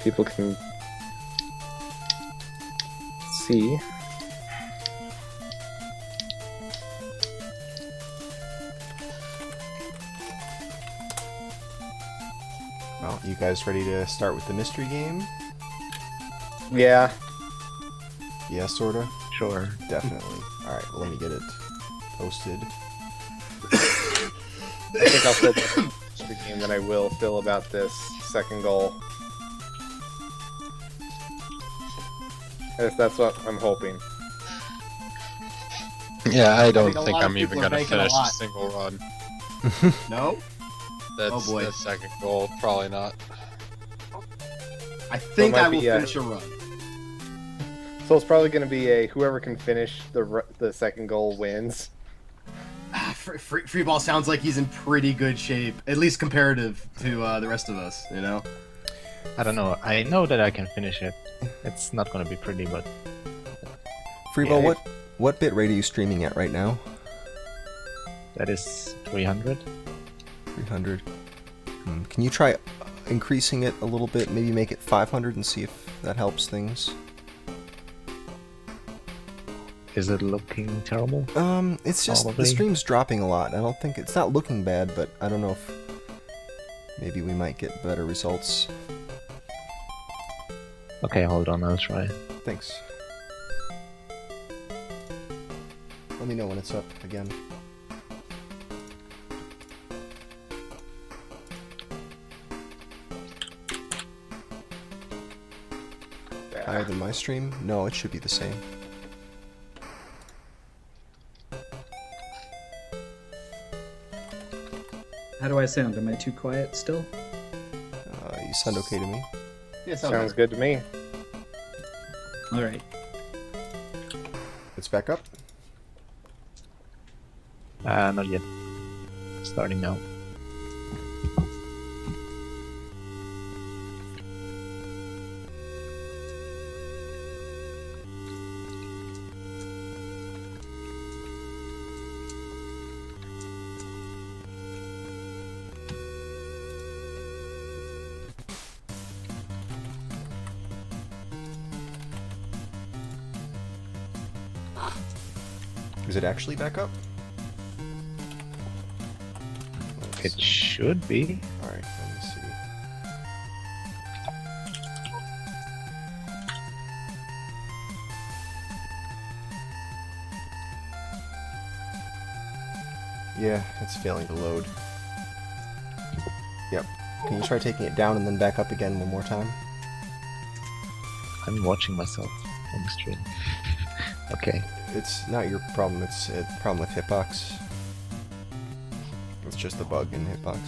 people can see. Well, you guys ready to start with the mystery game? Yeah. Yeah, sorta. Sure. Definitely. Alright, well, let me get it posted. I think I'll feel about the game than I will feel about this second goal. That's what I'm hoping. Yeah, I don't think a think lot of I'm even people are gonna banking a finish a lot. single run. No? That's Oh, boy. the second goal. Probably not. I think might I will be, finish a run. So it's probably going to be a whoever can finish the second goal wins. Free ball sounds like he's in pretty good shape, at least comparative to the rest of us, you know? I don't know. I know that I can finish it. It's not gonna be pretty, but Freeball, Yeah. what bit rate are you streaming at right now? that is 300. 300. Can you try increasing it a little bit? Maybe make it 500 and see if that helps things. Is it looking terrible? It's just the Probably. stream's dropping a lot. I don't think it's not looking bad, but I don't know if maybe we might get better results. Okay, hold on, I'll try. Thanks. Let me know when it's up again. Higher than my stream? No, it should be the same. How do I sound? Am I too quiet still? You sound okay to me. Yeah, Sounds good to me. Alright. It's back up. Not yet. Starting now. Is it actually back up? It should be. Alright, let me see. Yeah, it's failing to load. Yep. Can you try taking it down and then back up again one more time? I'm watching myself on the stream. Okay. It's not your problem, it's a problem with Hitbox. It's just a bug in Hitbox.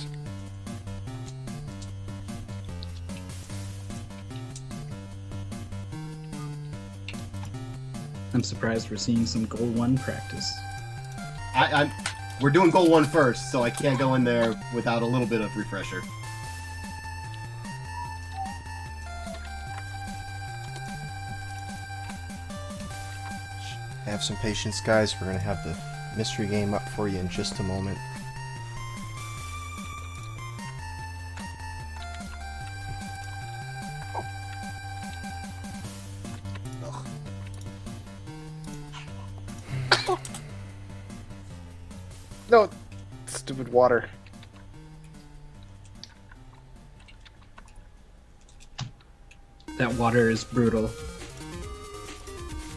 I'm surprised we're seeing some goal 1 practice. We're doing goal 1 first, so I can't go in there without a little bit of refresher. Have some patience, guys. We're gonna have the mystery game up for you in just a moment. No, stupid water. That water is brutal.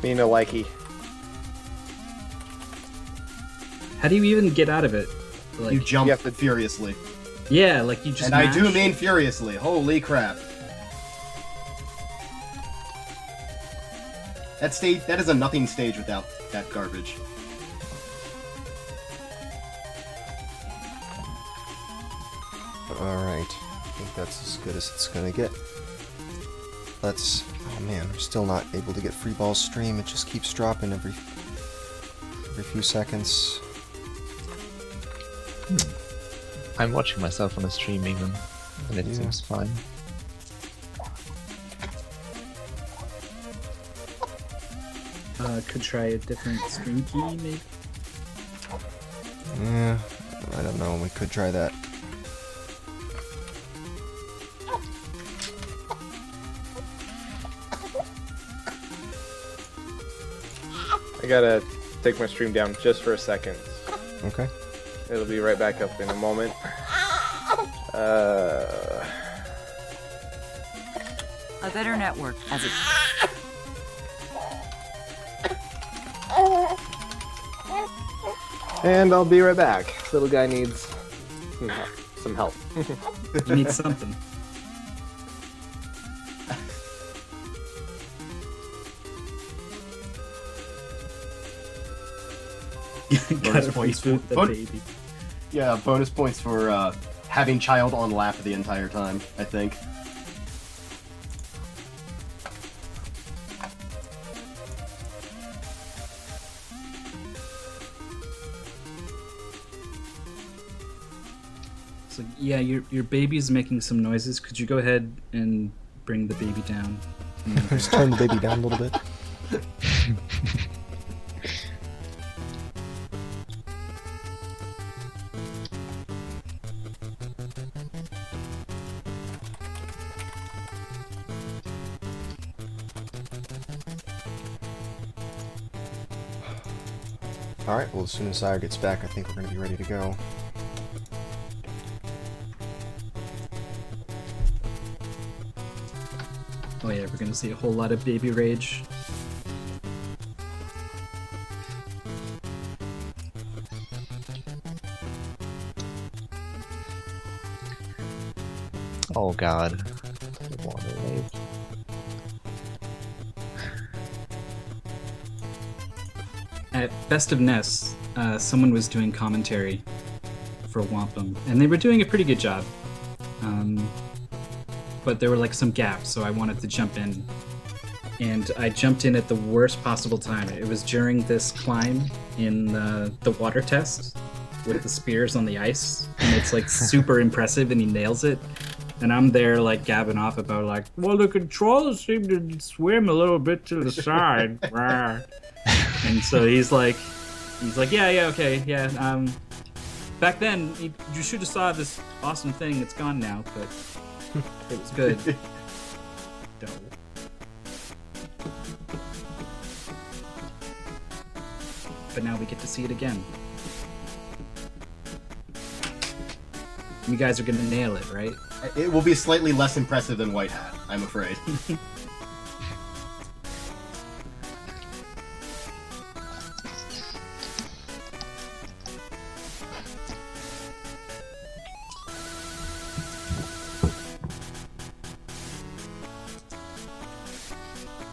Me no likey. How do you even get out of it? Like, You jump you have to- furiously. yeah, like you just And I do mash? mean furiously. Holy crap. That is a nothing stage without that garbage. Alright. I think that's as good as it's gonna get. Let's... Oh man, we're still not able to get free ball stream. It just keeps dropping every few seconds. I'm watching myself on the stream even, and it Yeah. seems fine. Could try a different stream key, maybe? Yeah, I don't know. We could try that. gotta take my stream down just for a second. Okay. It'll be right back up in a moment. A better network as it. And I'll be right back. Little guy needs some help. You need something. Gotta points reboot the for- baby. Yeah, bonus points for having child on lap the entire time, I think. So yeah, your baby's making some noises. Could you go ahead and bring the baby down? Just turn the baby down a little bit. Alright, well as soon as Sire gets back, I think we're going to be ready to go. Oh yeah, we're gonna see a whole lot of baby rage. Oh god. Water wave. At Best of Ness, someone was doing commentary for Whomp, and they were doing a pretty good job. But there were like some gaps, so I wanted to jump in. And I jumped in at the worst possible time. It was during this climb in the water test with the spears on the ice, and it's like super impressive, and he nails it. And I'm there like gabbing off about like, well, the controls seem to swim a little bit to the side. Rah. And so he's like, yeah, okay, yeah. Back then, you should have saw this awesome thing. It's gone now, but it was good. No. But now we get to see it again. You guys are gonna nail it, right? It will be slightly less impressive than White Hat, I'm afraid.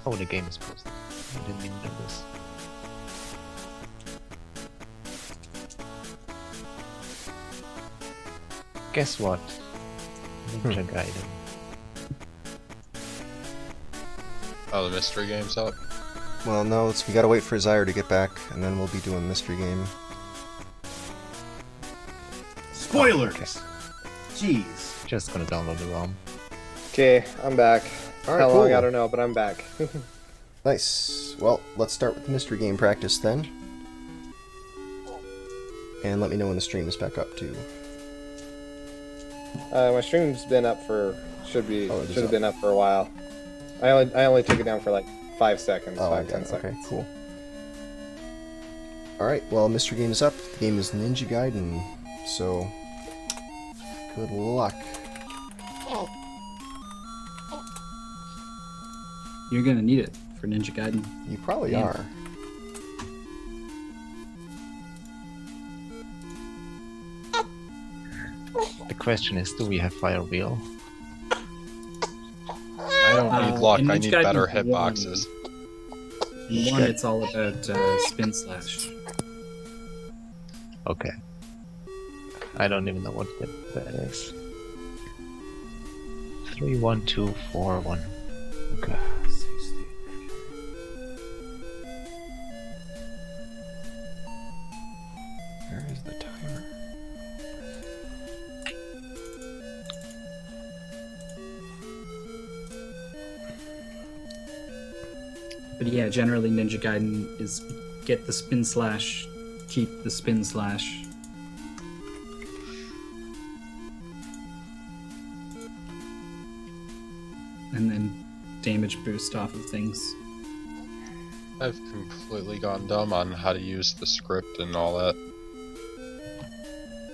Oh, the game is posted. I didn't even know this. Guess what? Ninja Gaiden. Oh, the mystery game's up. Well, no, we gotta wait for Zyre to get back, and then we'll be doing mystery game. Spoilers! Okay. Jeez. Just gonna download the ROM. Okay, I'm back. Alright, How long, cool. I don't know, but I'm back. Nice. Well, let's start with mystery game practice then. And let me know when the stream is back up too. My stream's been up for should it is have up. been up for a while. I only took it down for like 5 seconds, Oh, I 5-10 got it. seconds. Okay, cool. Alright, well, mystery game is up. The game is Ninja Gaiden. So, good luck. You're gonna need it for Ninja Gaiden. You probably Yeah. are. The question is, do we have Fire Wheel? I don't need luck, in I Ninja need Gaiden better 1, hitboxes. In 1, it's all about spin slash. Okay. I don't even know what that is. 3, 1, 2, 4, 1. Okay. Where is the timer? But yeah, generally Ninja Gaiden is get the spin slash, keep the spin slash. And then damage boost off of things. I've completely gone dumb on how to use the script and all that.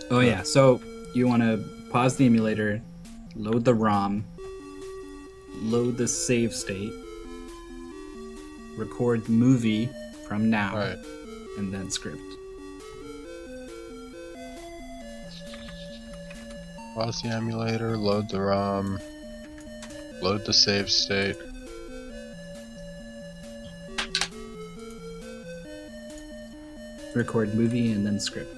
Oh yeah, so you want to pause the emulator, load the ROM, load the save state, record movie from now, Alright. and then script. Pause the emulator, load the ROM, load the save state. Record movie and then script.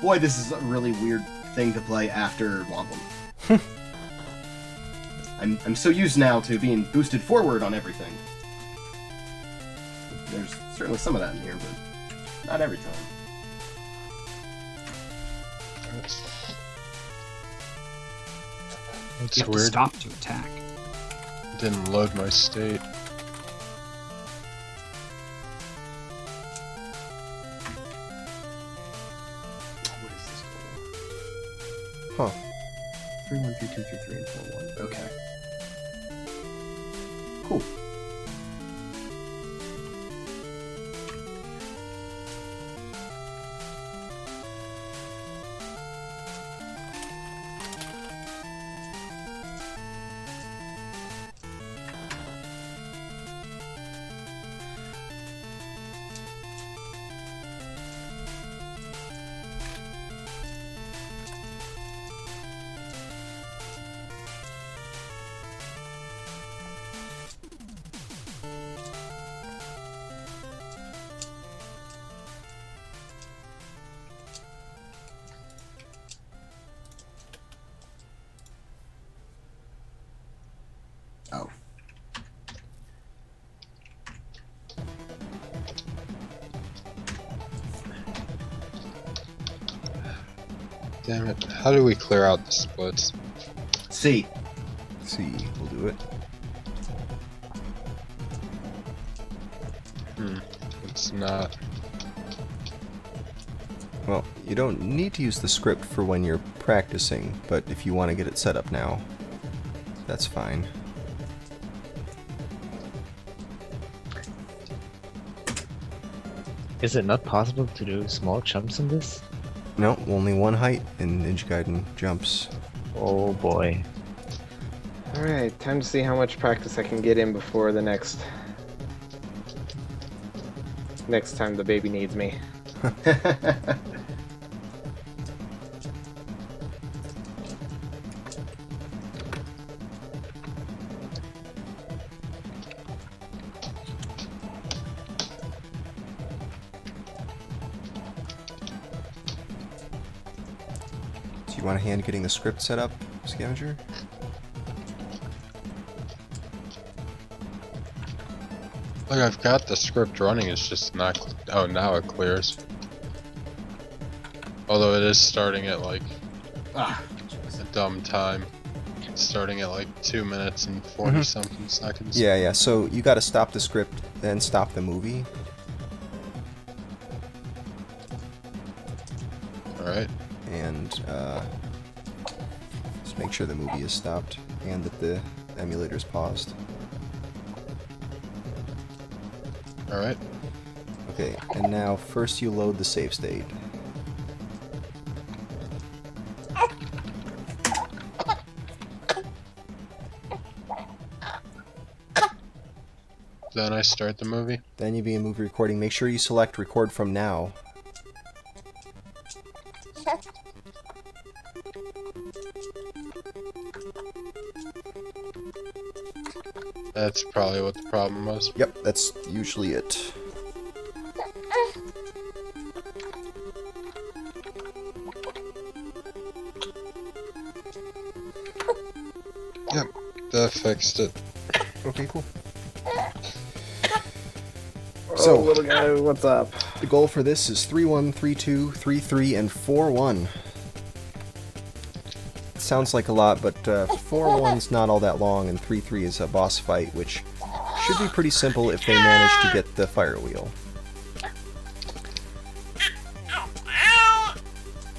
Boy, this is a really weird thing to play after Whomp. I'm so used now to being boosted forward on everything. There's certainly some of that in here, but not every time. That's You have to weird. stop to attack. Didn't load my state. What is this? Huh. 313233 and 41. Okay. Cool. Oh. Damn it. How do we clear out the splits? C. See, we'll do it. It's not. Well, you don't need to use the script for when you're practicing, but if you want to get it set up now, that's fine. Is it not possible to do small jumps in this? No, only one height in Ninja Gaiden jumps. Oh boy. Alright, time to see how much practice I can get in before the next time the baby needs me. Do you want a hand getting the script set up, Scavenger? Like, I've got the script running, it's just not. Oh, now it clears. Although it is starting at like Ah. a dumb time. It's starting at like 2 minutes and 40 something seconds. Yeah, so you gotta stop the script, then stop the movie. Alright. And just make sure the movie is stopped and that the emulator is paused. Alright. Okay, and now first you load the save state. Then I start the movie. Then you begin movie recording. Make sure you select record from now. That's probably what the problem was. Yep, that's usually it. Yep, that fixed it. Okay, cool. So, little guy, what's up? the goal for this is 3-1, 3-2, 3-3, and 4-1. Sounds like a lot, but 4-1's not all that long, and 3-3 is a boss fight, which should be pretty simple if they manage to get the fire wheel.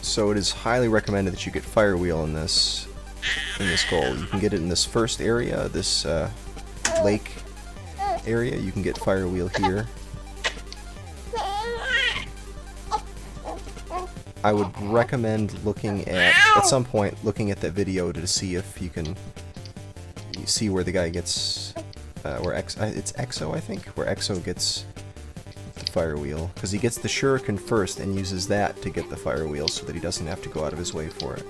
So it is highly recommended that you get fire wheel in this goal. You can get it in this first area, this lake area. You can get fire wheel here. I would recommend looking at some point, looking at that video to see if you see where the guy gets, it's Exo, I think, where Exo gets the fire wheel, because he gets the shuriken first and uses that to get the fire wheel so that he doesn't have to go out of his way for it.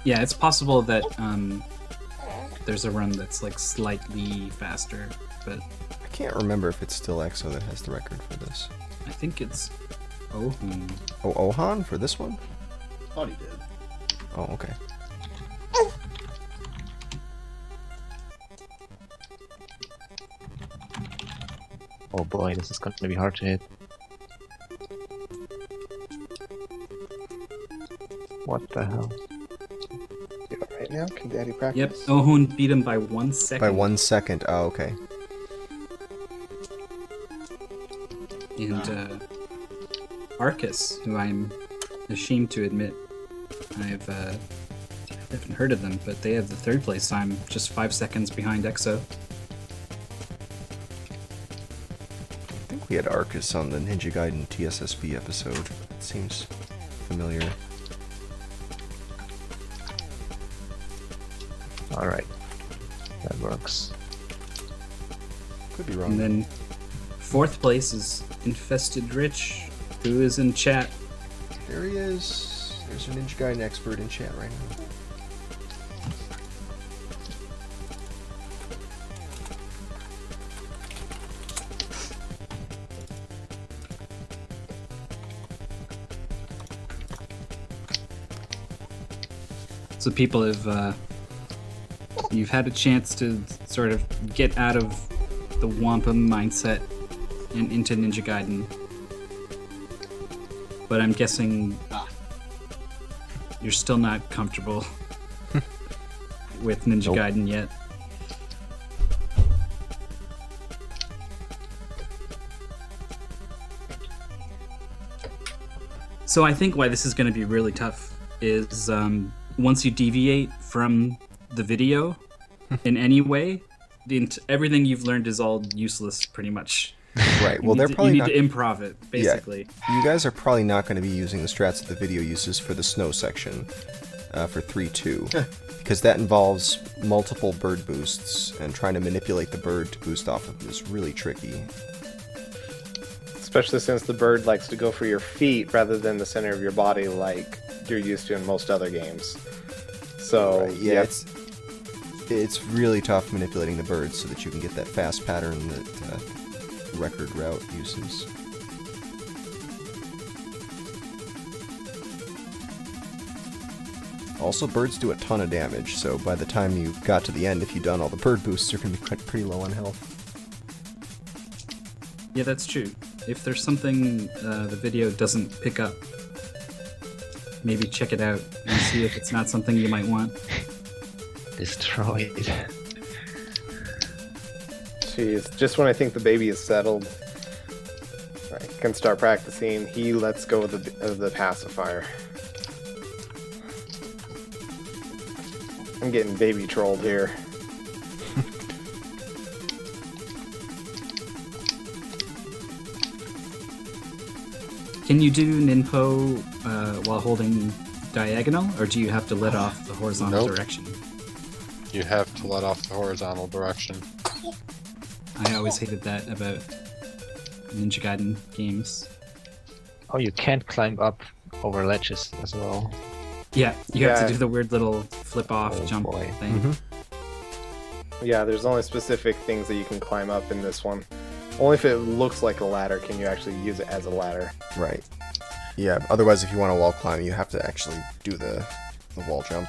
Yeah, it's possible that there's a run that's like slightly faster, but I can't remember if it's still Exo that has the record for this. I think it's Ohun. Oh, Ohan for this one? Thought he did. Oh, okay. Oh boy, this is going to be hard to hit. What the hell? You all right now? Can Daddy practice? Yep, Ohun beat him by 1 second. By 1 second. Oh, okay. And Arcus, who I'm ashamed to admit I haven't heard of them, but they have the 3rd place time, just 5 seconds behind Exo. I think we had Arcus on the Ninja Gaiden TSSB episode. It seems familiar. Alright. That works. Could be wrong. And then 4th place is Infested Rich, who is in chat. There he is. There's a Ninja Gaiden expert in chat right now. So people have, you've had a chance to sort of get out of the Whomp mindset and into Ninja Gaiden. But I'm guessing you're still not comfortable with Ninja Nope. Gaiden yet. So I think why this is going to be really tough is once you deviate from the video in any way, everything you've learned is all useless, pretty much. Right. Well, they're probably you not. need to improv it, basically. You guys are probably not going to be using the strats that the video uses for the snow section, for 3-2, because that involves multiple bird boosts, and trying to manipulate the bird to boost off of it is really tricky. Especially since the bird likes to go for your feet rather than the center of your body like you're used to in most other games. So, Right, yeah, it's really tough manipulating the birds so that you can get that fast pattern that record route uses. Also, birds do a ton of damage, so by the time you got to the end, if you've done all the bird boosts, you're going to be pretty low on health. Yeah, that's true. If there's something the video doesn't pick up, maybe check it out and see if it's not something you might want. Destroyed. Jeez, just when I think the baby is settled, I can start practicing. He lets go of the pacifier. I'm getting baby trolled here. Can you do Ninpo while holding diagonal, or do you have to let off the horizontal Nope. direction? You have to let off the horizontal direction. I always hated that about Ninja Gaiden games. Oh, you can't climb up over ledges as well. Yeah, you have Yeah. to do the weird little flip off Oh, jump boy. thing. Yeah, there's only specific things that you can climb up in this one. Only if it looks like a ladder can you actually use it as a ladder. Right. Yeah, otherwise if you want to wall climb, you have to actually do the wall jump.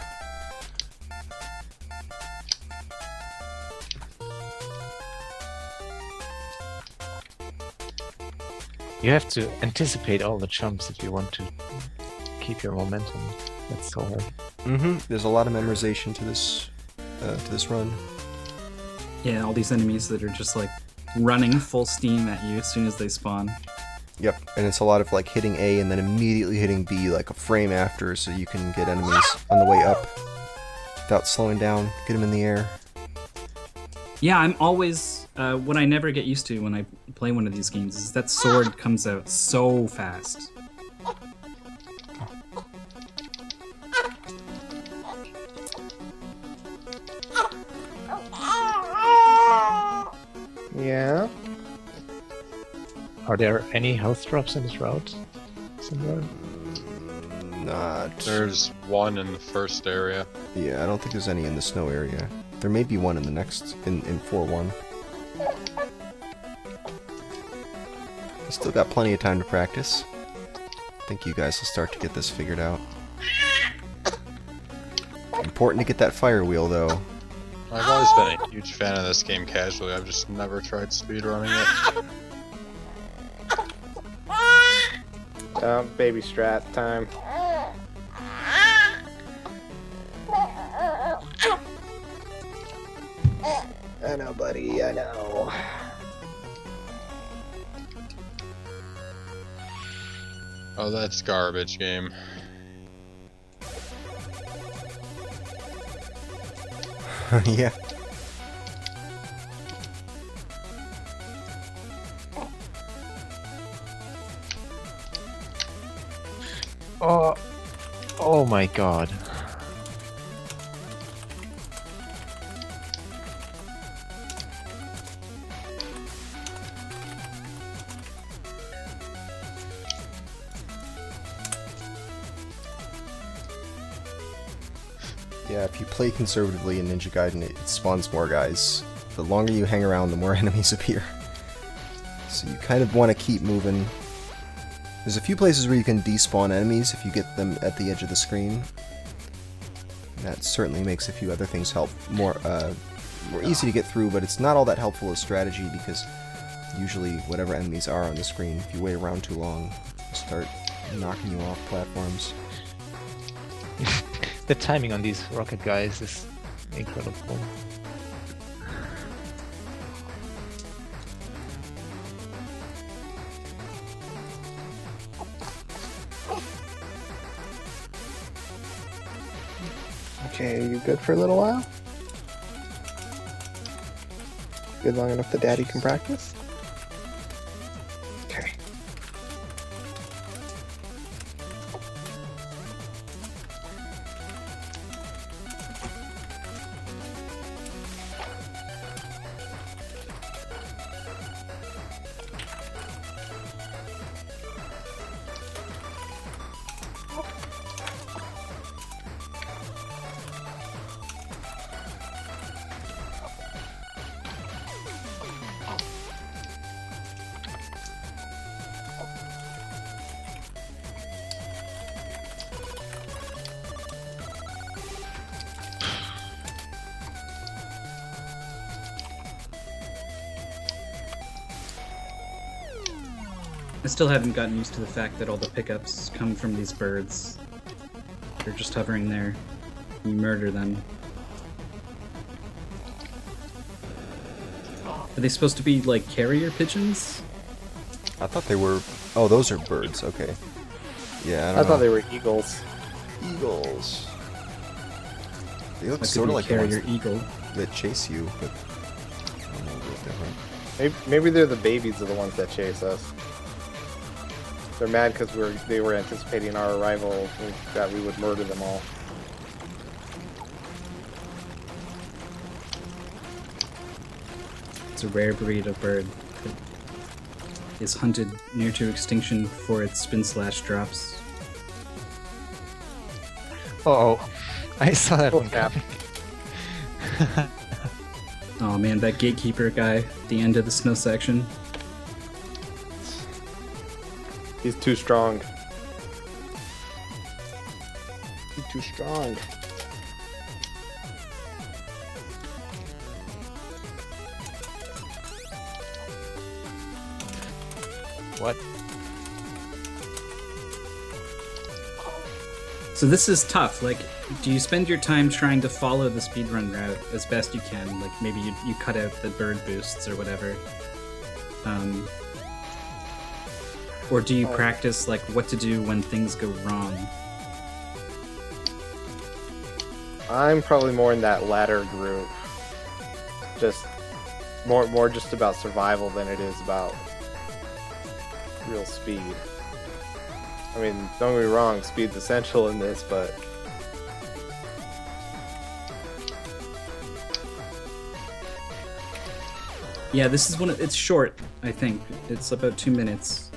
You have to anticipate all the jumps if you want to keep your momentum. That's so hard. There's a lot of memorization to this run. Yeah, all these enemies that are just like running full steam at you as soon as they spawn. Yep, and it's a lot of like hitting A and then immediately hitting B like a frame after, so you can get enemies on the way up without slowing down. Get them in the air. Yeah, I'm always what I never get used to when I play one of these games is that sword comes out so fast. Yeah. Are there any health drops in this route? Somewhere? Not. There's one in the first area. Yeah, I don't think there's any in the snow area. There may be one in the next, in 4-1. Still got plenty of time to practice. I think you guys will start to get this figured out. Important to get that fire wheel, though. I've always been a huge fan of this game casually. I've just never tried speedrunning it. Baby strat time. I know, buddy, I know. Oh, that's garbage game. Yeah. Oh my god. Yeah, if you play conservatively in Ninja Gaiden, it spawns more guys. The longer you hang around, the more enemies appear. So you kind of want to keep moving. There's a few places where you can despawn enemies if you get them at the edge of the screen. That certainly makes a few other things help more easy to get through, but it's not all that helpful as strategy because usually whatever enemies are on the screen, if you wait around too long, they'll start knocking you off platforms. The timing on these rocket guys is incredible. Okay, you good for a little while? Good long enough that Daddy can practice? Okay. I still haven't gotten used to the fact that all the pickups come from these birds. They're just hovering there. You murder them. Are they supposed to be like carrier pigeons? I thought they were... Oh, those are birds, okay. Yeah, I don't I know. thought they were eagles. Eagles. They look That could sort be of a like the ones carrier eagle. that chase you, but... I don't know, a bit different. Maybe they're the babies of the ones that chase us. They're mad because they were anticipating our arrival, that we would murder them all. It's a rare breed of bird that is hunted near to extinction for its spin slash drops. Oh, I saw that Oh, one crap. coming. Oh man, that gatekeeper guy at the end of the snow section. He's too strong. He's too strong. What? So this is tough. Like, do you spend your time trying to follow the speedrun route as best you can? Like, maybe you cut out the bird boosts or whatever. Or do you practice, like, what to do when things go wrong? I'm probably more in that latter group. Just more just about survival than it is about real speed. I mean, don't get me wrong, speed's essential in this, but Yeah, this is one of, it's short, I think. It's about 2 minutes.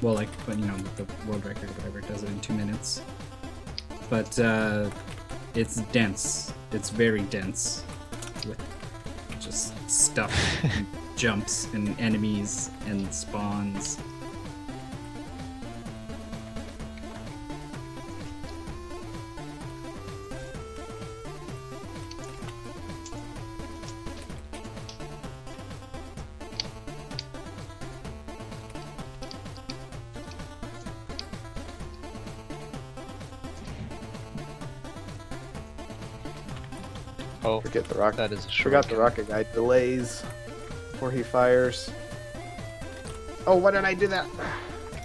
Well, like, but, you know, with the world record or whatever, it does it in 2 minutes. But it's dense. It's very dense with just stuff and jumps and enemies and spawns. Oh, forget the rocket. that is a Forgot the rocket guy delays before he fires. Oh, why did I do that?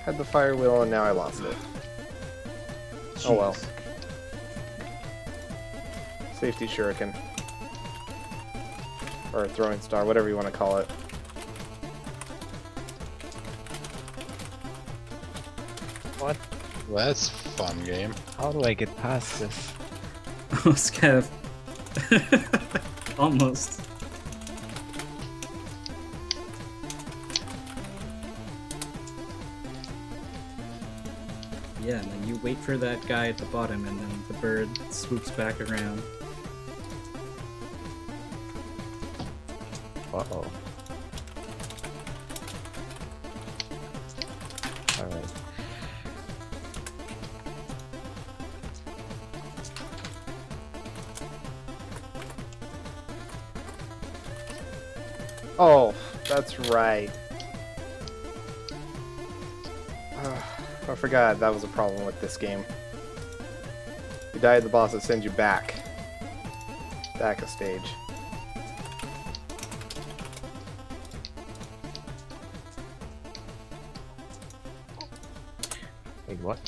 Had the fire wheel and now I lost it. Oh well. Jeez. Safety shuriken. Or a throwing star, whatever you want to call it. What? Well, that's a fun game. How do I get past this? Oh, Scav. Almost. Yeah, and then you wait for that guy at the bottom, and then the bird swoops back around. Uh-oh. Alright. Oh, that's right. I forgot that was a problem with this game. You die at the boss, it sends you back. Back a stage. Wait, what?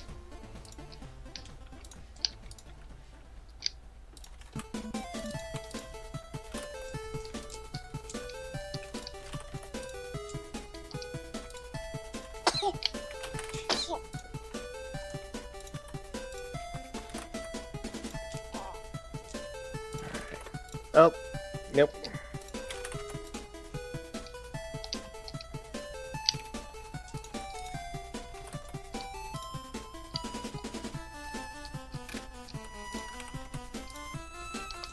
Oh, nope.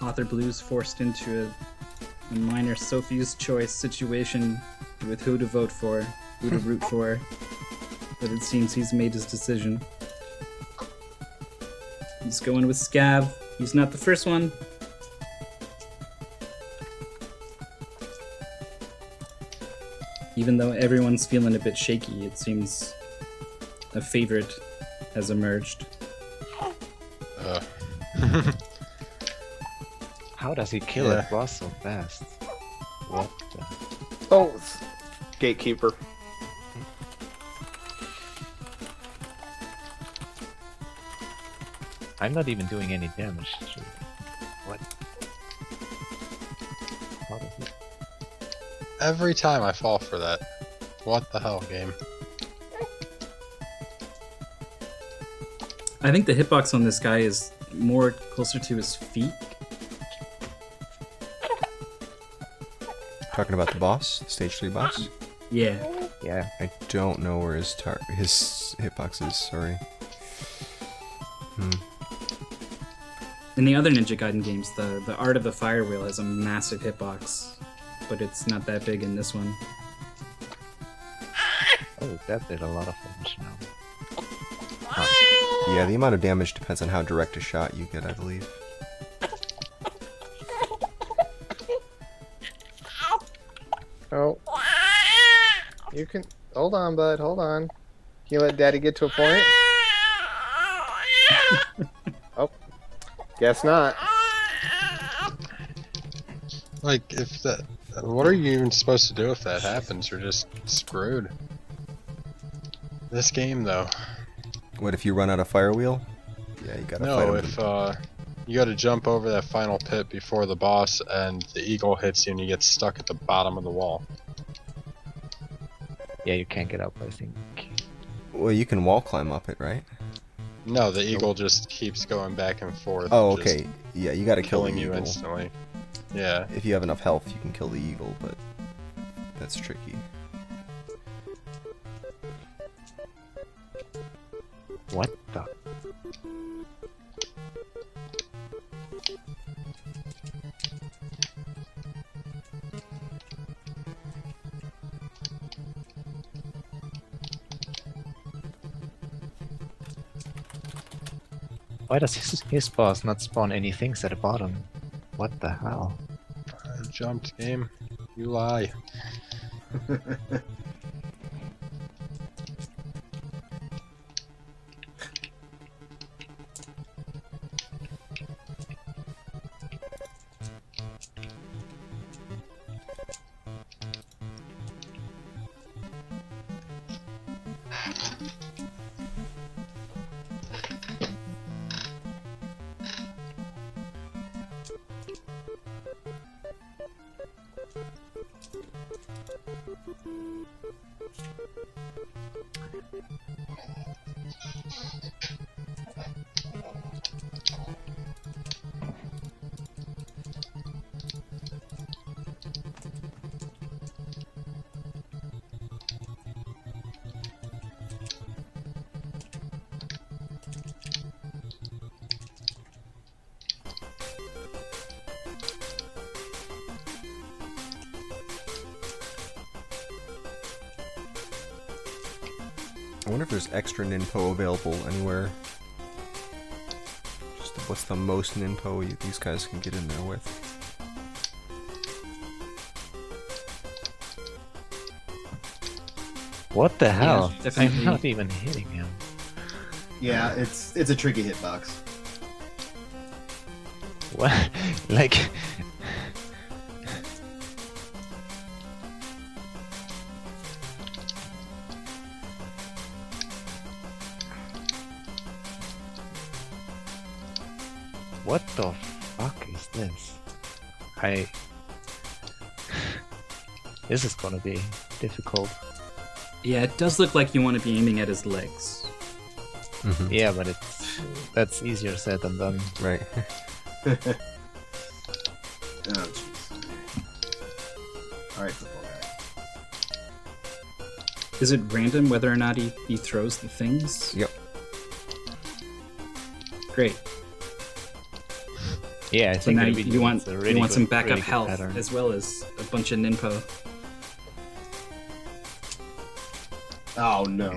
Author Blue's forced into a minor Sophie's choice situation with who to vote for, who to root for, but it seems he's made his decision. He's going with Scav. He's not the first one. Even though everyone's feeling a bit shaky, it seems a favorite has emerged. How does he kill a boss so fast? What the... Oh, it's gatekeeper. I'm not even doing any damage. What? How does he... Every time I fall for that. What the hell, game? I think the hitbox on this guy is more closer to his feet. Talking about the boss, the stage 3 boss? Yeah. Yeah. I don't know where his hitbox is, sorry. In the other Ninja Gaiden games, the Art of the Fire Wheel has a massive hitbox, but it's not that big in this one. Oh, that did a lot of damage now. Yeah, the amount of damage depends on how direct a shot you get, I believe. Oh. You can... Hold on, bud. Hold on. You let Daddy get to a point? Oh, guess not. Like, if that... What are you even supposed to do if that happens? You're just screwed. This game, though. What if you run out of fire wheel? Yeah, you gotta fight No, him. if, you gotta jump over that final pit before the boss, and the eagle hits you and you get stuck at the bottom of the wall. Yeah, you can't get up, I think. Well, you can wall climb up it, right? No, the eagle just keeps going back and forth. Oh, just okay. Yeah, you gotta kill the killing you eagle. instantly. Yeah. If you have enough health, you can kill the eagle, but that's tricky. What the? Why does his boss not spawn any things at the bottom? What the hell? I jumped, game. You lie. I wonder if there's extra ninpo available anywhere. Just what's the most ninpo these guys can get in there with? What the hell? definitely. I'm not even hitting him. Yeah, it's a tricky hitbox. What? Like... What the fuck is this? This is gonna be difficult. Yeah, it does look like you want to be aiming at his legs. Yeah, but that's easier said than done. Right. Oh, jeez. Alright, football guy. Is it random whether or not he throws the things? Yep. Great. Yeah, I So think now it'd be you want it's a really you want some good- backup really good health pattern. as well as a bunch of ninpo. Oh no.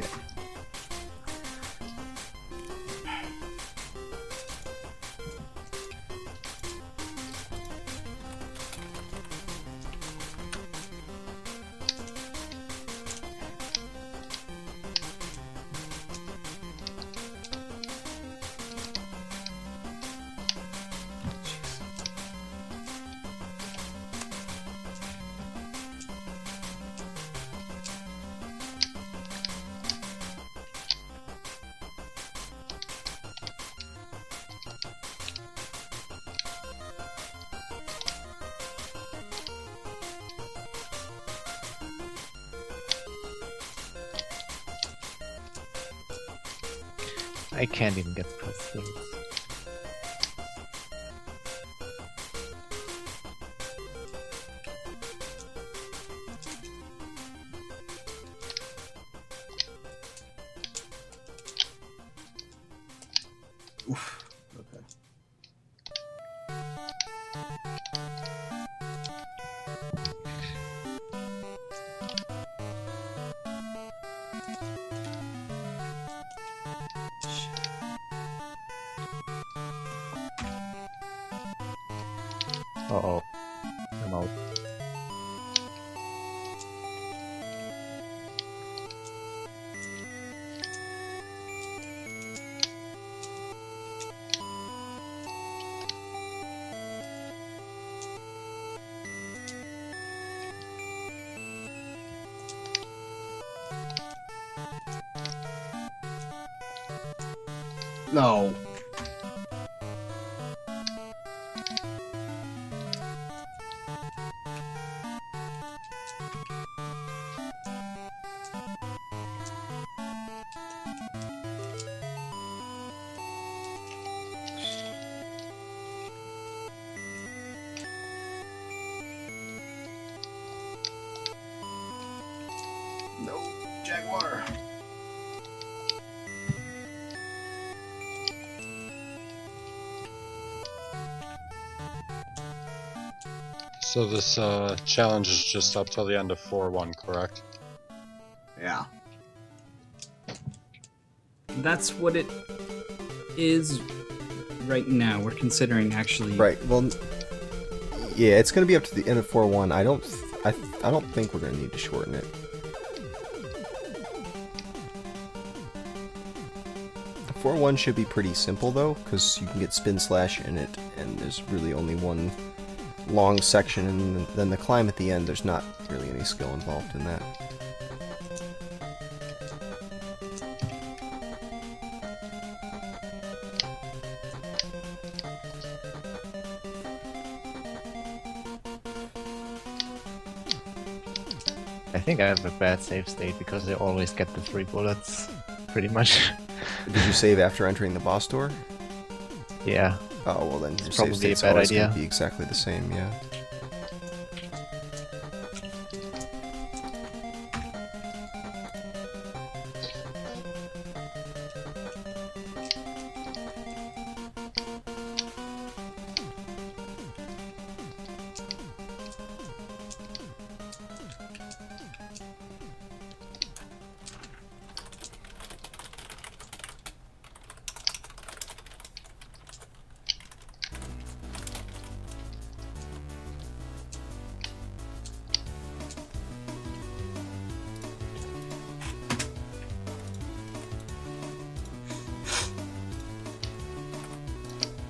I can't even get past things. Oof. Okay. Uh-oh. I'm out. No. No, Jaguar. So this challenge is just up till the end of 4-1, correct? Yeah. That's what it is right now. We're considering actually. Right. Well, yeah, it's gonna be up to the end of 4-1. I don't think we're gonna need to shorten it. 4-1 should be pretty simple though, because you can get spin slash in it, and there's really only one long section, and then the climb at the end. There's not really any skill involved in that. I think I have a bad save state because I always get the 3 bullets, pretty much. Did you save after entering the boss door? Yeah. Oh, well then your save Probably a state's bad always idea. gonna be exactly the same, yeah.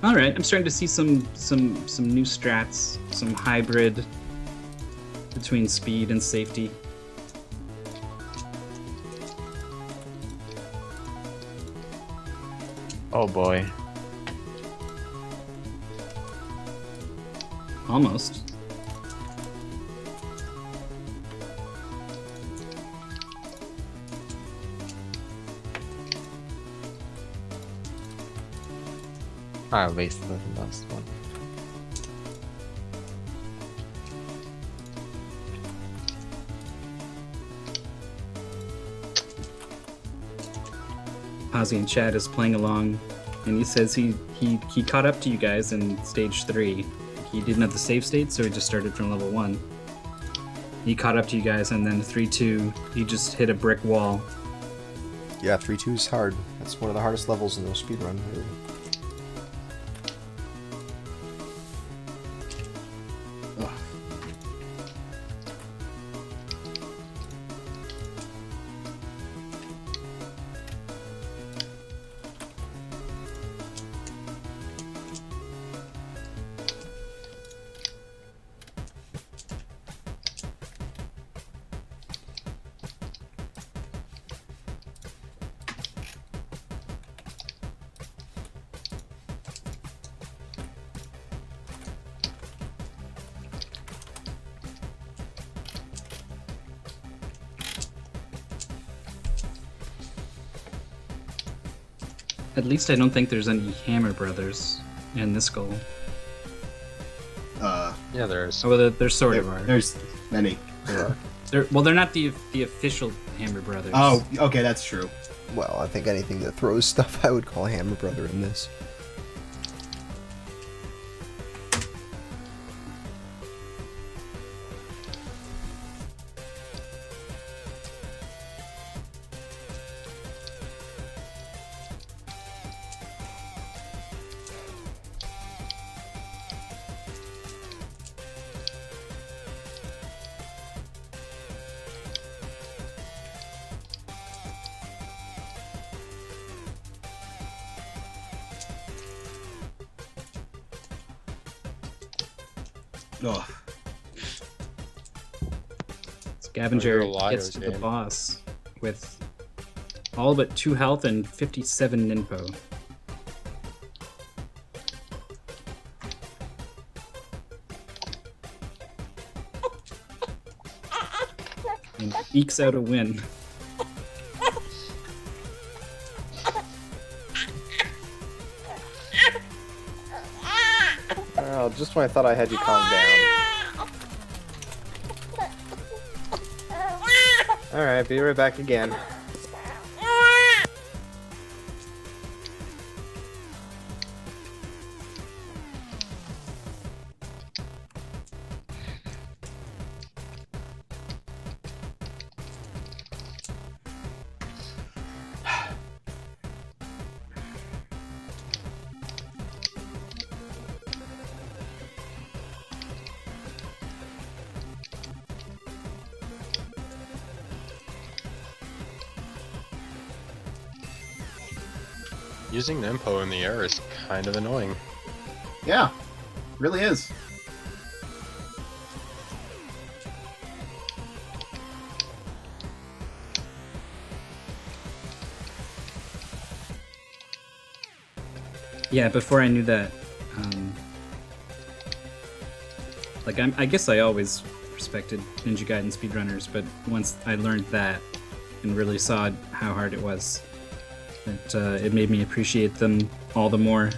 All right, I'm starting to see some new strats, some hybrid between speed and safety. Oh boy. Almost. I wasted the last one. Ozzy in chat is playing along, and he says he caught up to you guys in stage 3. He didn't have the save state, so he just started from level 1. He caught up to you guys, and then 3-2, he just hit a brick wall. Yeah, 3-2 is hard. That's one of the hardest levels in the speedrun, really. At least I don't think there's any Hammer Brothers in this goal. Yeah, there is. Oh, well, there sort of are. There's many. They're not the official Hammer Brothers. Oh, okay, that's true. Well, I think anything that throws stuff I would call Hammer Brother in this. Ugh. Scavenger You're a liar, gets to the game. boss with all but 2 health and 57 ninpo. and ekes out a win. Oh, just when I thought I had you calmed down. Alright, be right back again. Using the impo in the air is kind of annoying. Yeah, really is. Yeah, before I knew that, like I guess I always respected Ninja Gaiden speedrunners, but once I learned that and really saw how hard it was, it made me appreciate them all the more.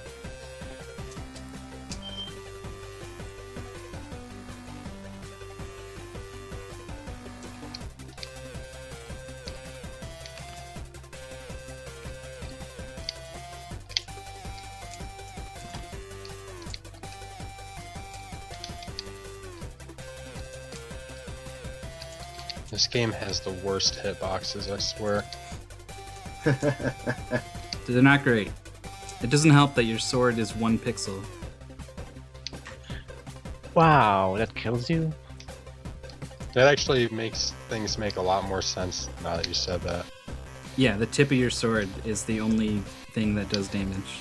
This game has the worst hitboxes, I swear. They're not great. It doesn't help that your sword is 1 pixel. Wow, that kills you? That actually makes things make a lot more sense now that you said that. Yeah, the tip of your sword is the only thing that does damage.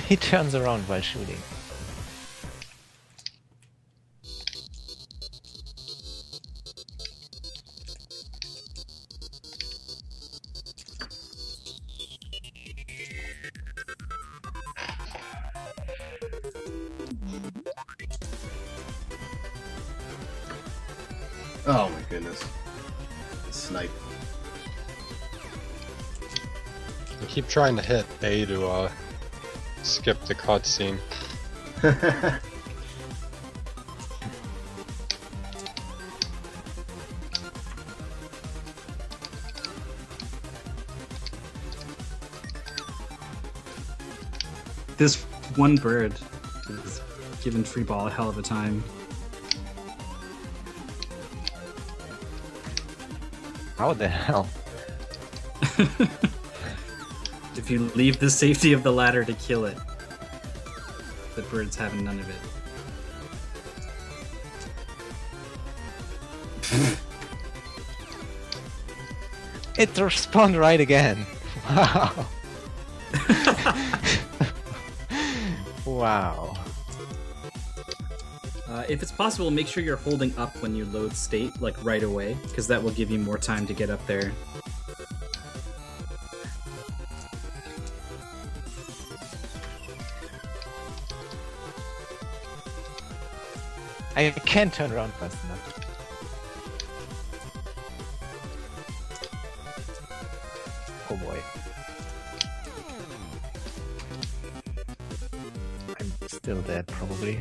He turns around while shooting. Oh my goodness. Snipe. I keep trying to hit A to skip the cutscene. This one bird is giving Free Ball a hell of a time. How the hell? If you leave the safety of the ladder to kill it, the bird's having none of it. It respawned right again. Wow. Wow. If it's possible, make sure you're holding up when you load state, like right away, because that will give you more time to get up there. I can't turn around fast enough. Oh boy. I'm still dead, probably.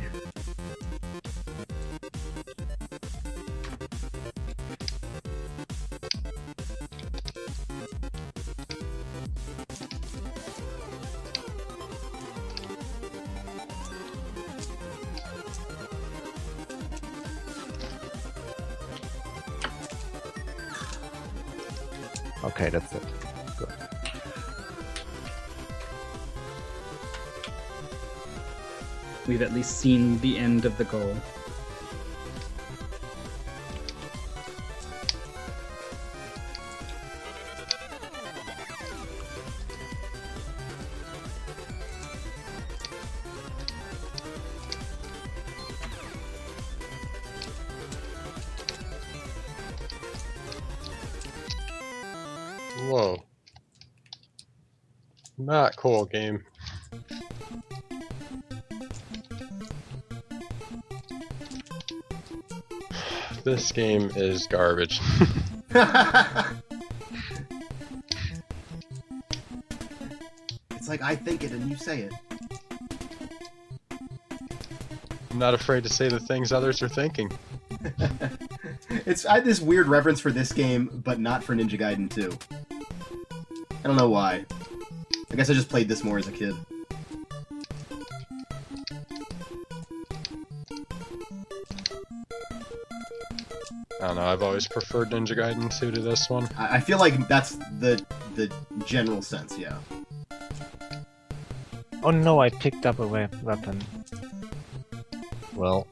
Okay, that's it. Good. We've at least seen the end of the goal. Whoa. Not cool, game. This game is garbage. It's like I think it and you say it. I'm not afraid to say the things others are thinking. I had this weird reverence for this game, but not for Ninja Gaiden 2. I don't know why. I guess I just played this more as a kid. I don't know, I've always preferred Ninja Gaiden 2 to this one. I feel like that's the general sense, yeah. Oh no, I picked up a weapon. Well.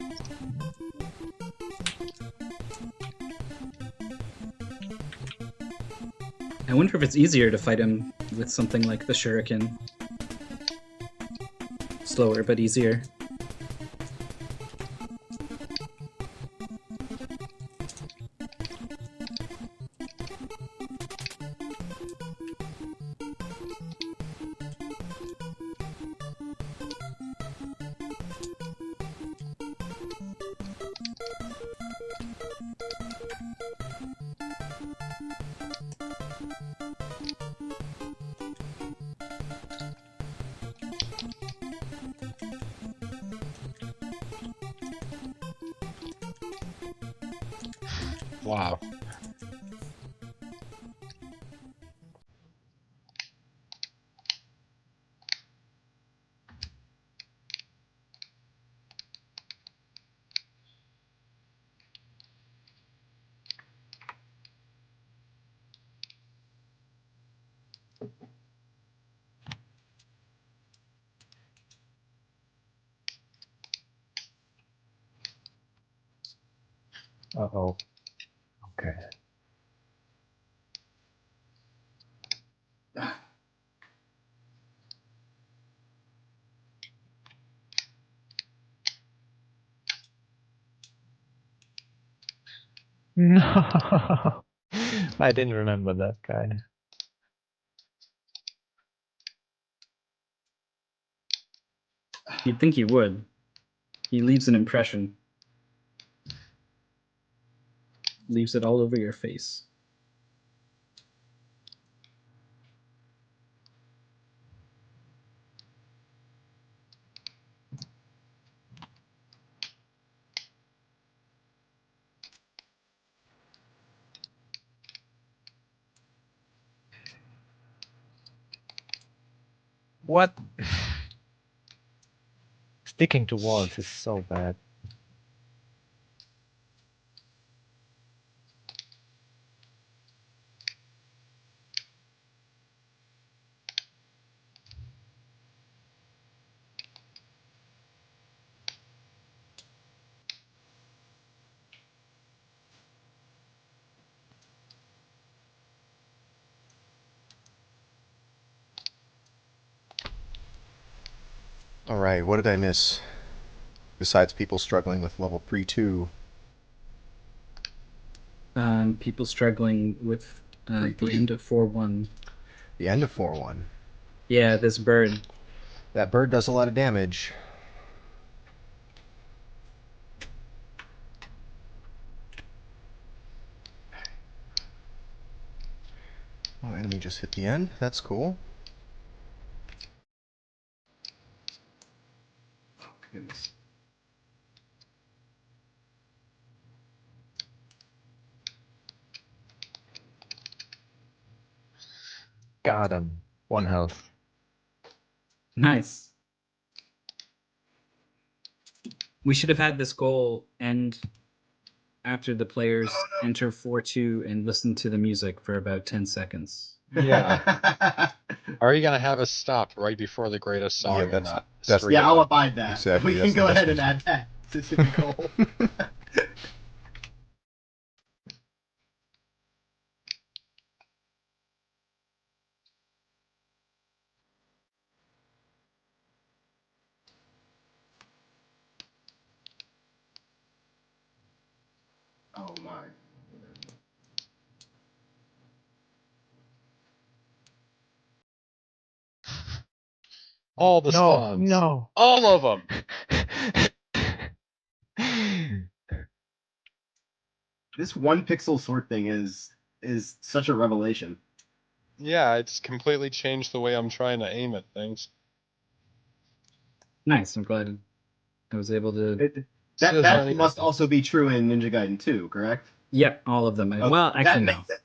I wonder if it's easier to fight him with something like the shuriken. Slower, but easier. Wow. Uh-oh. Okay. No, I didn't remember that guy. You'd think he would. He leaves an impression. Leaves it all over your face. What? Sticking to walls is so bad. Alright, what did I miss? Besides people struggling with level 3-2. People struggling with the end of 4-1. The end of 4-1. Yeah, this bird. That bird does a lot of damage. Oh, enemy just hit the end. That's cool. Oh, goodness. Got him. 1 health. Nice. We should have had this goal end after the players enter 4-2 and listen to the music for about 10 seconds. Yeah. Are you gonna have us stop right before the greatest song Yeah, in that's- that that's- stream? Yeah, I'll abide that. Exactly, We that's can go the best ahead and add that to the goal. Oh my. All the No, spawns. no. All of them. This one pixel sword thing is such a revelation. Yeah, it's completely changed the way I'm trying to aim at things. Nice. I'm glad I was able to. That must also be true in Ninja Gaiden 2, correct? Yep, all of them. Okay, Well, actually, that no.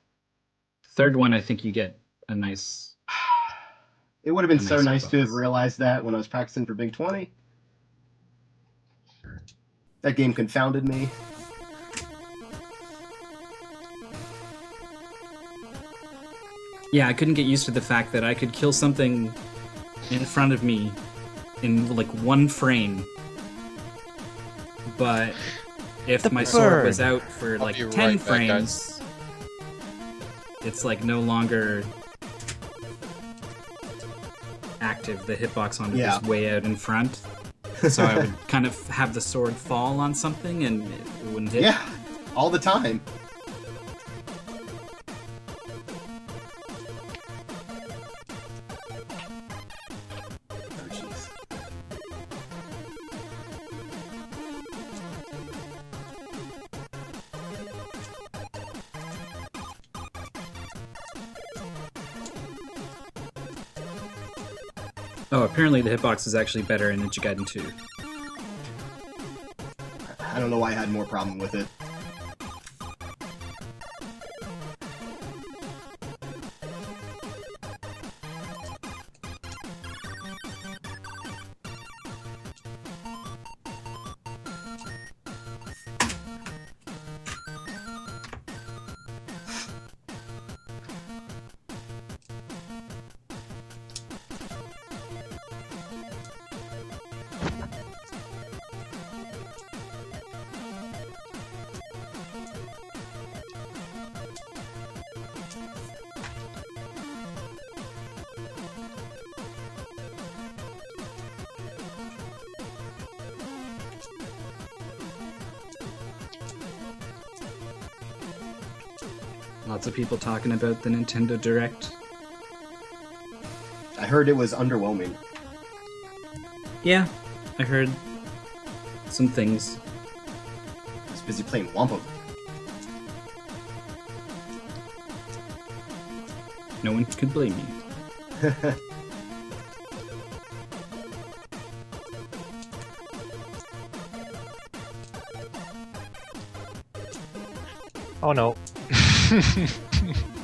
Third one, I think you get a nice. It would have been A so nice nice to have bonus. realized that when I was practicing for Big 20. That game confounded me. Yeah, I couldn't get used to the fact that I could kill something in front of me in like 1 frame. But if The my sword was bird. out for like be 10 right back, frames, it's like no longer active. The hitbox on it Yeah. is way out in front. So I would kind of have the sword fall on something and it wouldn't hit. Yeah, all the time. Oh, jeez. Oh, apparently the hitbox is actually better in Ninja Gaiden 2. I don't know why I had more problem with it. Lots of people talking about the Nintendo Direct. I heard it was underwhelming. Yeah, I heard some things. I was busy playing Whomp. No one could blame you. Oh no.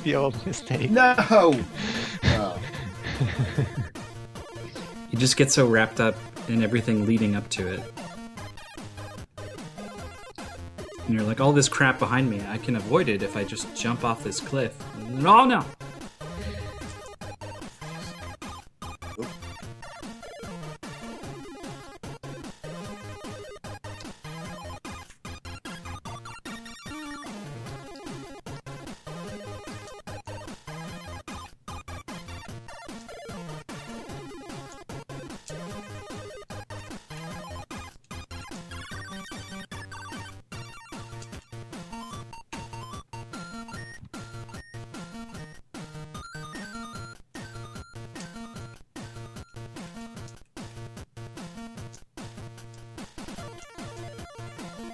The old mistake. No! Oh. You just get so wrapped up in everything leading up to it. And you're like, all this crap behind me, I can avoid it if I just jump off this cliff. Oh no!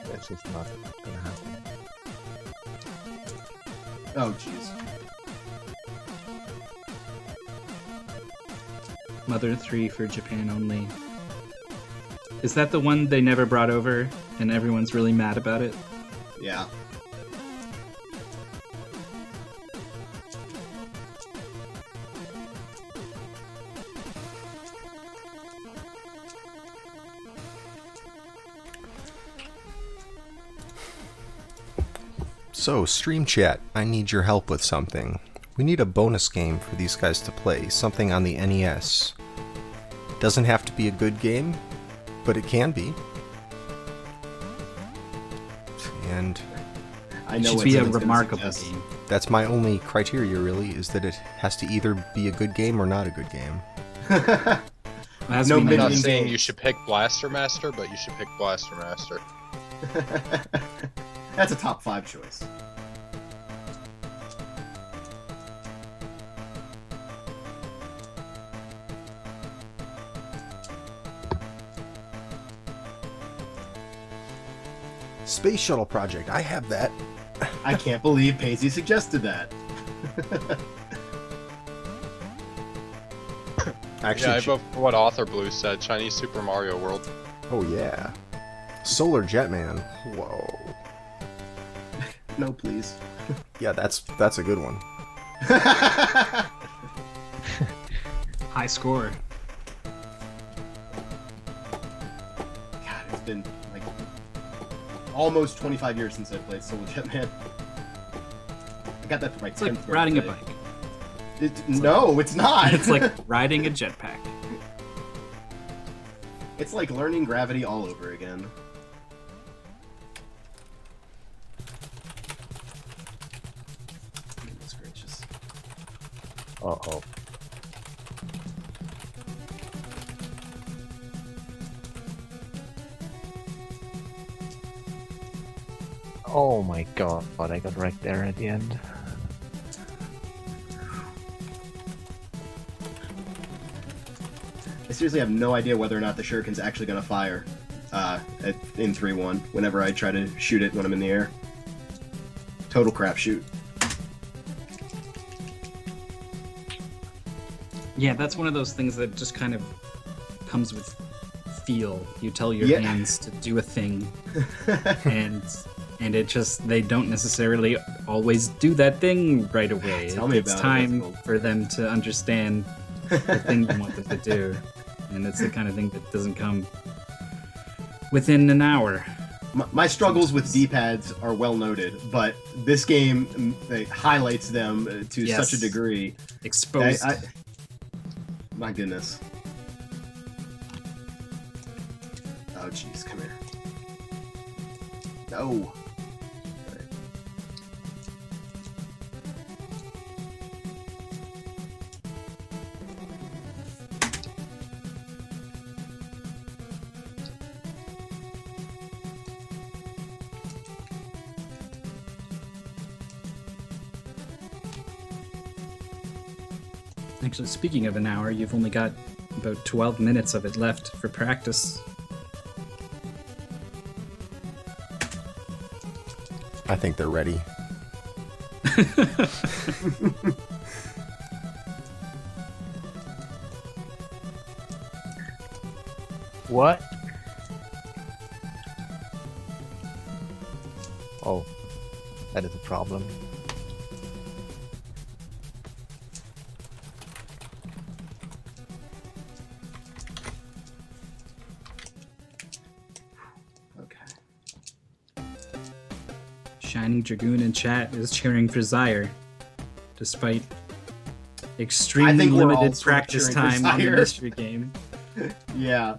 That's just not gonna happen. Oh, jeez. Mother 3 for Japan only. Is that the one they never brought over and everyone's really mad about it? Yeah. So, Stream Chat, I need your help with something. We need a bonus game for these guys to play, something on the NES. It doesn't have to be a good game, but it can be. And I It know should what be a someone's gonna remarkable suggest. game. that's my only criteria, really, is that it has to either be a good game or not a good game. It has No to be I'm not Minion saying games. you should pick Blaster Master, but you should pick Blaster Master. That's a top 5 choice. Space Shuttle Project, I have that. I can't believe Paisley suggested that. Actually, Yeah, I vote for what Author Blue said. Chinese Super Mario World. oh yeah. Solar Jetman. Whoa. No, please. Yeah, that's a good one. High score. God, it's been like almost 25 years since I played Solar Jetman. I got that for my 10th It's like birthday. riding a bike. No, it's not. It's like riding a jetpack. It's like learning gravity all over again. Goodness gracious. Uh-oh. Oh my god, I got wrecked there at the end. I seriously have no idea whether or not the shuriken's actually going to fire in 3-1 whenever I try to shoot it when I'm in the air. Total crapshoot. Yeah, that's one of those things that just kind of comes with feel. You tell your Yeah. hands to do a thing, and it just, they don't necessarily always do that thing right away. Tell me It's about it, time that's cool. for them to understand the thing you want them to do, and it's the kind of thing that doesn't come within an hour. My struggles with D-pads are well noted, but this game highlights them to Yes. such a degree. Exposed. My goodness. Oh, jeez, come here. No. Alright. Actually, speaking of an hour, you've only got about 12 minutes of it left for practice. I think they're ready. What? Oh, that is a problem. Okay. Shining Dragoon in chat is cheering for Zyre, despite extremely think we're all limited sort of practice cheering for time on the Zyre. mystery game. Yeah.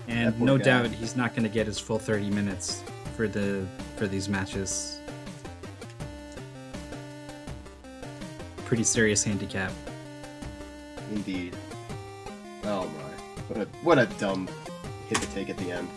And That poor no guy. doubt he's not going to get his full 30 minutes for these matches. Pretty serious handicap. Indeed. Oh my. What a dumb hit to take at the end.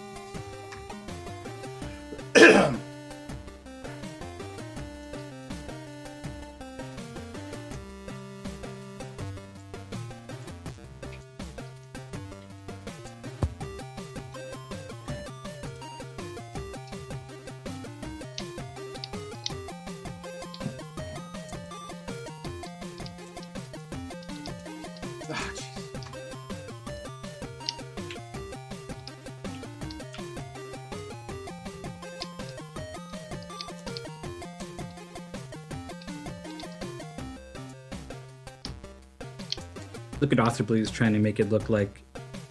Ah, jeez. Look at Author Blues trying to make it look like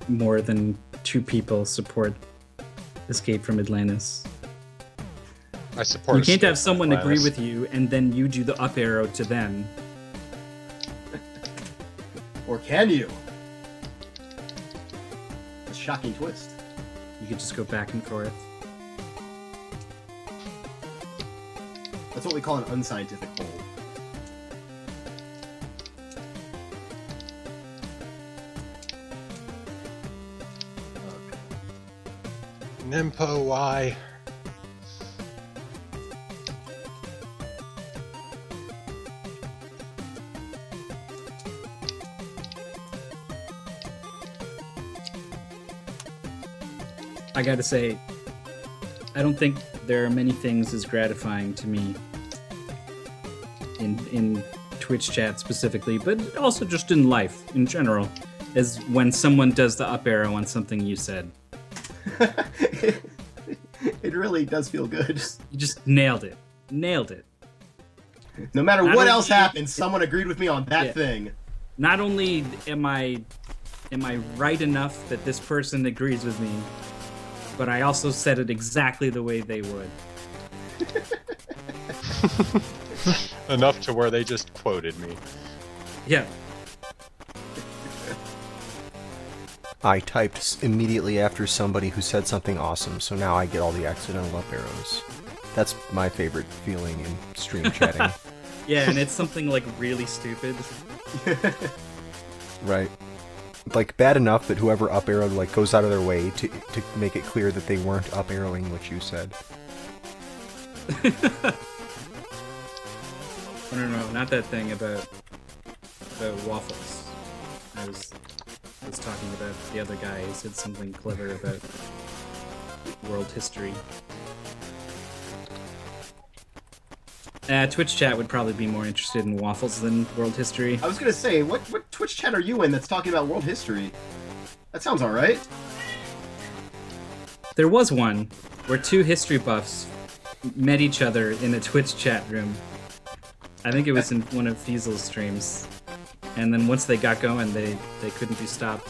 more than 2 people support Escape from Atlantis. I support. You can't Escape have from someone agree Atlantis. with you and then you do the up arrow to them. Or can you? A shocking twist. You could just go back and forth. That's what we call an unscientific poll. Nimpo, why? I gotta say, I don't think there are many things as gratifying to me in Twitch chat specifically, but also just in life in general, is when someone does the up arrow on something you said. It really does feel good. You just nailed it. Nailed it. No matter Not what only- else happens, someone agreed with me on that Yeah. thing. Not only am I right enough that this person agrees with me, but I also said it exactly the way they would. Enough to where they just quoted me. Yeah. I typed immediately after somebody who said something awesome, so now I get all the accidental up arrows. That's my favorite feeling in stream chatting. Yeah, and it's something like really stupid. Right. Like, bad enough that whoever up arrowed like goes out of their way to make it clear that they weren't up arrowing what you said. I don't know, not that thing about waffles. I was talking about the other guy who said something clever about world history. Twitch chat would probably be more interested in waffles than world history. I was gonna say, what Twitch chat are you in that's talking about world history? That sounds alright. There was one where two history buffs met each other in a Twitch chat room. I think it was in one of Fiesel's streams. And then once they got going, they couldn't be stopped.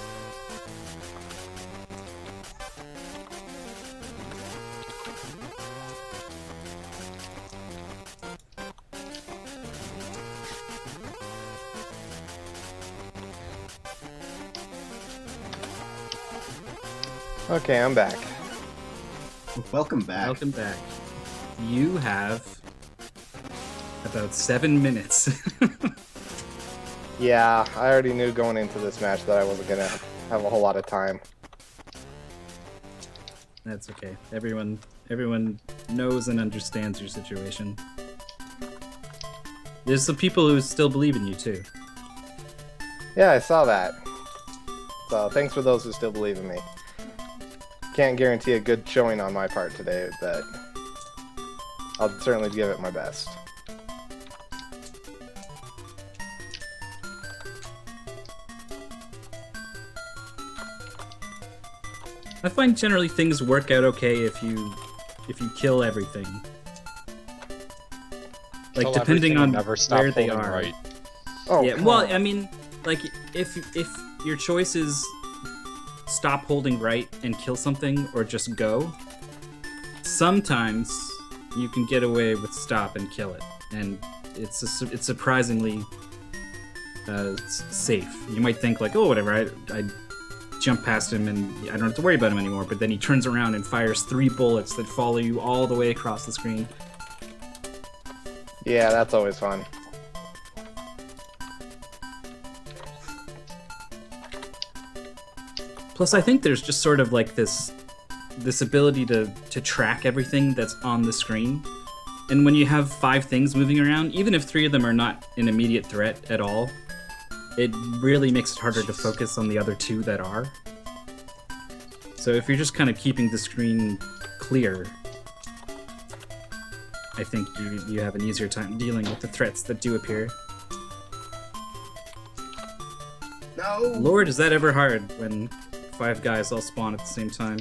Okay, I'm back. Welcome back. Welcome back. You have about 7 minutes. Yeah, I already knew going into this match that I wasn't gonna have a whole lot of time. That's okay. Everyone knows and understands your situation. There's some people who still believe in you too. Yeah, I saw that. So thanks for those who still believe in me. Can't guarantee a good showing on my part today, but I'll certainly give it my best. I find generally things work out okay if you kill everything. Like Kill depending everything on and never stop where they holding are. right. Oh, Yeah, come well, on. I mean, like if your choice is stop holding right and kill something or just go, sometimes you can get away with stop and kill it, and it's surprisingly safe. You might think like, oh, whatever, I jump past him and I don't have to worry about him anymore, but then he turns around and fires 3 bullets that follow you all the way across the screen. Yeah, that's always fun. Plus, I think there's just sort of like this ability to track everything that's on the screen. And when you have 5 things moving around, even if 3 of them are not an immediate threat at all, it really makes it harder to focus on the other 2 that are. So if you're just kind of keeping the screen clear, I think you have an easier time dealing with the threats that do appear. No! Lord, is that ever hard when 5 guys all spawn at the same time?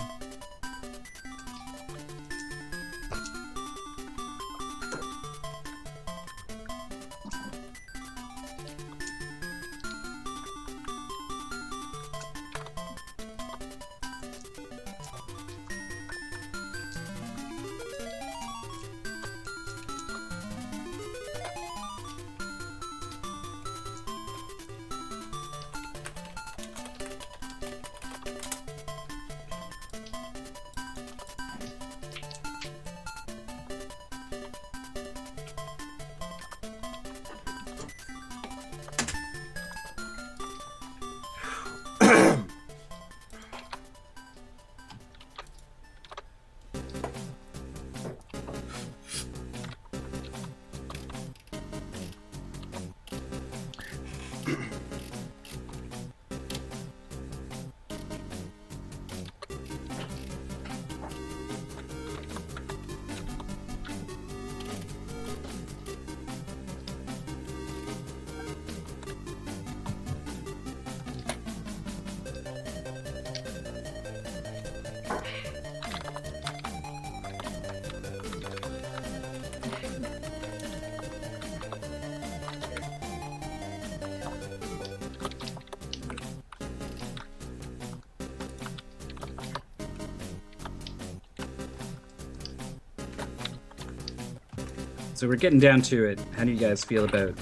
So we're getting down to it. How do you guys feel about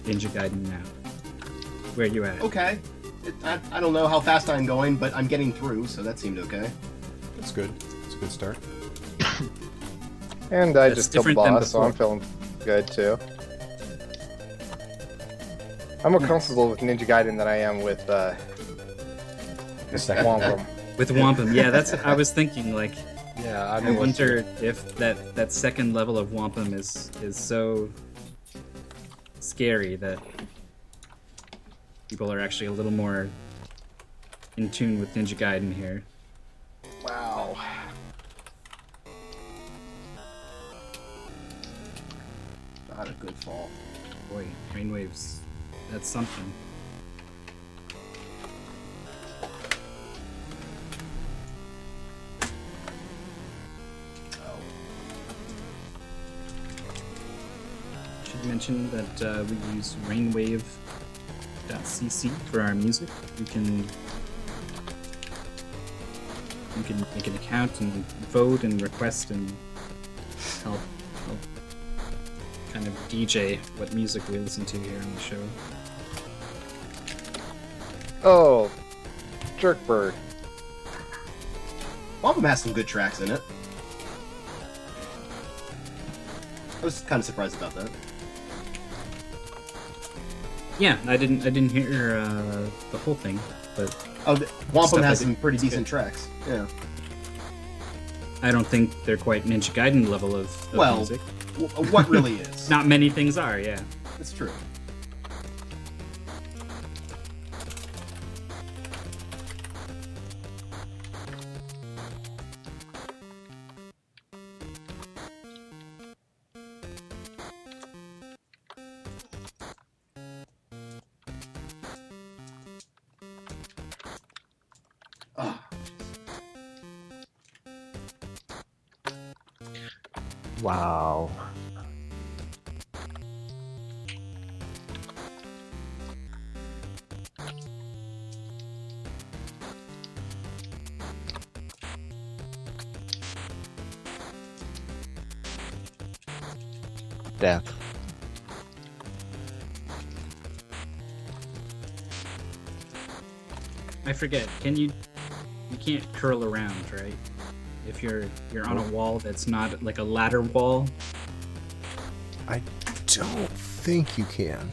Ninja Gaiden now? Where you at? Okay. I don't know how fast I'm going, but I'm getting through, so that seemed okay. That's good. It's a good start. And I That's just killed the different than boss, so I'm before. feeling good too. I'm more comfortable with Ninja Gaiden than I am with The second Whomp. With Whompum, yeah, that's. I was thinking, like, Yeah, I wonder if that second level of Whompum is so scary that people are actually a little more in tune with Ninja Gaiden here. Wow. Not a good fall. Boy, brainwaves, that's something. Should mention that we use rainwave.cc for our music. You can make an account and vote and request and help kind of DJ what music we listen to here on the show. Oh, Jerkbird. Whomp has some good tracks in it. I was kind of surprised about that. Yeah, I didn't hear the whole thing, but Oh, Whompum Stuff I has did- some pretty it's decent good. tracks. Yeah. I don't think they're quite Ninja Gaiden level of Well, music. What really is? Not many things are, yeah. It's true. Ah, Wow. Death. I forget. You can't curl around, right? If you're on a wall that's not like a ladder wall. I don't think you can.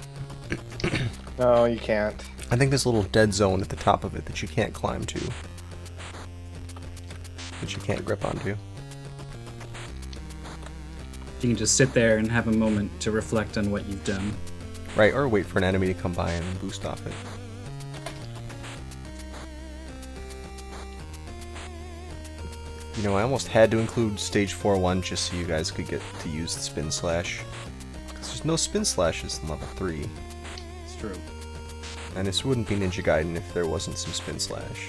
No, you can't. I think there's a little dead zone at the top of it that you can't climb to. That you can't grip onto. You can just sit there and have a moment to reflect on what you've done. Right, or wait for an enemy to come by and boost off it. You know, I almost had to include Stage 4-1 just so you guys could get to use the Spin Slash. Because there's no Spin Slashes in level 3. it's true. And this wouldn't be Ninja Gaiden if there wasn't some Spin Slash.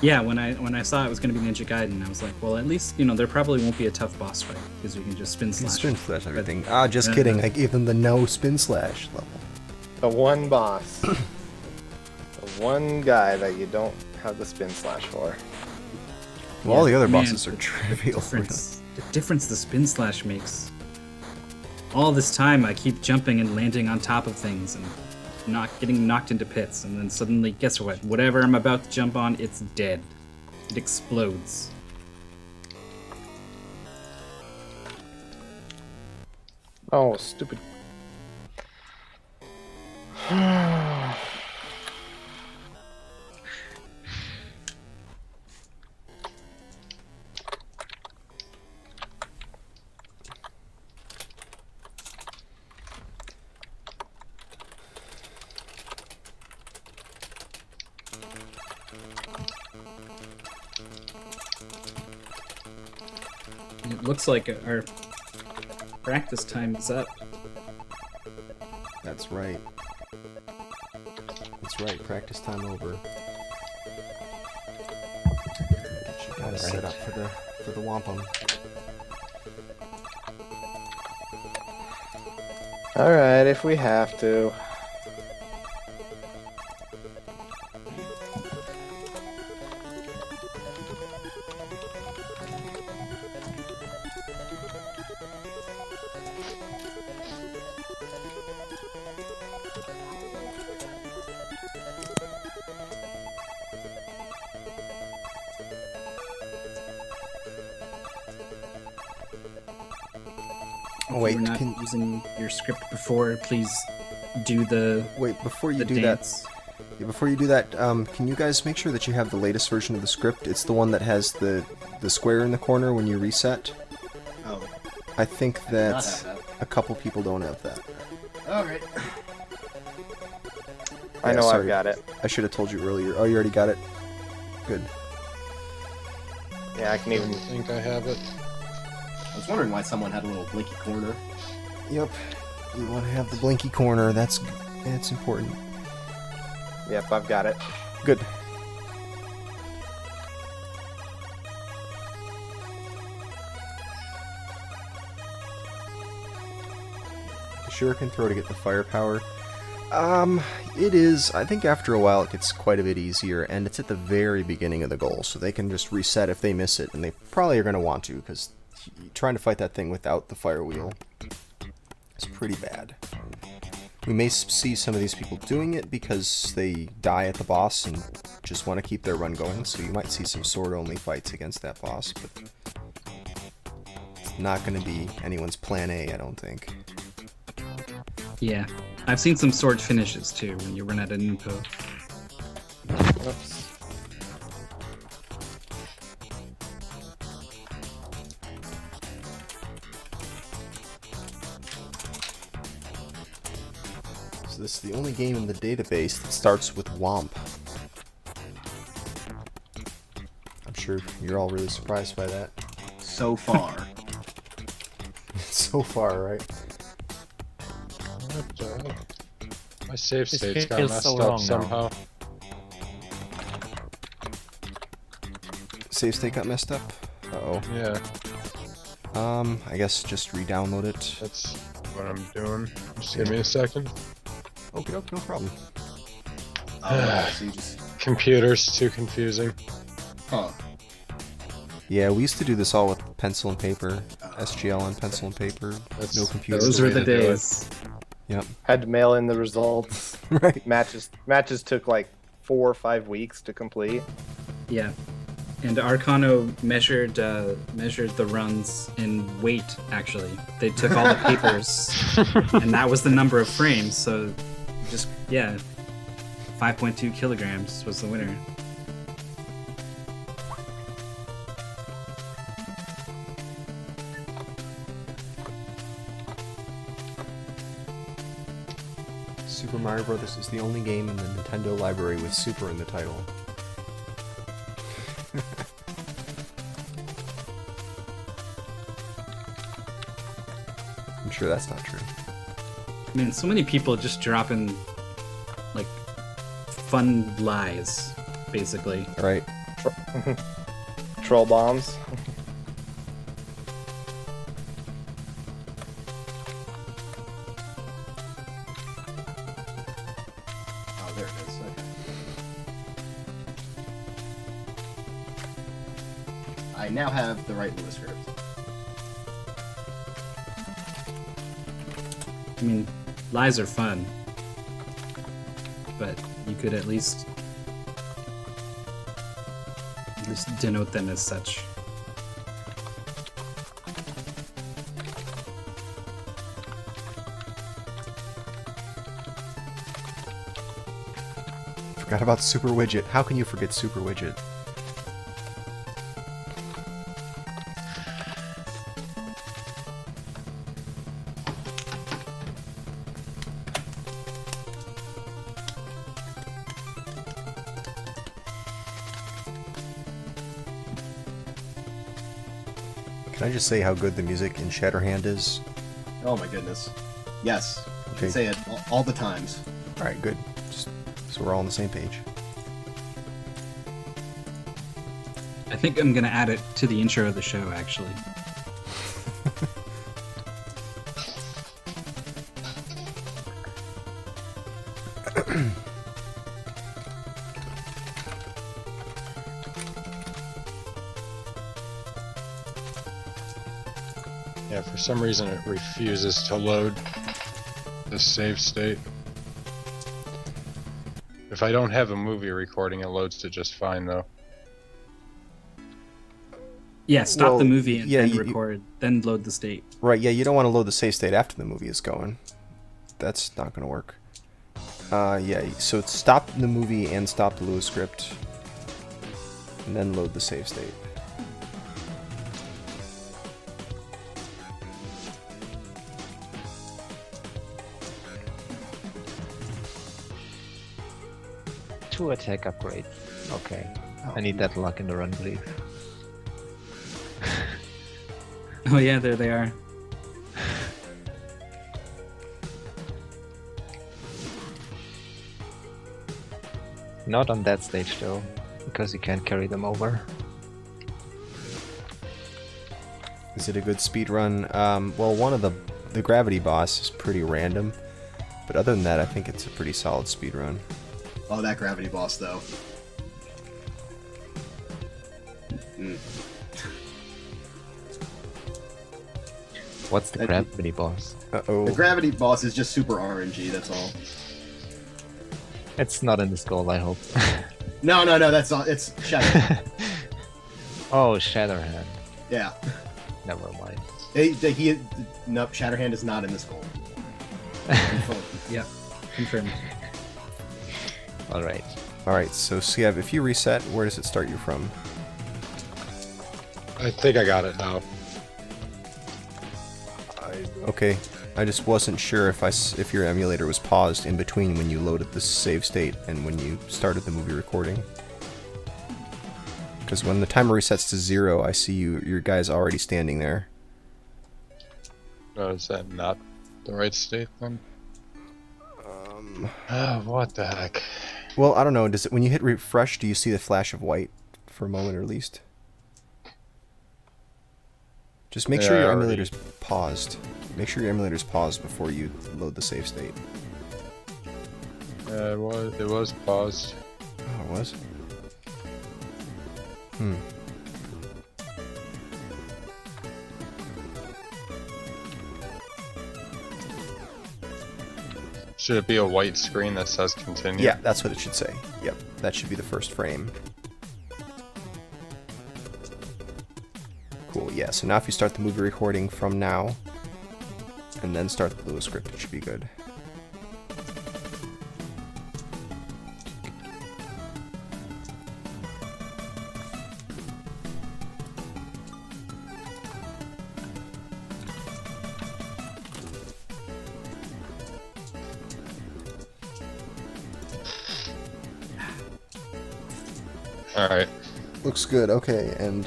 Yeah, when I saw it was going to be Ninja Gaiden, I was like, well, at least there probably won't be a tough boss fight because we can just spin You can slash. Spin Slash everything. Ah, just Uh, kidding. I gave them the no Spin Slash level. The one boss. The one guy that you don't have the spin slash for. Well, all the other Man, bosses are trivial. The difference the spin slash makes. All this time, I keep jumping and landing on top of things and getting knocked into pits, and then suddenly, guess what? Whatever I'm about to jump on, it's dead. It explodes. Oh, stupid. It looks like our practice time is up. That's right. That's right. Practice time over. Get you guys set up for the wampum. Alright, if we have to. Oh wait, you were not using your script before, please do the wait before you the do dance. that. Yeah, before you do that, can you guys make sure that you have the latest version of the script? It's the one that has the square in the corner when you reset. Oh, I think not that have that. a couple people don't have that. Alright. I Yeah, know sorry. I've got it. I should have told you earlier. Oh, you already got it? Good. Yeah, I can even. I think I have it. I was wondering why someone had a little blinky corner. Yep. You want to have the blinky corner. That's important. Yep, I've got it. Good. The shuriken throw to get the firepower. It is. I think after a while it gets quite a bit easier, and it's at the very beginning of the goal, so they can just reset if they miss it, and they probably are going to want to, because trying to fight that thing without the fire wheel is pretty bad. We may see some of these people doing it because they die at the boss and just want to keep their run going, so you might see some sword-only fights against that boss, but it's not going to be anyone's plan A, I don't think. Yeah, I've seen some sword finishes too when you run out of Nupo. Oops. So this is the only game in the database that starts with Whomp. I'm sure you're all really surprised by that. So far. So far, right? What the heck? My save This state's got feels messed so up long now. somehow. Save state got messed up? Uh-oh. Yeah, I guess just re-download it. that's what I'm doing. Just give me a second. Okay, no problem. Oh, so you just... Computer's too confusing. Huh. Yeah, we used to do this all with pencil and paper. SGL on pencil and paper. That's- No computer. Those the were way the to do it. days. Yep. Had to mail in the results. Right. Matches took like 4 or 5 weeks to complete. Yeah, and Arcano measured the runs in weight. Actually, they took all the papers, and that was the number of frames. So, just 5.2 kilograms was the winner. Super Mario Bros. Is the only game in the Nintendo library with Super in the title. I'm sure that's not true. I mean, so many people just dropping like fun lies, basically. Alright. Troll bombs. Oh, there it is. Okay. I now have the right Lewis script. I mean, lies are fun, but you could at least denote them as such. Forgot about Super Widget. How can you forget Super Widget? Can I just say how good the music in Shatterhand is? Oh my goodness. Yes. You Okay. can say it all the times. Alright, good. Just so we're all on the same page. I think I'm gonna add it to the intro of the show, actually. Yeah, for some reason it refuses to load the save state. If I don't have a movie recording, it loads it just fine though. Yeah, stop Well, the movie and yeah, then you- record, then load the state. Right, yeah, you don't want to load the save state after the movie is going. That's not going to work. Yeah, so stop the movie and stop the Lua script. And then load the save state. Two attack upgrade. Okay. I need that luck in the run, please. Oh yeah, there they are. Not on that stage though, because you can't carry them over. Is it a good speed run? Well, one of the gravity boss is pretty random, but other than that, I think it's a pretty solid speed run. Oh, that gravity boss, though. What's the gravity boss? Uh-oh. The gravity boss is just super RNG, that's all. It's not in this goal, I hope. No, that's not. It's Shadow. Oh, Shatterhand. Yeah. Never mind. No, Shatterhand is not in this goal. Yep, confirmed. Alright. Alright, so Siev, if you reset, where does it start you from? I think I got it now. Okay, I just wasn't sure if your emulator was paused in between when you loaded the save state and when you started the movie recording. Because when the timer resets to 0, I see your guy's already standing there. Oh, is that not the right state then? What the heck? Well, I don't know. Does it when you hit refresh, do you see the flash of white for a moment at least? Just make sure Yeah, your already. emulator's paused. Make sure your emulator's paused before you load the save state. It was paused. Oh, it was? Should it be a white screen that says continue? Yeah, that's what it should say. Yep, that should be the first frame. Cool, yeah, so now if you start the movie recording from now, and then start the Lua script, it should be good. Alright. Looks good, okay, and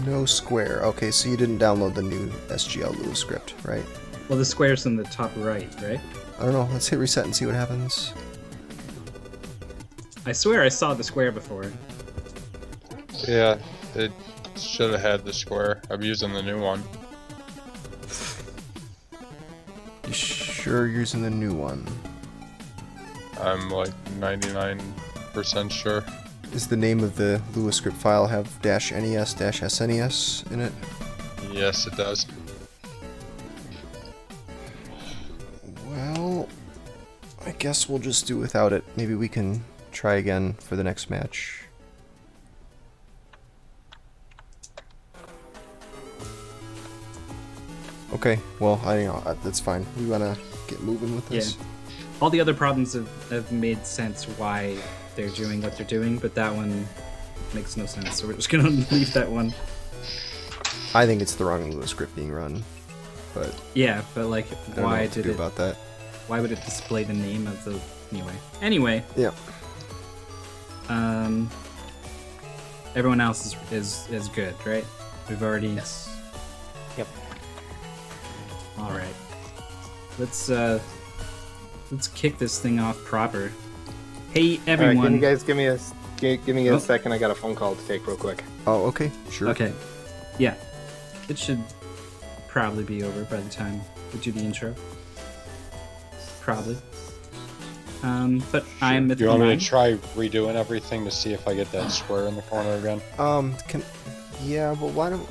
no square. Okay, so you didn't download the new SGL Lua script, right? Well, the square's in the top right, right? I don't know, let's hit reset and see what happens. I swear I saw the square before. Yeah, it should have had the square. I'm using the new one. You sure you're using the new one? I'm like 99% sure. Does the name of the Lua script file have -nes-snes in it? Yes, it does. Well, I guess we'll just do without it. Maybe we can try again for the next match. Okay, well, that's fine. We wanna get moving with this. Yeah. All the other problems have made sense why they're doing what they're doing, but that one makes no sense, so we're just gonna leave that one. I think it's the wrong Lua script being run, but Yeah, but like, I don't know why what to did do it? about that. Why would it display the name of the? Anyway. Yeah. Everyone else is good, right? We've already. Yes. Yep. All right. Let's kick this thing off proper. Hey Alright, everyone. can you guys give me a Oh. second? I got a phone call to take real quick. Oh, okay, sure. Okay. Yeah. It should probably be over by the time we do the intro. Probably. But I'm Do you Mythical want me Nine. to try redoing everything to see if I get that square in the corner again? Yeah, but why don't...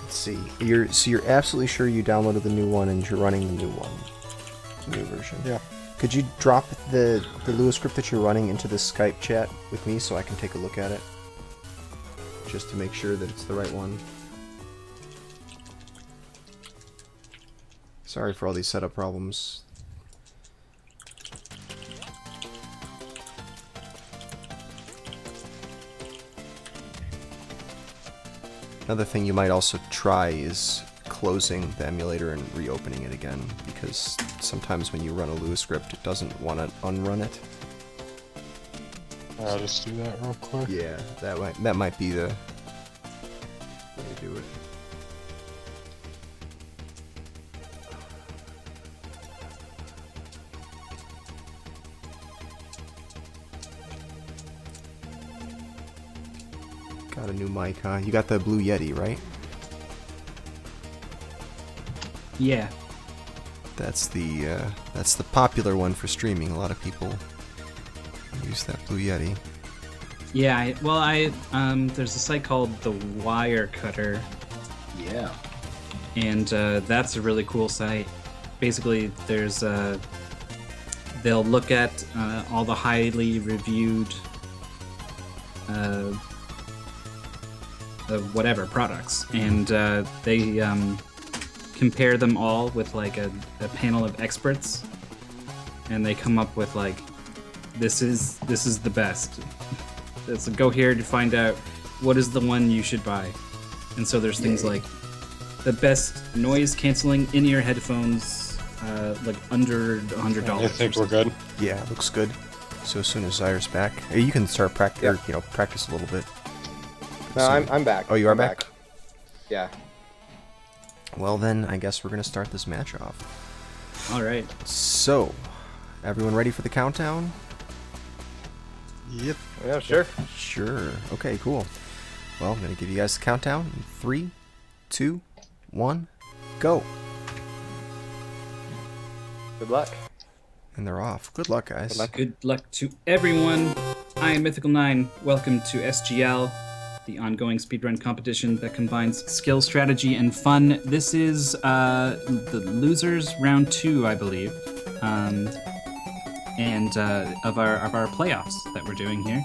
Let's see. You're absolutely sure you downloaded the new one and you're running the new one. New version. Yeah. Could you drop the Lua script that you're running into the Skype chat with me so I can take a look at it? Just to make sure that it's the right one. Sorry for all these setup problems. Another thing you might also try is closing the emulator and reopening it again, because sometimes when you run a Lua script, it doesn't want to unrun it. I'll just do that real quick. Yeah, that might be the way to do it. Got a new mic, huh? You got the Blue Yeti, right? Yeah. That's the popular one for streaming. A lot of people use that Blue Yeti. Yeah, there's a site called The Wire Cutter, Yeah. and that's a really cool site. Basically, they'll look at all the highly reviewed whatever products, and they compare them all with like a panel of experts, and they come up with like, this is the best. So go here to find out what is the one you should buy. And so there's things like the best noise canceling in-ear headphones, like under $100. I think we're good. Yeah, looks good. So as soon as Zaire's back, you can start practice a little bit. No, So- I'm back. Oh, you are I'm back? Yeah. Well then, I guess we're gonna start this match off. All right. So, everyone ready for the countdown? Yep. Yeah, sure. Sure. Okay, cool. Well, I'm gonna give you guys the countdown in 3, 2, 1, go. Good luck. And they're off. Good luck, guys. Good luck. Good luck to everyone. I am Mythical9. Welcome to SGL, the ongoing speedrun competition that combines skill, strategy, and fun. This is the losers round 2, I believe, and of our playoffs that we're doing here.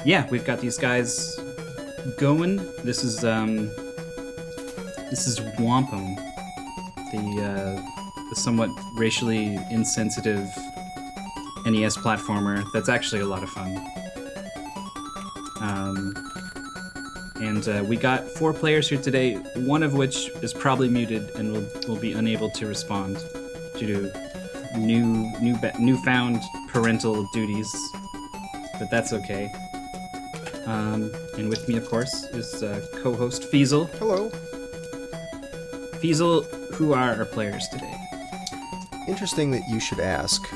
Yeah, we've got these guys going. This is Whomp, the somewhat racially insensitive NES platformer that's actually a lot of fun. We got 4 players here today, one of which is probably muted and will be unable to respond due to newfound parental duties, but that's okay. And with me, of course, is co-host Feasel. Hello. Feasel, who are our players today? Interesting that you should ask,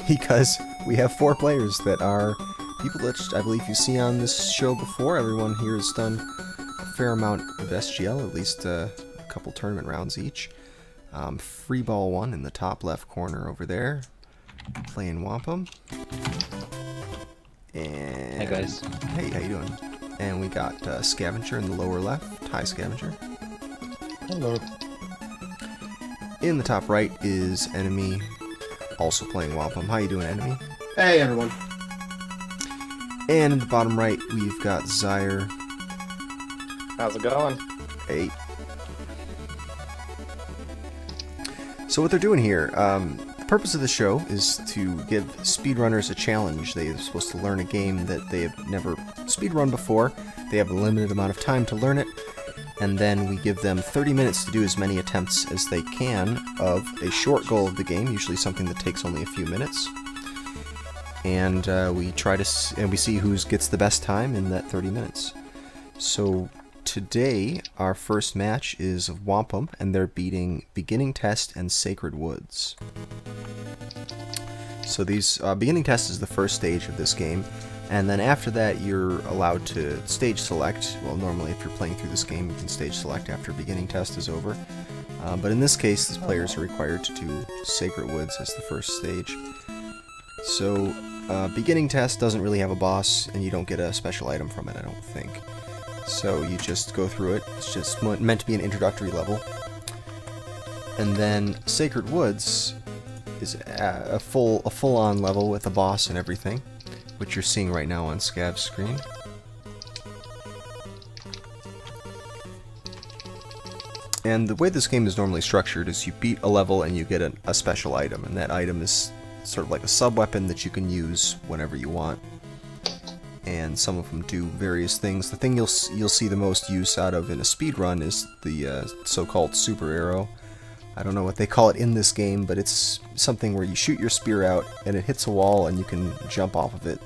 because we have 4 players that are people that I believe you see on this show before. Everyone here has done a fair amount of SGL, at least a couple tournament rounds each. Freeball 1 in the top left corner over there, playing Whomp. And Hey guys. Hey, how you doing? And we got Scavenger in the lower left. Hi, Scavenger. Hello. In the top right is Enemy, also playing Whomp. How you doing, Enemy? Hey, everyone. And in the bottom right, we've got Zaire. How's it going? Hey. So what they're doing here, the purpose of the show is to give speedrunners a challenge. They're supposed to learn a game that they have never speedrun before. They have a limited amount of time to learn it, and then we give them 30 minutes to do as many attempts as they can of a short goal of the game, usually something that takes only a few minutes. And we try to and we see who gets the best time in that 30 minutes. So today, our first match is Whomp, and they're beating Beginning Test and Sacred Woods. So these Beginning Test is the first stage of this game, and then after that you're allowed to stage select. Well, normally if you're playing through this game you can stage select after Beginning Test is over. But in this case, the players are required to do Sacred Woods as the first stage. So Beginning Test doesn't really have a boss, and you don't get a special item from it, I don't think. So you just go through it. It's just meant to be an introductory level. And then Sacred Woods is a full-on level with a boss and everything, which you're seeing right now on Scav's screen. And the way this game is normally structured is you beat a level and you get a special item, and that item is sort of like a sub-weapon that you can use whenever you want. And some of them do various things. The thing you'll see the most use out of in a speedrun is the so-called super arrow. I don't know what they call it in this game, but it's something where you shoot your spear out and it hits a wall and you can jump off of it,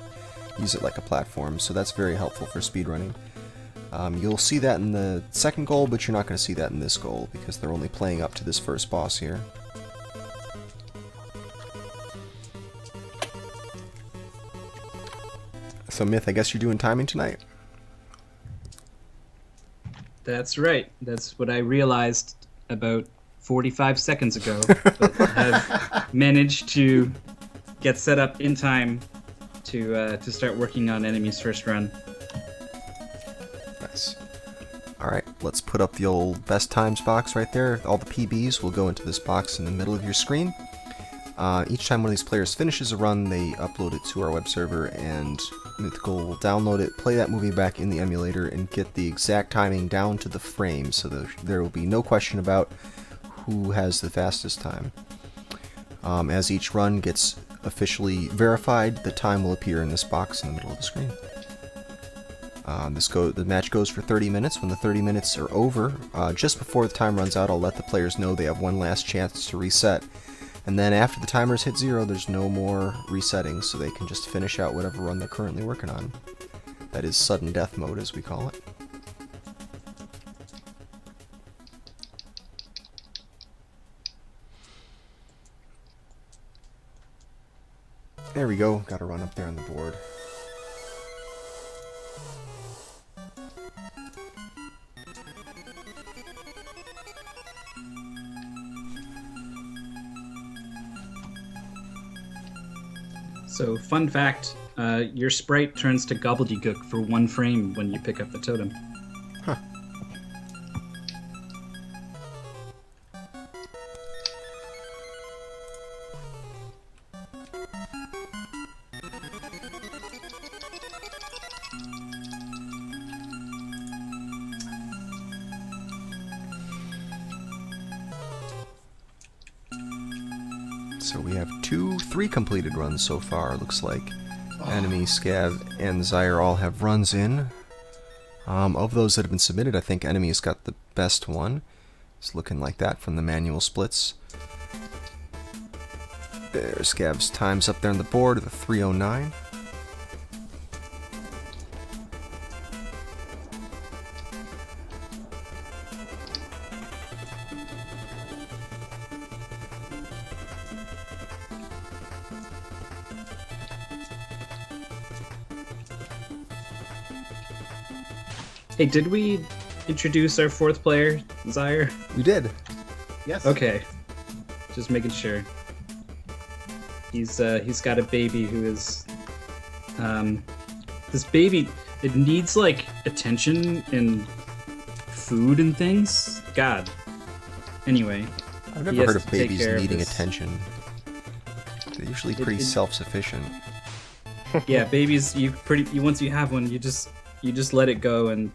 use it like a platform, so that's very helpful for speedrunning. You'll see that in the second goal, but you're not going to see that in this goal because they're only playing up to this first boss here. So Myth, I guess you're doing timing tonight? That's right. That's what I realized about 45 seconds ago. But I've managed to get set up in time to start working on Enemy's first run. Nice. Alright, let's put up the old best times box right there. All the PBs will go into this box in the middle of your screen. Each time one of these players finishes a run, they upload it to our web server, and Mythical will download it, play that movie back in the emulator, and get the exact timing down to the frame, so there will be no question about who has the fastest time. As each run gets officially verified, the time will appear in this box in the middle of the screen. The match goes for 30 minutes. When the 30 minutes are over, just before the time runs out, I'll let the players know they have one last chance to reset. And then after the timers hit 0, there's no more resetting, so they can just finish out whatever run they're currently working on. That is sudden death mode, as we call it. There we go, gotta run up there on the board. So, fun fact, your sprite turns to gobbledygook for 1 frame when you pick up the totem. Huh. So we have 3 completed runs so far, looks like. Enemy, Scav, and Zyre all have runs in. Of those that have been submitted, I think Enemy's got the best one. It's looking like that from the manual splits. There's Scav's times up there on the board, the 3:09. Hey, did we introduce our 4th player, Zyre? We did. Yes. Okay. Just making sure. He's got a baby who is... this baby, it needs, like, attention and food and things. God. Anyway. I've he never has heard of to take babies care of needing this. attention. They're usually pretty self-sufficient. Yeah, babies, once you have one, you just let it go, and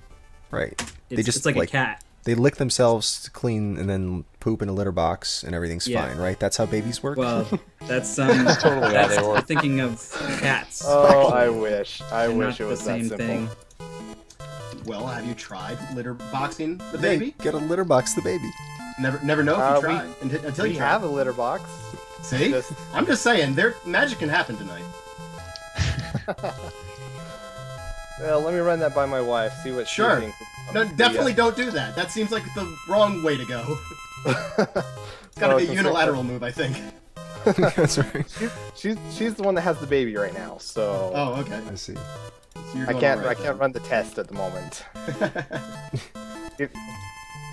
Right. it's like a cat. They lick themselves to clean and then poop in a litter box and everything's Yeah. fine, right? That's how babies work? Well, that's totally how they we're work. thinking of cats. Oh, I wish. I and wish not it was the same that simple. thing. Well, have you tried litter boxing the Hey, baby? get a litter box the baby. Never know if you We- try until We you try. have a litter box. See? Just- I'm just saying, magic can happen tonight. Well, let me run that by my wife, see what Sure. she thinks. No, definitely don't do that. That seems like the wrong way to go. It's gotta Well, be a it's unilateral move, I think. That's right. She's the one that has the baby right now, so Oh, okay. I see. So you're I going can't all right run the test at the moment.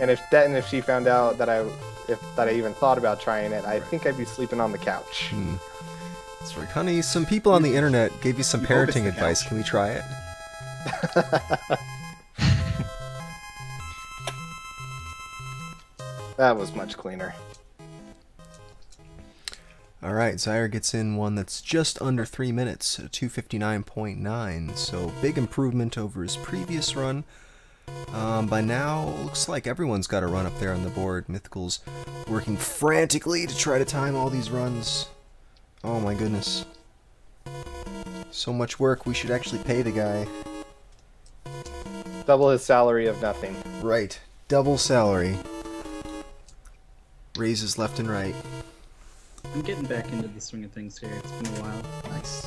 If she found out that I even thought about trying it, I think I'd be sleeping on the couch. That's right. Honey, some people on the internet gave you some You hope it's parenting the advice. couch. Can we try it? That was much cleaner. Alright, Zaire gets in one that's just under 3 minutes, 2:59.9, so big improvement over his previous run. By now, looks like everyone's got a run up there on the board. Mythical's working frantically to try to time all these runs. Oh my goodness. So much work, we should actually pay the guy. Double his salary of nothing. Right, double salary. Raises left and right. I'm getting back into the swing of things here. It's been a while. Nice.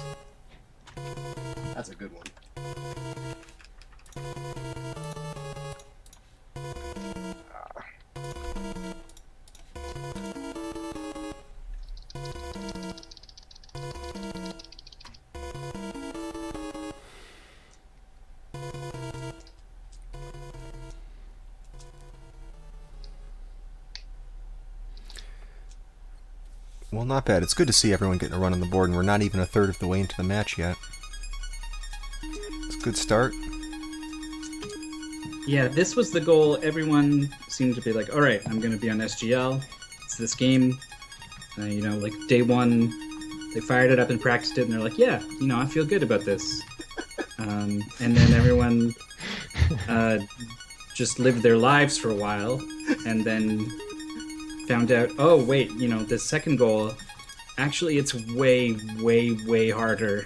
That's a good one. Well, not bad. It's good to see everyone getting a run on the board, and we're not even a third of the way into the match yet. It's a good start. Yeah, this was the goal. Everyone seemed to be like, all right, I'm going to be on SGL. It's this game. You know, like day one, they fired it up and practiced it, and they're like, yeah, you know, I feel good about this. And then everyone just lived their lives for a while, and then found out, oh, wait, you know, this second goal, actually it's way, way, way harder.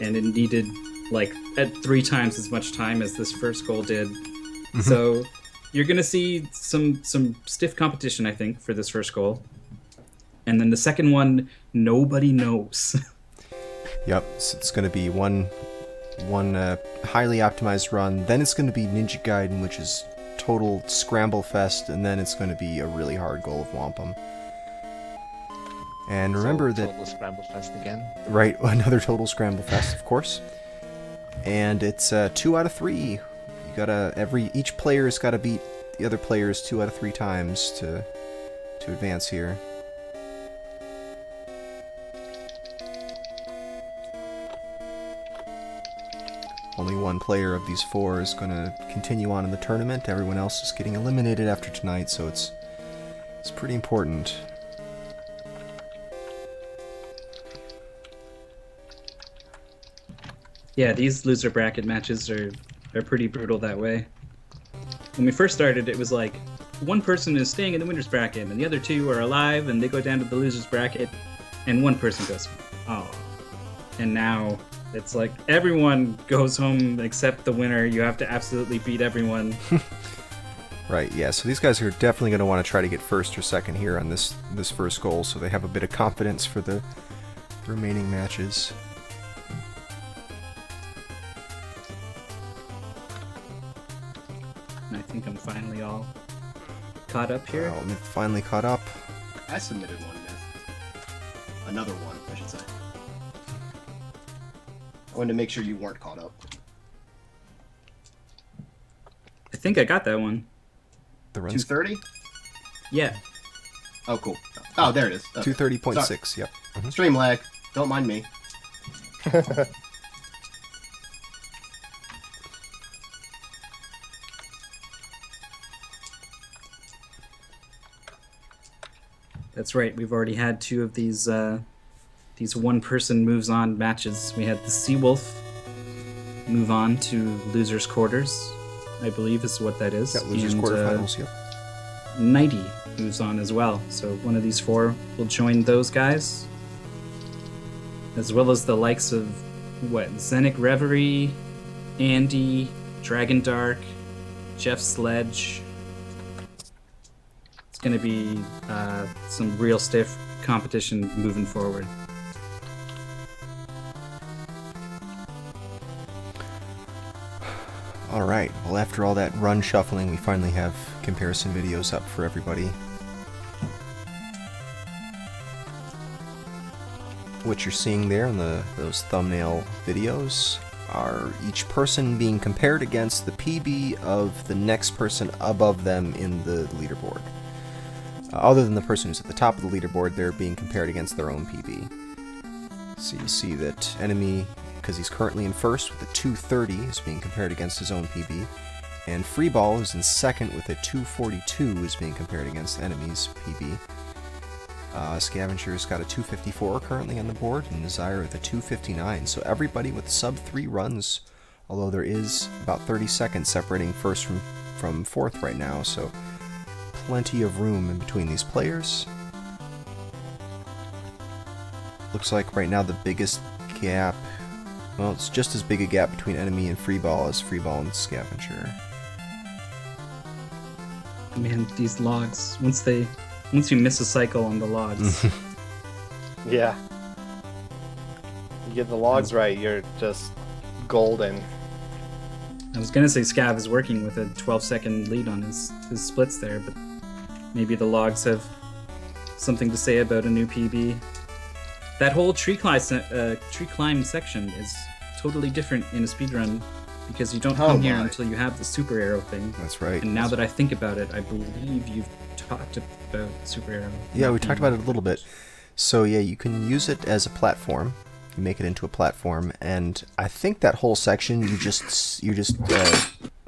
And it needed, like, at 3 times as much time as this first goal did. Mm-hmm. So you're going to see some stiff competition, I think, for this first goal. And then the second one, nobody knows. Yep, so it's going to be one highly optimized run. Then it's going to be Ninja Gaiden, which is total scramble fest, and then it's going to be a really hard goal of Whomp. And remember that total scramble fest again. Right, another total scramble fest, of course. And it's 2 out of 3. You gotta each player's got to beat the other players 2 out of 3 times to advance here. Only one player of these 4 is going to continue on in the tournament. Everyone else is getting eliminated after tonight, so it's pretty important. Yeah, these loser bracket matches are pretty brutal that way. When we first started, it was like one person is staying in the winner's bracket, and the other 2 are alive, and they go down to the loser's bracket, and one person goes, oh. And now it's like everyone goes home except the winner. You have to absolutely beat everyone. Right, yeah, so these guys are definitely going to want to try to get first or second here on this first goal, so they have a bit of confidence for the remaining matches. I think I'm finally all caught up here. Well, Myth finally caught up. I submitted one, Myth. Another one, I should say. I wanted to make sure you weren't caught up. I think I got that one. The run's 230? Yeah. Oh, cool. Oh, there it is. Okay. 230.6, yep. Mm-hmm. Stream lag. Don't mind me. That's right. We've already had 2 of these one-person moves on matches. We had the Seawolf move on to losers' quarters, I believe is what that is. Yeah, losers' quarterfinals, yep. Nighty moves on as well. So one of these 4 will join those guys, as well as the likes of Zenic Reverie, Andy, Dragon Dark, Jeff Sledge. It's going to be some real stiff competition moving forward. Alright, well after all that run shuffling, we finally have comparison videos up for everybody. What you're seeing there in those thumbnail videos are each person being compared against the PB of the next person above them in the leaderboard. Other than the person who's at the top of the leaderboard, they're being compared against their own PB. So you see that Enemy, because he's currently in first with a 230, is being compared against his own PB. And Freeball is in second with a 242, is being compared against Enemy's PB. Scavenger's got a 254 currently on the board, and Desire with a 259. So everybody with sub 3 runs, although there is about 30 seconds separating first from fourth right now, so plenty of room in between these players. Looks like right now the biggest gap, well, it's just as big a gap between enemy and free ball as free ball and Scavenger. Man, these logs, once you miss a cycle on the logs, Yeah. You get the logs right, you're just golden. I was gonna say Scav is working with a 12-second lead on his splits there, but maybe the logs have something to say about a new PB. That whole tree climb section is totally different in a speedrun because you don't come here until you have the super arrow thing. That's right. And now that I think about it, I believe you've talked about super arrow. Yeah, we talked about it a little bit. So yeah, you can use it as a platform. You make it into a platform, and I think that whole section you just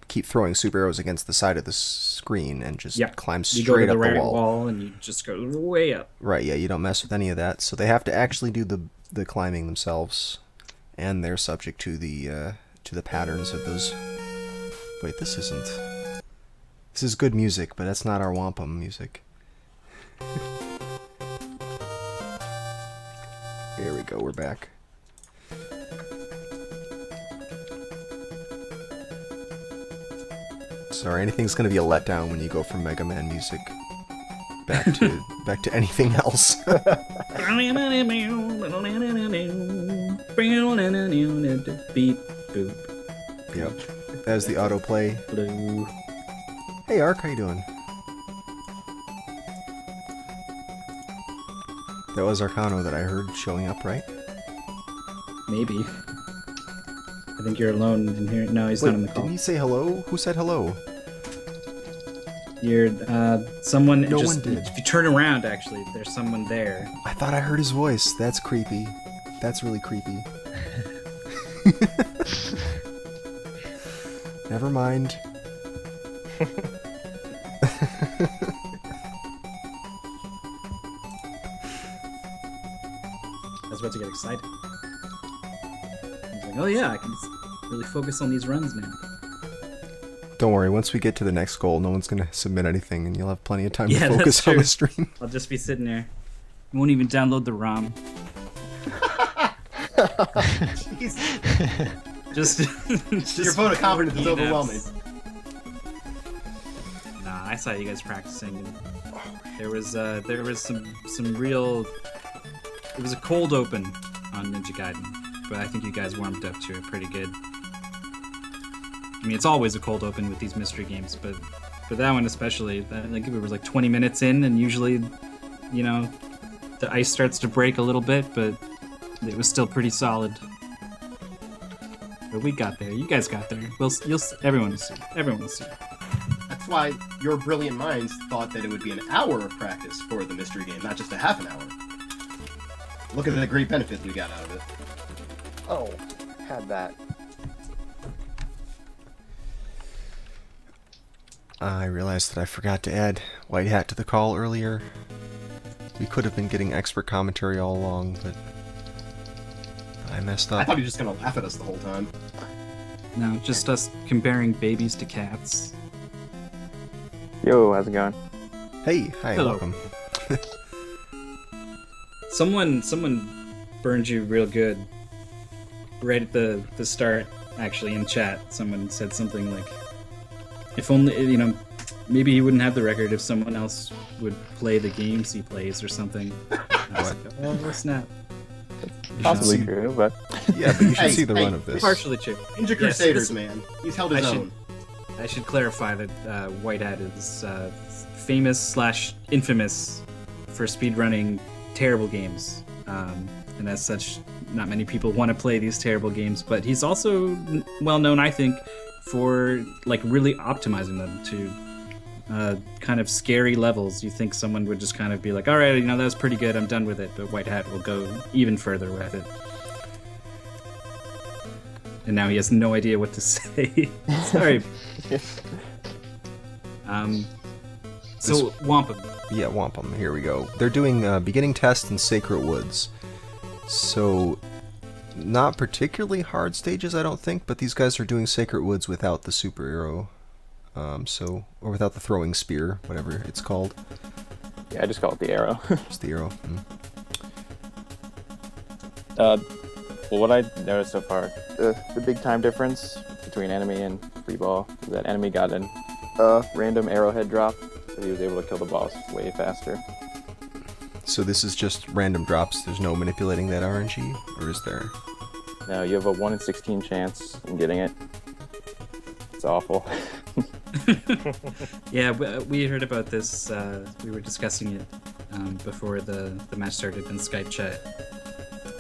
keep throwing super arrows against the side of the screen and just climb straight up the up the right wall. And you just go way up. Right, yeah, you don't mess with any of that. So they have to actually do the climbing themselves, and they're subject to the patterns of those. Wait, this is good music, but that's not our wampum music. Here we go, we're back. Sorry, anything's gonna be a letdown when you go from Mega Man music back to anything else. Beep boop. Yep. That was the autoplay. Blue. Hey Ark, how you doing? That was Arcano that I heard showing up, right? Maybe. I think you're alone in here. No, he's Wait, not on the call. didn't you say hello? Who said hello? You're someone. No just, one did. If you turn around, actually, there's someone there. I thought I heard his voice. That's creepy. That's really creepy. Never mind. I was about to get excited. I was like, oh yeah, I can really focus on these runs now. Don't worry, once we get to the next goal, no one's gonna submit anything and you'll have plenty of time Yeah, to that's focus on true. the stream. I'll just be sitting there. I won't even download the ROM. Jeez. Just Your vote of confidence is peanuts. overwhelming. Nah, I saw you guys practicing. And there was some real. It was a cold open on Ninja Gaiden, but I think you guys warmed up to it pretty good. I mean, it's always a cold open with these mystery games, but for that one especially, I think we were like 20 minutes in, and usually, you know, the ice starts to break a little bit, but it was still pretty solid. But we got there. You guys got there. Everyone will see. Everyone will see. That's why your brilliant minds thought that it would be an hour of practice for the mystery game, not just a half an hour. Look at the great benefit we got out of it. Oh, had that. I realized that I forgot to add White Hat to the call earlier. We could have been getting expert commentary all along, but I messed I up. thought he was just gonna laugh at us the whole time. No, just us comparing babies to cats. Yo, how's it going? Hey, hi, Hello. welcome. Someone burned you real good. Right at the start, actually, in chat, someone said something like, if only, you know, maybe he wouldn't have the record if someone else would play the games he plays or something. I was like, oh, snap. Possibly see- true, but Yeah, but you should Hey, see the hey, run of this. Partially true. Ninja Yes, Crusaders, this- man. He's held his I own. I should clarify that White Hat is famous / infamous for speedrunning terrible games. And as such, not many people want to play these terrible games, but he's also well known, I think, for like really optimizing them to kind of scary levels. You think someone would just kind of be like, all right, you know, that was pretty good, I'm done with it, but White Hat will go even further with it. And now he has no idea what to say. Sorry. So, Wampum. Yeah, Wampum. Here we go. They're doing beginning test in Sacred Woods. So, not particularly hard stages, I don't think, but these guys are doing Sacred Woods without the super arrow. Or without the throwing spear, whatever it's called. Yeah, I just call it the arrow. Just the arrow. Well, what I noticed so far, the big time difference between enemy and free ball is that enemy got an random arrowhead drop, so he was able to kill the boss way faster. So this is just random drops. There's no manipulating that RNG, or is there? No, you have a 1 in 16 chance in getting it. It's awful. Yeah, we heard about this. We were discussing it before the match started in Skype chat.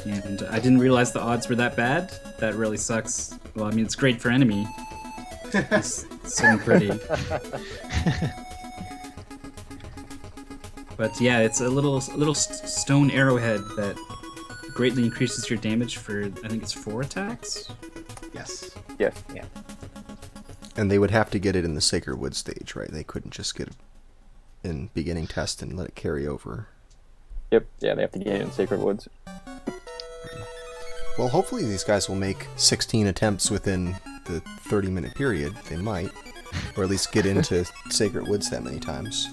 And I didn't realize the odds were that bad. That really sucks. Well, I mean, it's great for enemy. It's so pretty. But yeah, it's a little stone arrowhead that greatly increases your damage for, I think it's 4 attacks? Yes. Yes. Yeah. And they would have to get it in the Sacred Wood stage, right? They couldn't just get it in beginning test and let it carry over. Yep. Yeah, they have to get it in Sacred Woods. Well, hopefully these guys will make 16 attempts within the 30-minute period. They might. Or at least get into Sacred Woods that many times.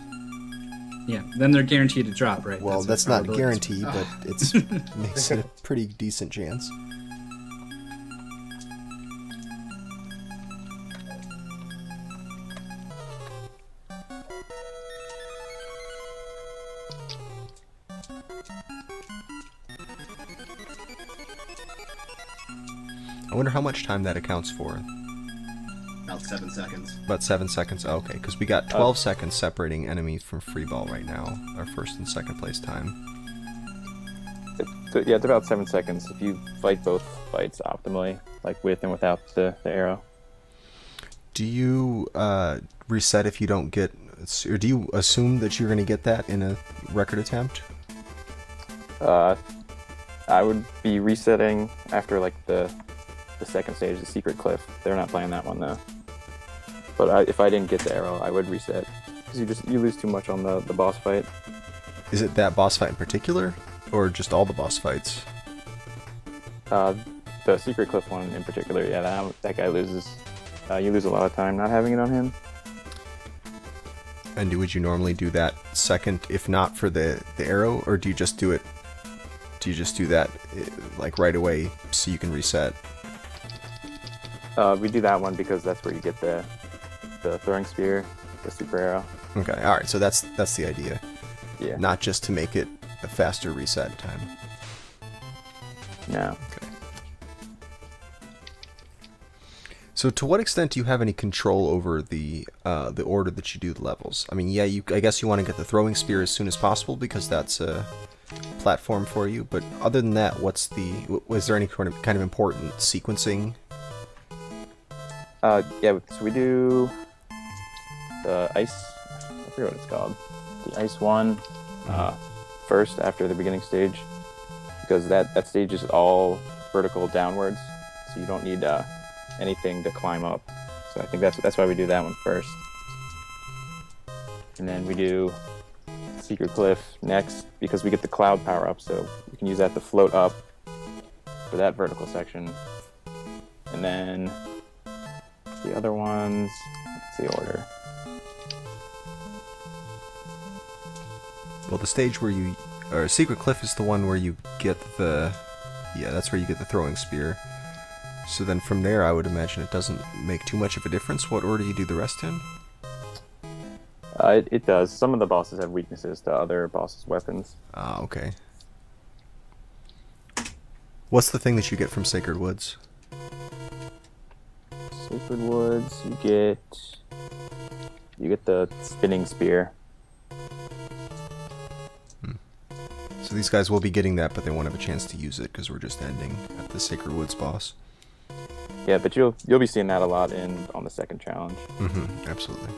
Yeah, then they're guaranteed to drop, right? Well, that's not a guarantee, but it's makes it a pretty decent chance. I wonder how much time that accounts for. About 7 seconds. About 7 seconds? Oh, okay, because we got 12 seconds separating enemies from free ball right now. Our first and second place time. Yeah, it's about 7 seconds if you fight both fights optimally, like with and without the arrow. Do you reset if you don't get... Or do you assume that you're going to get that in a record attempt? I would be resetting after like the second stage, the secret cliff. They're not playing that one though. But if I didn't get the arrow, I would reset because you lose too much on the boss fight. Is it that boss fight in particular, or just all the boss fights? The secret cliff one in particular, yeah, that guy loses. You lose a lot of time not having it on him. And would you normally do that second, if not for the arrow, or do you just do it? Do you just do that like right away so you can reset? We do that one because that's where you get the throwing spear, the super arrow. Okay, all right. So that's the idea. Yeah. Not just to make it a faster reset time. No. Okay. So to what extent do you have any control over the order that you do the levels? I mean, yeah, I guess you want to get the throwing spear as soon as possible because that's a platform for you. But other than that, was there any kind of important sequencing? Yeah, so we do the ice, I forget what it's called, the ice one first after the beginning stage, because that stage is all vertical downwards, so you don't need anything to climb up. So I think that's why we do that one first. And then we do Secret Cliff next, because we get the cloud power up, so we can use that to float up for that vertical section. And then the other ones, what's the order? Well, the stage where Secret Cliff is the one where you get that's where you get the throwing spear. So then from there, I would imagine it doesn't make too much of a difference what order you do the rest in? It does. Some of the bosses have weaknesses to other bosses' weapons. Ah, okay. What's the thing that you get from Sacred Woods? Sacred Woods, you get the spinning spear. So these guys will be getting that, but they won't have a chance to use it because we're just ending at the Sacred Woods boss. Yeah, but you'll be seeing that a lot on the second challenge. Mm-hmm, absolutely.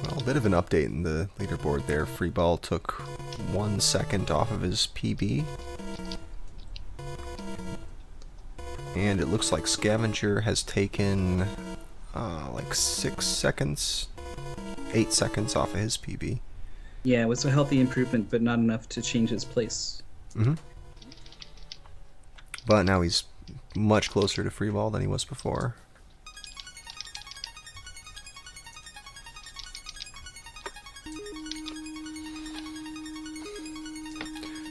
Well, a bit of an update in the leaderboard there. Freeball took 1 second off of his PB. And it looks like Scavenger has taken like 6 seconds, 8 seconds off of his PB. Yeah, it was a healthy improvement, but not enough to change his place. Mm-hmm. But now he's much closer to free ball than he was before.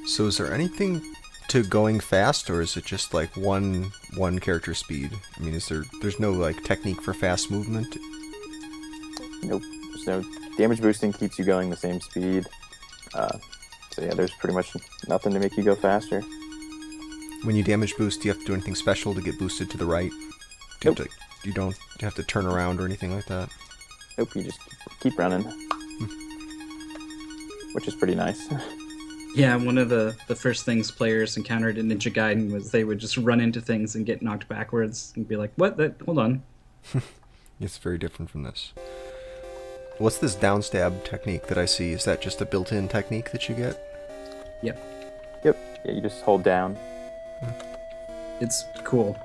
So is there anything to going fast, or is it just like one character speed? I mean, there's no like technique for fast movement? Nope. There's no damage boosting, keeps you going the same speed. So yeah, there's pretty much nothing to make you go faster. When you damage boost, do you have to do anything special to get boosted to the right? Do you don't have to turn around or anything like that? Nope, you just keep running. Which is pretty nice. Yeah, one of the first things players encountered in Ninja Gaiden was they would just run into things and get knocked backwards and be like, what? Hold on. It's very different from this. What's this down stab technique that I see? Is that just a built-in technique that you get? Yep. Yep. Yeah, you just hold down. It's cool.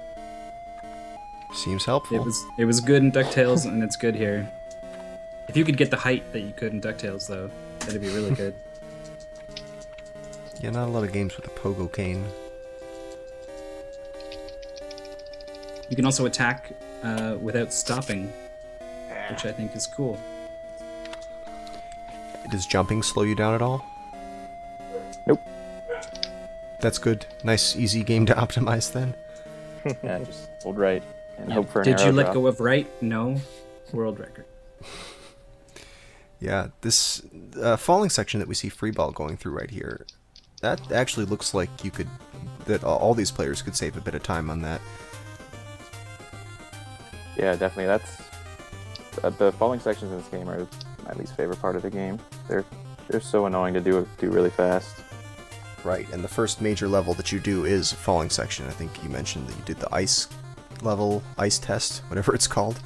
Seems helpful. It was good in DuckTales, and it's good here. If you could get the height that you could in DuckTales, though, that'd be really good. Yeah, not a lot of games with a pogo cane. You can also attack without stopping, which I think is cool. Does jumping slow you down at all? Nope. That's good. Nice, easy game to optimize then. Yeah, just hold right and hope for an Did arrow you let drop. go of right? No. World record. Yeah, this falling section that we see Freeball going through right here, that actually looks like that all these players could save a bit of time on that. Yeah, definitely. That's the falling sections in this game are my least favorite part of the game. They're so annoying to do really fast. Right, and the first major level that you do is falling section. I think you mentioned that you did the ice level, ice test, whatever it's called.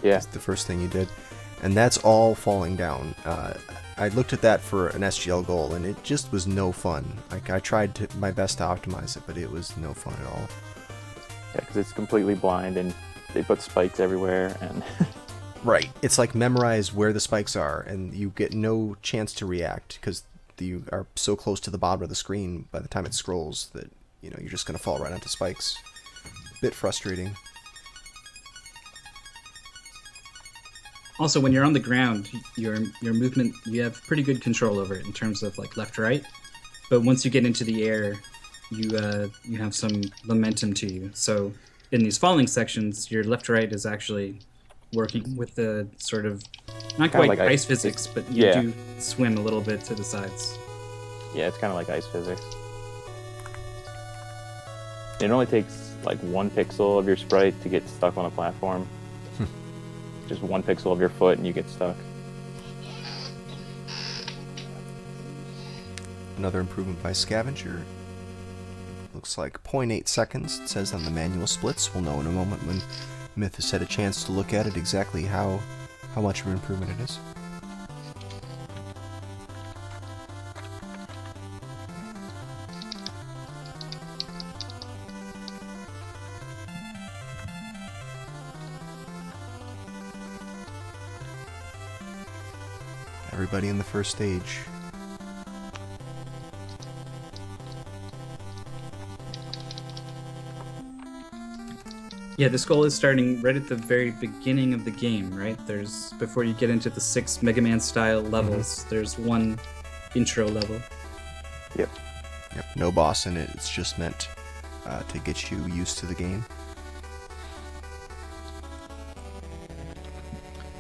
Yeah. That's the first thing you did. And that's all falling down. I looked at that for an SGL goal, and it just was no fun. Like, I tried my best to optimize it, but it was no fun at all. Yeah, because it's completely blind, and they put spikes everywhere, and... Right. It's like memorize where the spikes are, and you get no chance to react, because you are so close to the bottom of the screen by the time it scrolls that, you're just going to fall right onto spikes. Bit frustrating. Also, when you're on the ground, your movement, you have pretty good control over it in terms of like left to right. But once you get into the air, you have some momentum to you. So in these falling sections, your left to right is actually working with the sort of not quite like ice physics, but you do swim a little bit to the sides. Yeah, it's kind of like ice physics. It only takes like 1 pixel of your sprite to get stuck on a platform. Just 1 pixel of your foot and you get stuck. Another improvement by Scavenger. Looks like 0.8 seconds, it says on the manual splits. We'll know in a moment when Myth has had a chance to look at it exactly how much of an improvement it is. Everybody in the first stage. Yeah, this goal is starting right at the very beginning of the game, right? Before you get into the 6 Mega Man style levels, there's one intro level. Yep. No boss in it, it's just meant to get you used to the game.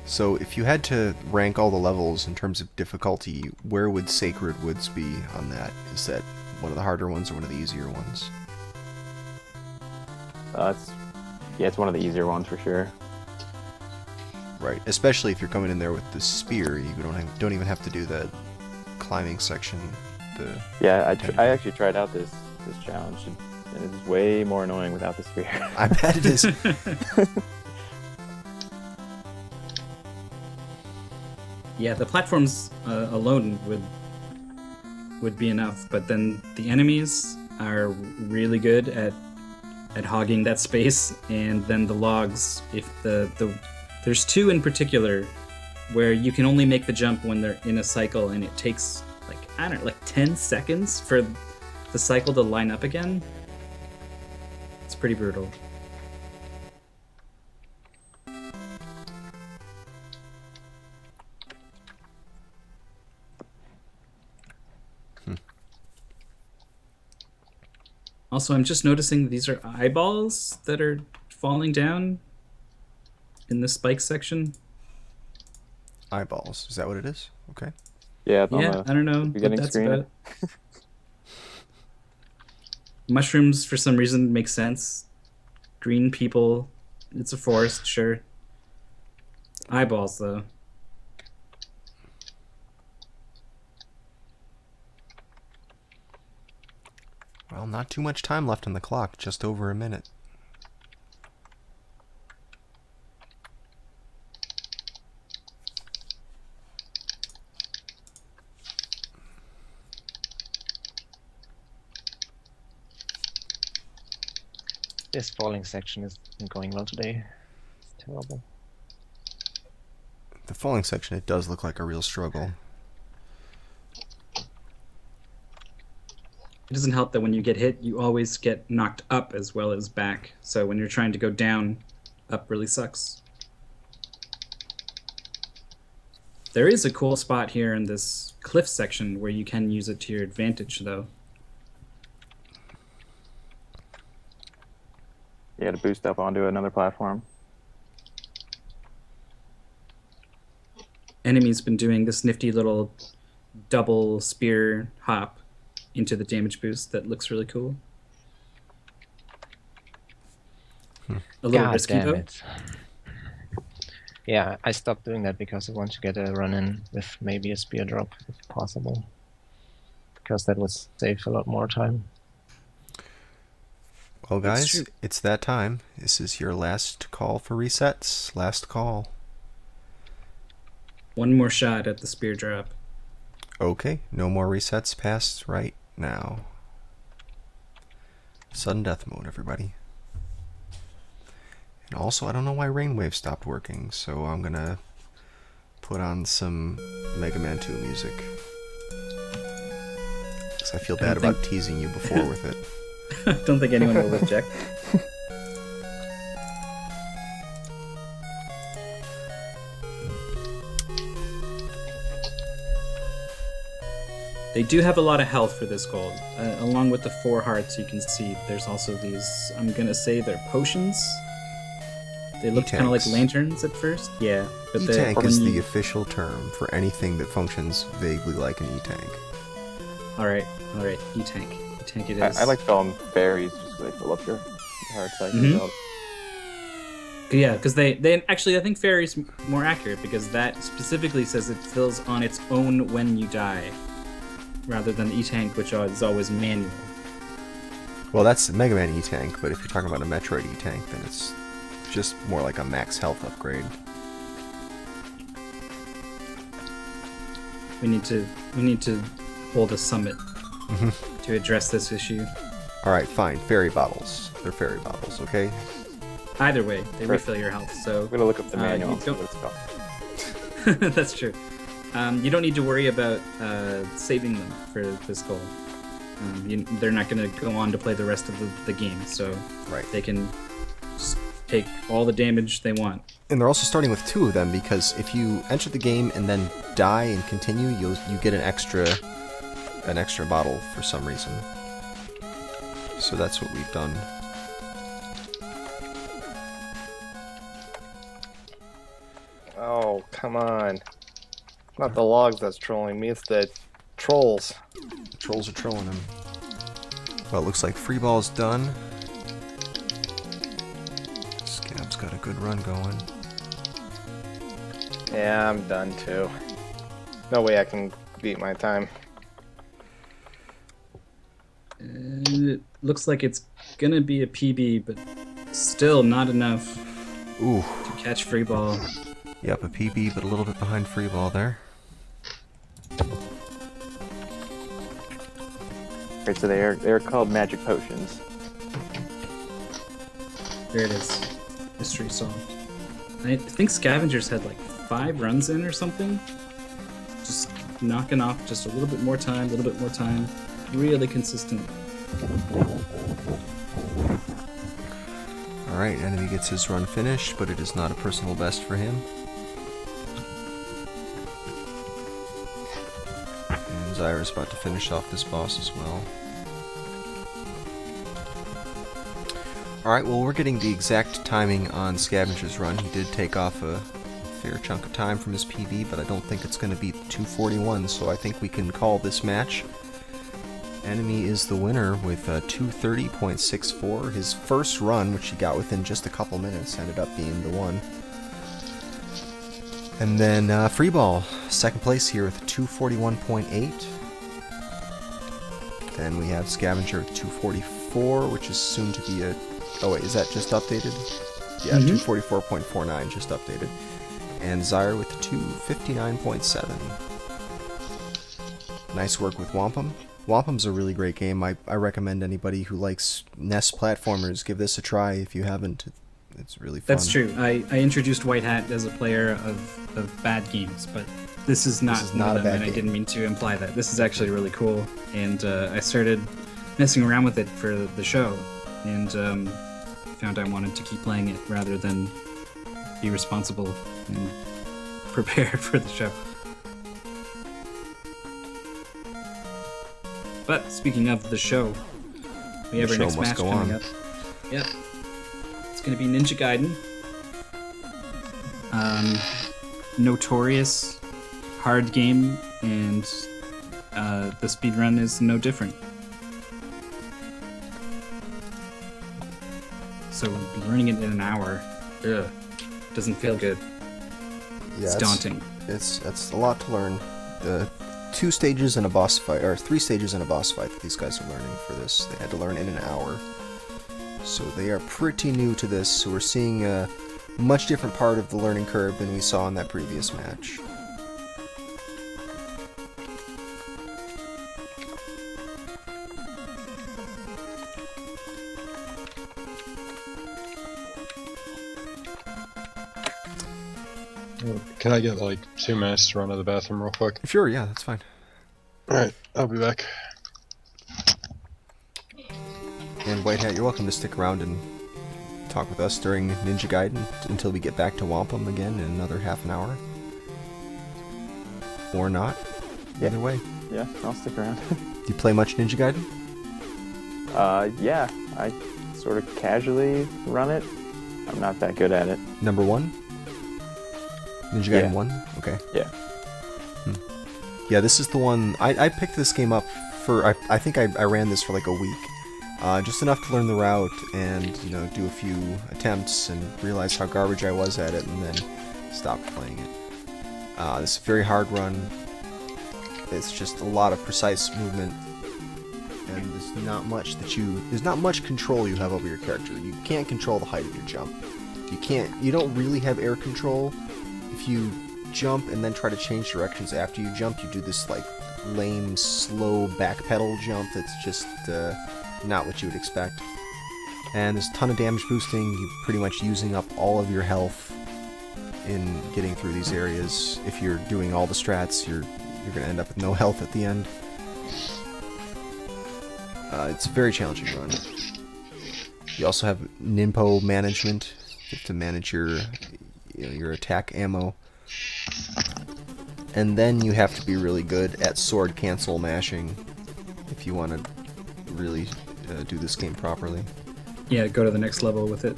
So if you had to rank all the levels in terms of difficulty, where would Sacred Woods be on that? Is that one of the harder ones or one of the easier ones? It's one of the easier ones for sure. Right, especially if you're coming in there with the spear, you don't even have to do the climbing section. I actually tried out this challenge, and it's way more annoying without the spear. I bet it is. Yeah, the platforms alone would be enough, but then the enemies are really good at at hogging that space, and then the logs, if there's two in particular where you can only make the jump when they're in a cycle, and it takes like, I don't know, like 10 seconds for the cycle to line up again. It's pretty brutal. Also, I'm just noticing these are eyeballs that are falling down in the spike section. Eyeballs. Is that what it is? Okay. Yeah, Yeah, I don't know what beginning that's screen. about. Mushrooms, for some reason, make sense. Green people. It's a forest, sure. Eyeballs, though. Well, not too much time left on the clock. Just over a minute. This falling section isn't going well today. It's terrible. The falling section, it does look like a real struggle. It doesn't help that when you get hit, you always get knocked up as well as back. So when you're trying to go down, up really sucks. There is a cool spot here in this cliff section where you can use it to your advantage, though. Yeah, to boost up onto another platform. Enemy's been doing this nifty little double spear hop into the damage boost that looks really cool. A little God risky, damn though. it. Yeah, I stopped doing that because I want to get a run in with maybe a spear drop if possible. Because that would save a lot more time. Well, That's guys, true. it's that time. This is your last call for resets. Last call. One more shot at the spear drop. Okay, no more resets past right now. Sudden death mode, everybody. And also, I don't know why Rainwave stopped working, so I'm gonna put on some Mega Man 2 music. Because I feel bad about teasing you before with it. Don't think anyone will object. They do have a lot of health for this gold. Along with the 4 hearts, you can see there's also these, I'm gonna say they're potions. They look kind of like E-tanks. lanterns at first. Yeah, but E-tank when is you- the official term for anything that functions vaguely like an E-tank. Alright, E-tank. E-tank it is. I like to call them fairies just because they fill up your hearts. I Mhm. can Yeah, because they actually, I think fairy's more accurate because that specifically says it fills on its own when you die, rather than the E-tank, which is always manual. Well, that's the Mega Man E-tank, but if you're talking about a Metroid E-tank, then it's just more like a max health upgrade. We need to hold a summit to address this issue. Alright, fine. Fairy bottles. They're fairy bottles, okay? Either way, they Right. refill your health. So I'm gonna look up the manual you and see don't- what it's called. that's true. You don't need to worry about saving them for this goal. They're not going to go on to play the rest of the game, so Right. they can just take all the damage they want. And they're also starting with 2 of them because if you enter the game and then die and continue, you get an extra bottle for some reason. So that's what we've done. Oh, come on. It's not the logs that's trolling me, it's the trolls. The trolls are trolling him. Well, it looks like free ball's done. Scab's got a good run going. Yeah, I'm done too. No way I can beat my time. It looks like it's going to be a PB, but still not enough Ooh. to catch free ball. Yep, a PB, but a little bit behind free ball there. Right, so they're called magic potions. There it is. Mystery solved. I think Scavengers had like 5 runs in or something. Just knocking off just a little bit more time, a little bit more time. Really consistent. Alright, enemy gets his run finished, but it is not a personal best for him. And Zyra's about to finish off this boss as well. Alright, well we're getting the exact timing on Scavenger's run. He did take off a fair chunk of time from his PB, but I don't think it's going to beat 241, so I think we can call this match. Enemy is the winner with 230.64. His first run, which he got within just a couple minutes, ended up being the one. And then Freeball, second place here with 241.8. Then we have Scavenger at 244, which is soon to be a... Oh wait, is that just updated? Yeah, 244.49 just updated. And Zyra with 259.7. Nice work with Whompum. Whompum's a really great game. I recommend anybody who likes NES platformers give this a try if you haven't. It's really fun. That's true. I introduced White Hat as a player of bad games, but this is not a one of them, bad and game. I didn't mean to imply that. This is actually really cool, and I started messing around with it for the show, and found I wanted to keep playing it rather than be responsible and prepare for the show. But speaking of the show, we have our next match coming up. Yep. It's going to be Ninja Gaiden. Notorious hard game, and the speedrun is no different. So learning it in an hour, doesn't feel good. Yeah, it's daunting. It's a lot to learn. The 2 stages in a boss fight, or 3 stages in a boss fight that these guys are learning for this. They had to learn in an hour. So they are pretty new to this, so we're seeing a much different part of the learning curve than we saw in that previous match. Can I get like 2 minutes to run to the bathroom real quick? Sure, yeah, that's fine. Alright, I'll be back. And White Hat, you're welcome to stick around and talk with us during Ninja Gaiden until we get back to Whompum again in another half an hour. Or not. Either way. Yeah, I'll stick around. Do you play much Ninja Gaiden? Yeah, I sort of casually run it. I'm not that good at it. Number 1? Ninja Gaiden 1? Okay. Yeah. Yeah, this is the one... I picked this game up for... I think I ran this for like a week. Just enough to learn the route and, you know, do a few attempts and realize how garbage I was at it, and then stopped playing it. This is a very hard run. It's just a lot of precise movement, and there's not much there's not much control you have over your character. You can't control the height of your jump. You don't really have air control. If you jump and then try to change directions after you jump, you do this like lame, slow backpedal jump that's just not what you would expect. And there's a ton of damage boosting. You're pretty much using up all of your health in getting through these areas. If you're doing all the strats, you're going to end up with no health at the end. It's a very challenging run. You also have Nimpo management. You have to manage your attack ammo. And then you have to be really good at sword cancel mashing if you want to really do this game properly. Yeah, go to the next level with it.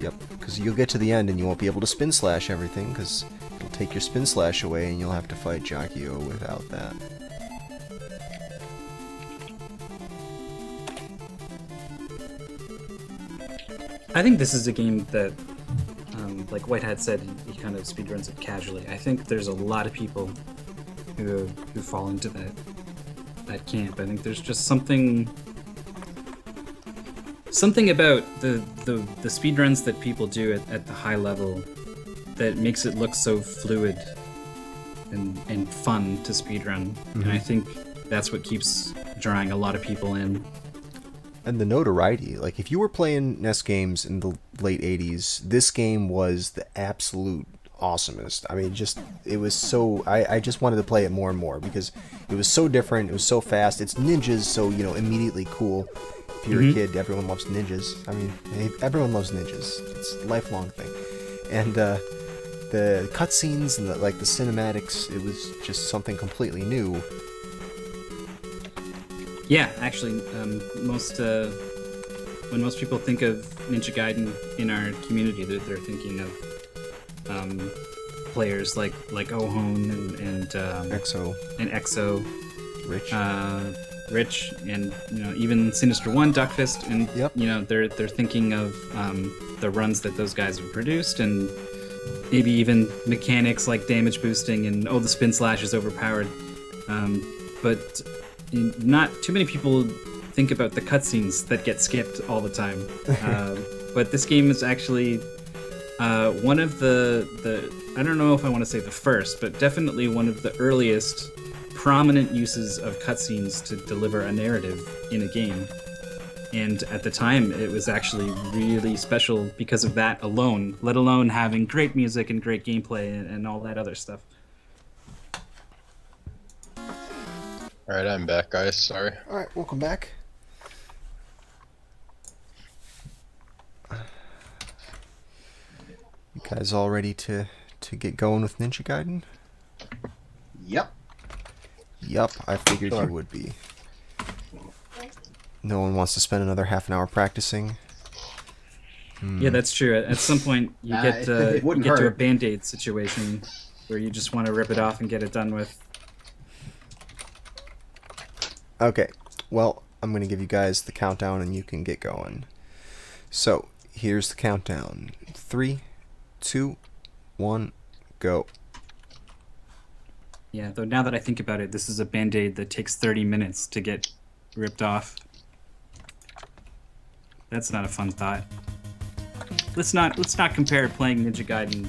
Yep, because you'll get to the end and you won't be able to spin slash everything, because it'll take your spin slash away and you'll have to fight Jakio without that. I think this is a game that, like White Hat said, he kind of speedruns it casually. I think there's a lot of people who fall into that camp. I think there's just something about the speedruns that people do at the high level that makes it look so fluid and fun to speedrun. And I think that's what keeps drawing a lot of people in. And the notoriety, like if you were playing NES games in the late 80s, this game was the absolute awesomest. I mean, just, it was so, I just wanted to play it more and more because it was so different, it was so fast. It's ninjas, so, you know, immediately cool. If you're a kid, everyone loves ninjas. I mean, everyone loves ninjas. It's a lifelong thing. And the cutscenes and the cinematics, it was just something completely new. Yeah, actually, when most people think of Ninja Gaiden in our community, they're thinking of players like Ohon and Exo, Rich, and even Sinister One, Duckfist, and they're thinking of the runs that those guys have produced, and maybe even mechanics like damage boosting and the spin slash is overpowered, but not too many people think about the cutscenes that get skipped all the time. But this game is actually one of the I don't know if I want to say the first, but definitely one of the earliest prominent uses of cutscenes to deliver a narrative in a game. And at the time, it was actually really special because of that alone, let alone having great music and great gameplay and all that other stuff. Alright, I'm back, guys. Sorry. Alright, welcome back. You guys all ready to get going with Ninja Gaiden? Yep. Yup, I figured you would be. No one wants to spend another half an hour practicing. Yeah, that's true. At some point, you get to a Band-Aid situation where you just want to rip it off and get it done with. Okay, well, I'm going to give you guys the countdown and you can get going. So, here's the countdown. 3, 2, 1, go. Yeah, though now that I think about it, this is a Band-Aid that takes 30 minutes to get ripped off. That's not a fun thought. Let's not compare playing Ninja Gaiden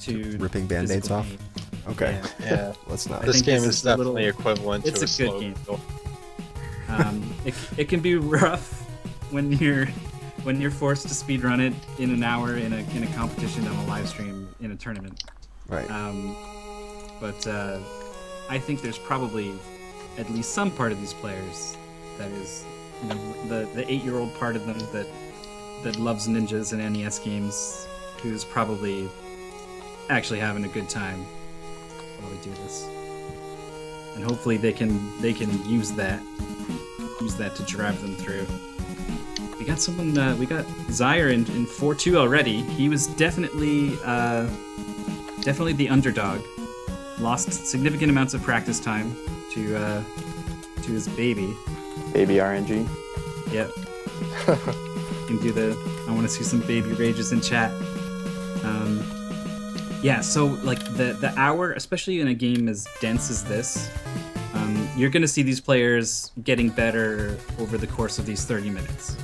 to ripping Band-Aids off. Okay. Yeah. Let's not. This game is definitely equivalent to a good slow game. build. It can be rough when you're forced to speedrun it in an hour in a competition on a live stream in a tournament. Right. But I think there's probably at least some part of these players that is, the 8-year-old part of them that loves ninjas and NES games, who's probably actually having a good time while we do this. And hopefully they can use that to drive them through. We got someone. We got Zyre in 4-2 already. He was definitely the underdog. Lost significant amounts of practice time to his baby. Baby RNG. Yep. Can do the. I want to see some baby rages in chat. Yeah. So like the hour, especially in a game as dense as this, you're gonna see these players getting better over the course of these 30 minutes.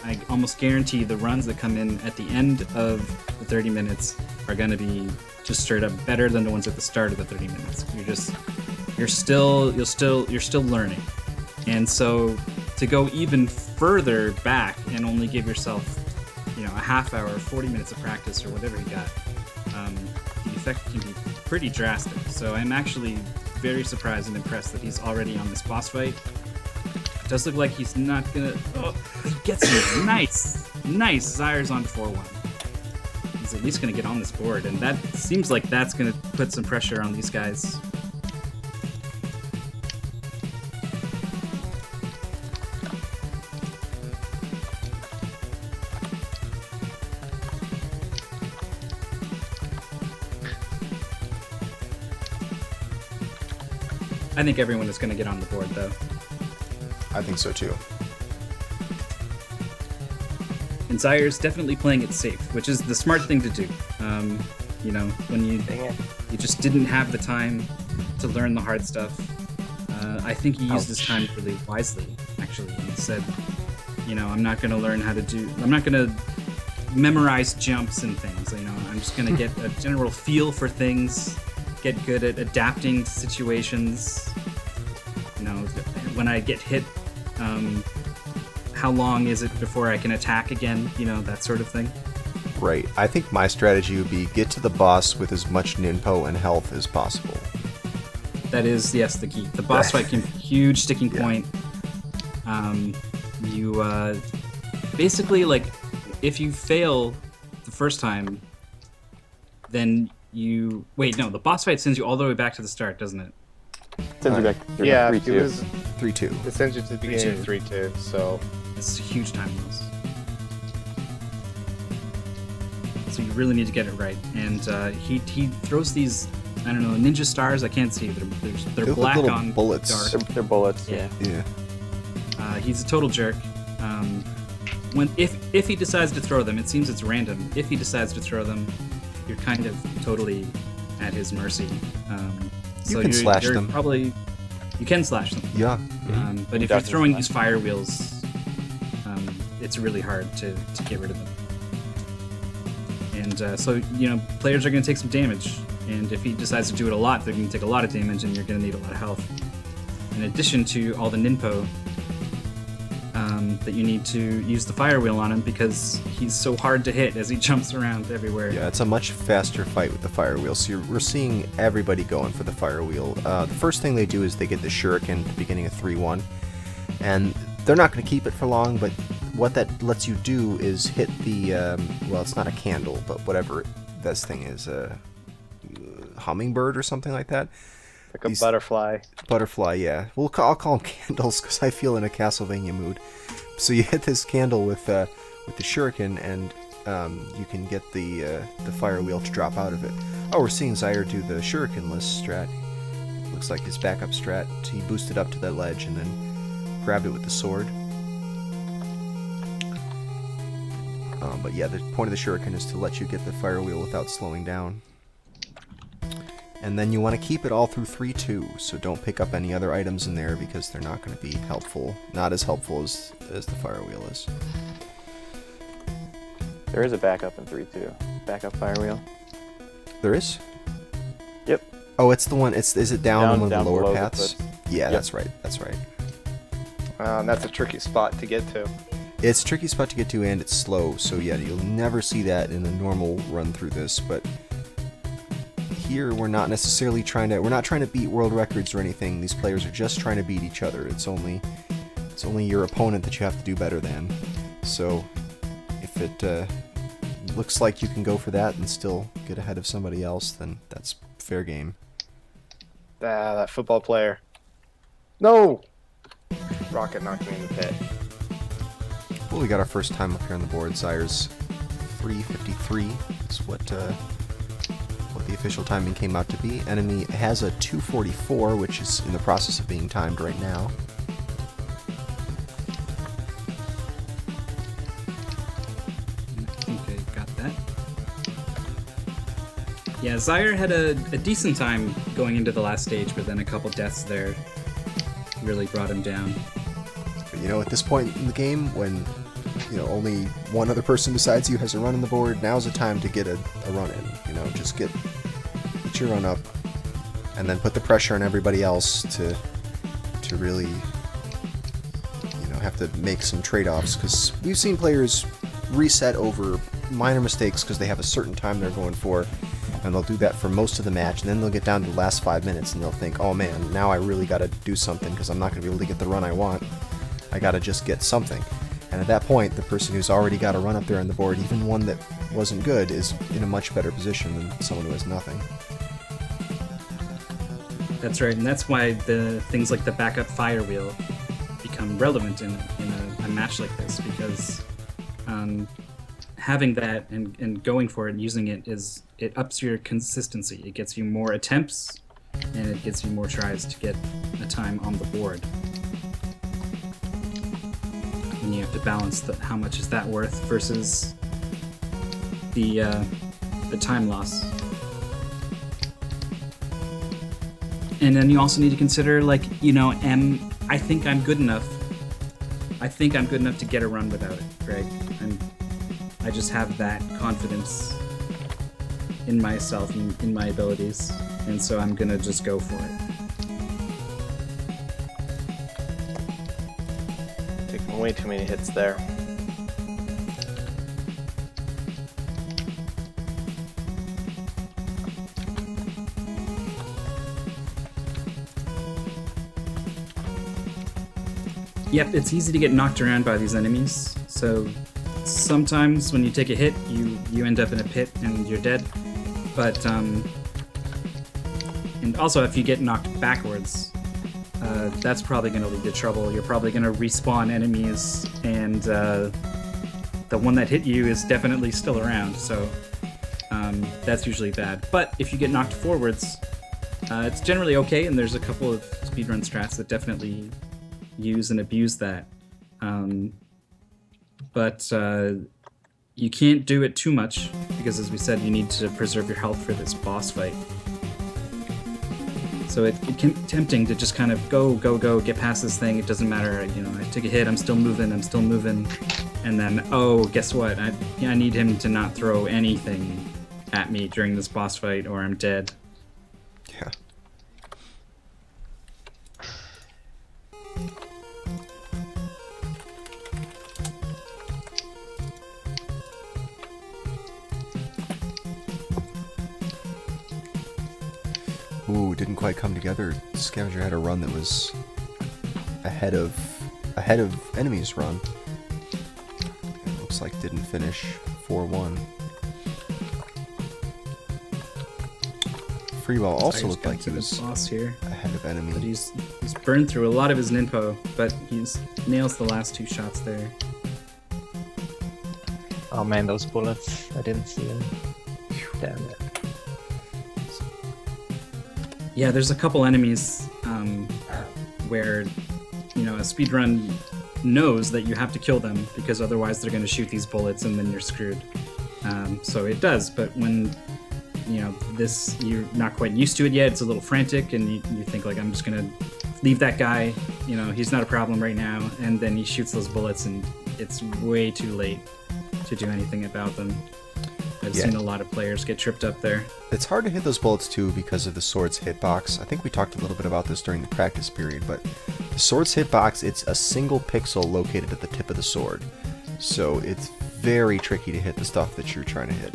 I almost guarantee the runs that come in at the end of the 30 minutes are gonna be just straight up better than the ones at the start of the 30 minutes. You're still learning. And so to go even further back and only give yourself, a half hour, 40 minutes of practice or whatever you got, the effect can be pretty drastic. So I'm actually very surprised and impressed that he's already on this boss fight. It does look like he's not gonna. Oh, he gets it. Nice. Zyre's on 4-1. He's at least gonna get on this board, and that seems like that's gonna put some pressure on these guys. I think everyone is going to get on the board, though. I think so too. And Zyre's definitely playing it safe, which is the smart thing to do. When you just didn't have the time to learn the hard stuff. I think he used his time really wisely, actually. He said, I'm not going to memorize jumps and things. I'm just going to get a general feel for things, get good at adapting to situations. When I get hit, how long is it before I can attack again? You know, that sort of thing. Right. I think my strategy would be get to the boss with as much ninpo and health as possible. That is, yes, the key. The boss fight can be a huge sticking point. You basically, like, if you fail the first time, then you... Wait, no, the boss fight sends you all the way back to the start, doesn't it? Sends you back to Yeah, 3-2. it was 3-2. it sends you to the beginning of 3-2, so It's a huge time loss. So you really need to get it right. And he throws these, I don't know, ninja stars. I can't see. They're They look black like little on bullets. dark. They're bullets. Yeah. Yeah. He's a total jerk. If he decides to throw them, it seems it's random. If he decides to throw them, you're kind of totally at his mercy. You can slash them. You can slash them. Yeah. But if you're throwing these fire wheels, it's really hard to get rid of them. And so, you know, players are going to take some damage. And if he decides to do it a lot, they're going to take a lot of damage, and you're going to need a lot of health. In addition to all the ninpo, that you need to use the fire wheel on him because he's so hard to hit as he jumps around everywhere. Yeah, it's a much faster fight with the fire wheel. So we're seeing everybody going for the fire wheel. The first thing they do is they get the shuriken at the beginning of 3-1. And they're not going to keep it for long, but what that lets you do is hit the, well, it's not a candle, but whatever this thing is, a hummingbird or something like that. like a butterfly. Butterfly, yeah. I'll call them candles because I feel in a Castlevania mood. So you hit this candle with the shuriken, and you can get the fire wheel to drop out of it. Oh, we're seeing Zaire do the shurikenless strat. Looks like his backup strat. He boosted up to that ledge and then grabbed it with the sword. But yeah, the point of the shuriken is to let you get the fire wheel without slowing down. And then you want to keep it all through 3-2, so don't pick up any other items in there because they're not going to be helpful. Not as helpful as the fire wheel is. There is a backup in 3-2. Backup fire wheel. There is? Yep. Oh, it's the one. Is it down on one of the lower below paths? Yeah, Yep. that's right. That's right. And that's a tricky spot to get to. It's a tricky spot to get to, and it's slow. So yeah, you'll never see that in a normal run through this. But here, we're not necessarily trying to beat world records or anything. These players are just trying to beat each other. It's only your opponent that you have to do better than. So if it looks like you can go for that and still get ahead of somebody else, then that's fair game. That football player. No! Rocket knocked me in the pit. Well, we got our first time up here on the board. Zaire's 3:53 is what the official timing came out to be. Enemy has a 2:44, which is in the process of being timed right now. Okay, got that. Yeah, Zaire had a decent time going into the last stage, but then a couple deaths there really brought him down. But you know, at this point in the game, when only one other person besides you has a run on the board, now's the time to get a run in. Just get your run up, and then put the pressure on everybody else to really have to make some trade-offs, because we've seen players reset over minor mistakes because they have a certain time they're going for, and they'll do that for most of the match, and then they'll get down to the last 5 minutes and they'll think, oh man, now I really got to do something because I'm not going to be able to get the run I want. I got to just get something. And at that point, the person who's already got a run up there on the board, even one that wasn't good, is in a much better position than someone who has nothing. That's right, and that's why the things like the backup fire wheel become relevant in a match like this, because having that and going for it and using it it ups your consistency. It gets you more attempts, and it gets you more tries to get a time on the board. And you have to balance how much is that worth versus the time loss. And then you also need to consider, I think I'm good enough. I think I'm good enough to get a run without it, right? I just have that confidence in myself and in my abilities, and so I'm gonna just go for it. Taking way too many hits there. Yep, it's easy to get knocked around by these enemies. So sometimes when you take a hit, you end up in a pit and you're dead. But and also if you get knocked backwards, that's probably going to lead to trouble. You're probably going to respawn enemies, and the one that hit you is definitely still around. So that's usually bad. But if you get knocked forwards, it's generally okay. And there's a couple of speedrun strats that definitely use and abuse that, but you can't do it too much because, as we said, you need to preserve your health for this boss fight. So it can be tempting to just kind of go, get past this thing. It doesn't matter, you know, I take a hit, I'm still moving, and then, oh, guess what? I need him to not throw anything at me during this boss fight or I'm dead. Yeah. Ooh, didn't quite come together. Scavenger had a run that was ahead of enemy's run. It looks like didn't finish 4-1. Freewell also looked like he was boss here, ahead of enemy. but he's burned through a lot of his ninpo, but he's nails the last two shots there. Oh man, those bullets! I didn't see them. Damn it. Yeah, there's a couple enemies where, you know, a speedrun knows that you have to kill them because otherwise they're going to shoot these bullets and then you're screwed. So it does, but when, you know, this, you're not quite used to it yet, it's a little frantic and you think like, I'm just going to leave that guy, you know, he's not a problem right now, and then he shoots those bullets and it's way too late to do anything about them. I've seen a lot of players get tripped up there. It's hard to hit those bullets too because of the sword's hitbox. I think we talked a little bit about this during the practice period, but the sword's hitbox, it's a single pixel located at the tip of the sword. So it's very tricky to hit the stuff that you're trying to hit.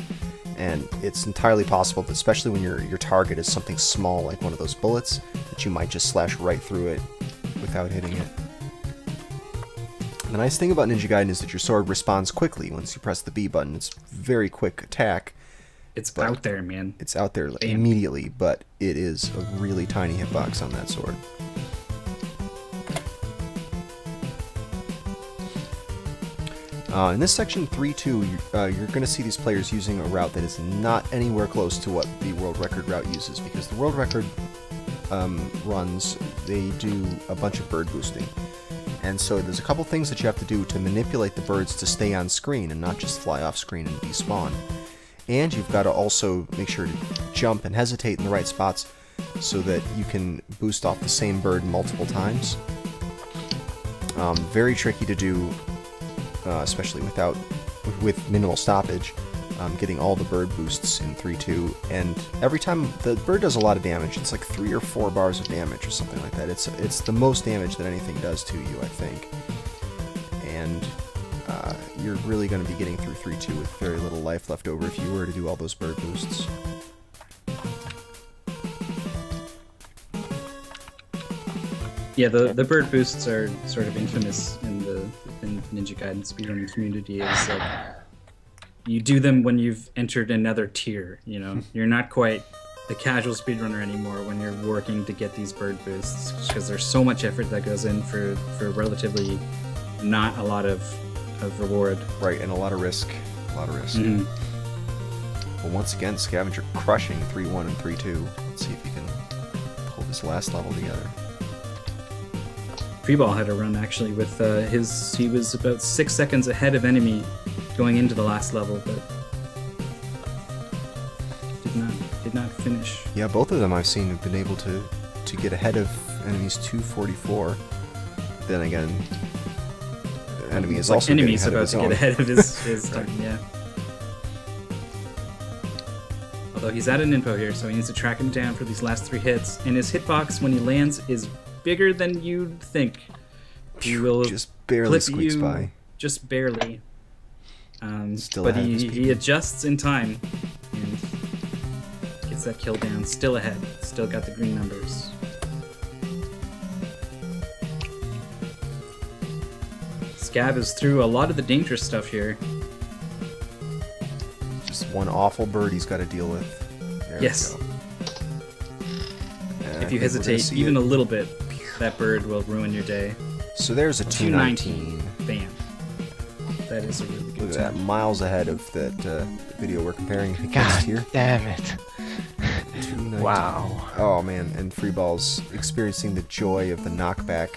And it's entirely possible that, especially when your target is something small like one of those bullets, that you might just slash right through it without hitting it. The nice thing about Ninja Gaiden is that your sword responds quickly once you press the B button. It's very quick attack. It's out there, man. It's out there immediately, but it is a really tiny hitbox on that sword. In this section 3-2, you're going to see these players using a route that is not anywhere close to what the world record route uses, because the world record runs, they do a bunch of bird boosting. And so there's a couple things that you have to do to manipulate the birds to stay on screen and not just fly off screen and despawn. And you've got to also make sure to jump and hesitate in the right spots so that you can boost off the same bird multiple times. Very tricky to do, especially with minimal stoppage, getting all the bird boosts in 3-2. And every time the bird does a lot of damage, it's like 3 or 4 bars of damage or something like that. It's the most damage that anything does to you, I think. And you're really going to be getting through 3-2 with very little life left over if you were to do all those bird boosts. Yeah, the bird boosts are sort of infamous in the Ninja Gaiden speedrunning community. It's like you do them when you've entered another tier, you know? You're not quite a casual speedrunner anymore when you're working to get these bird boosts, because there's so much effort that goes in for relatively not a lot of reward. Right, and a lot of risk. Mm-hmm. Well, once again, Scavenger crushing 3-1 and 3-2. Let's see if he can pull this last level together. Freeball had a run actually with he was about 6 seconds ahead of enemy going into the last level, but did not finish. Yeah, both of them I've seen have been able to get ahead of enemies 244. Then again, enemy is also enemy's getting about to get ahead of his time, yeah. Although he's at an info here, so he needs to track him down for these last 3 hits, and his hitbox when he lands is bigger than you'd think. He will just barely clip squeaks you by. just barely. Still But ahead of his he people. adjusts in time and gets that kill down. Still ahead. Still got the green numbers. Scab is through a lot of the dangerous stuff here. Just one awful bird he's got to deal with. There Yes. we go. And I If you think we're gonna hesitate see even it. a little bit, that bird will ruin your day. So there's a 219. 219. Bam. That is a really Look good at that, time. miles ahead of that video we're comparing against God here. damn it. 219. Wow. Oh man, and Freeball's experiencing the joy of the knockback.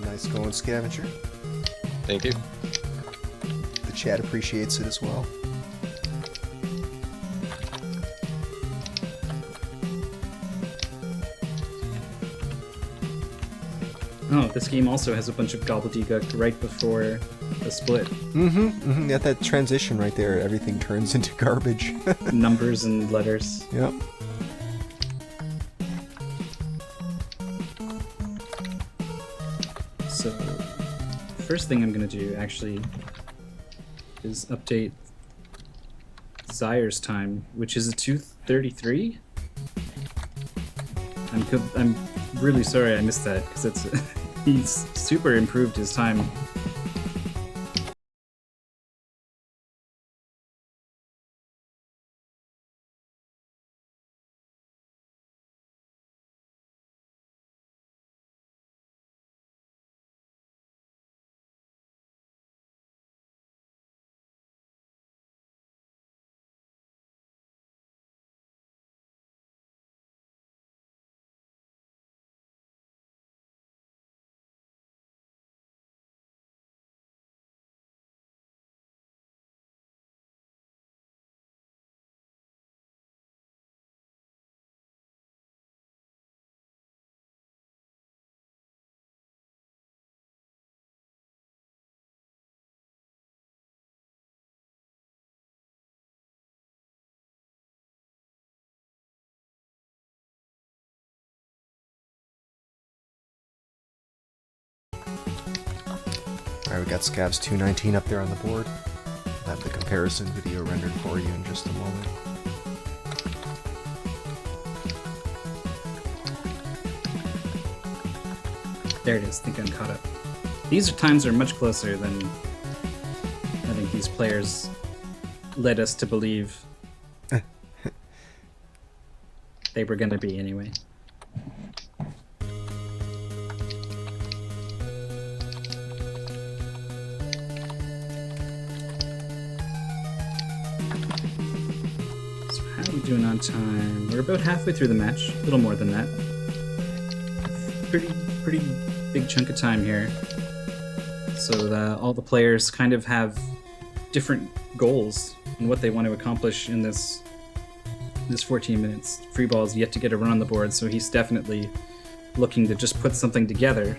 Nice going, Scavenger. Thank you. The chat appreciates it as well. Oh, this game also has a bunch of gobbledygook right before the split. Got that transition right there. Everything turns into garbage. Numbers and letters. Yep. So, first thing I'm going to do, actually, is update Zaire's time, which is a 2:33. I'm really sorry I missed that, because it's he's super improved his time. Alright, we got Scab's 219 up there on the board. I'll have the comparison video rendered for you in just a moment. There it is. I think I'm caught up. These times are much closer than I think these players led us to believe they were going to be anyway. So how are we doing on time? We're about halfway through the match. A little more than that. Pretty big chunk of time here. So all the players kind of have different goals and what they want to accomplish in this 14 minutes. Freeball's yet to get a run on the board, so he's definitely looking to just put something together.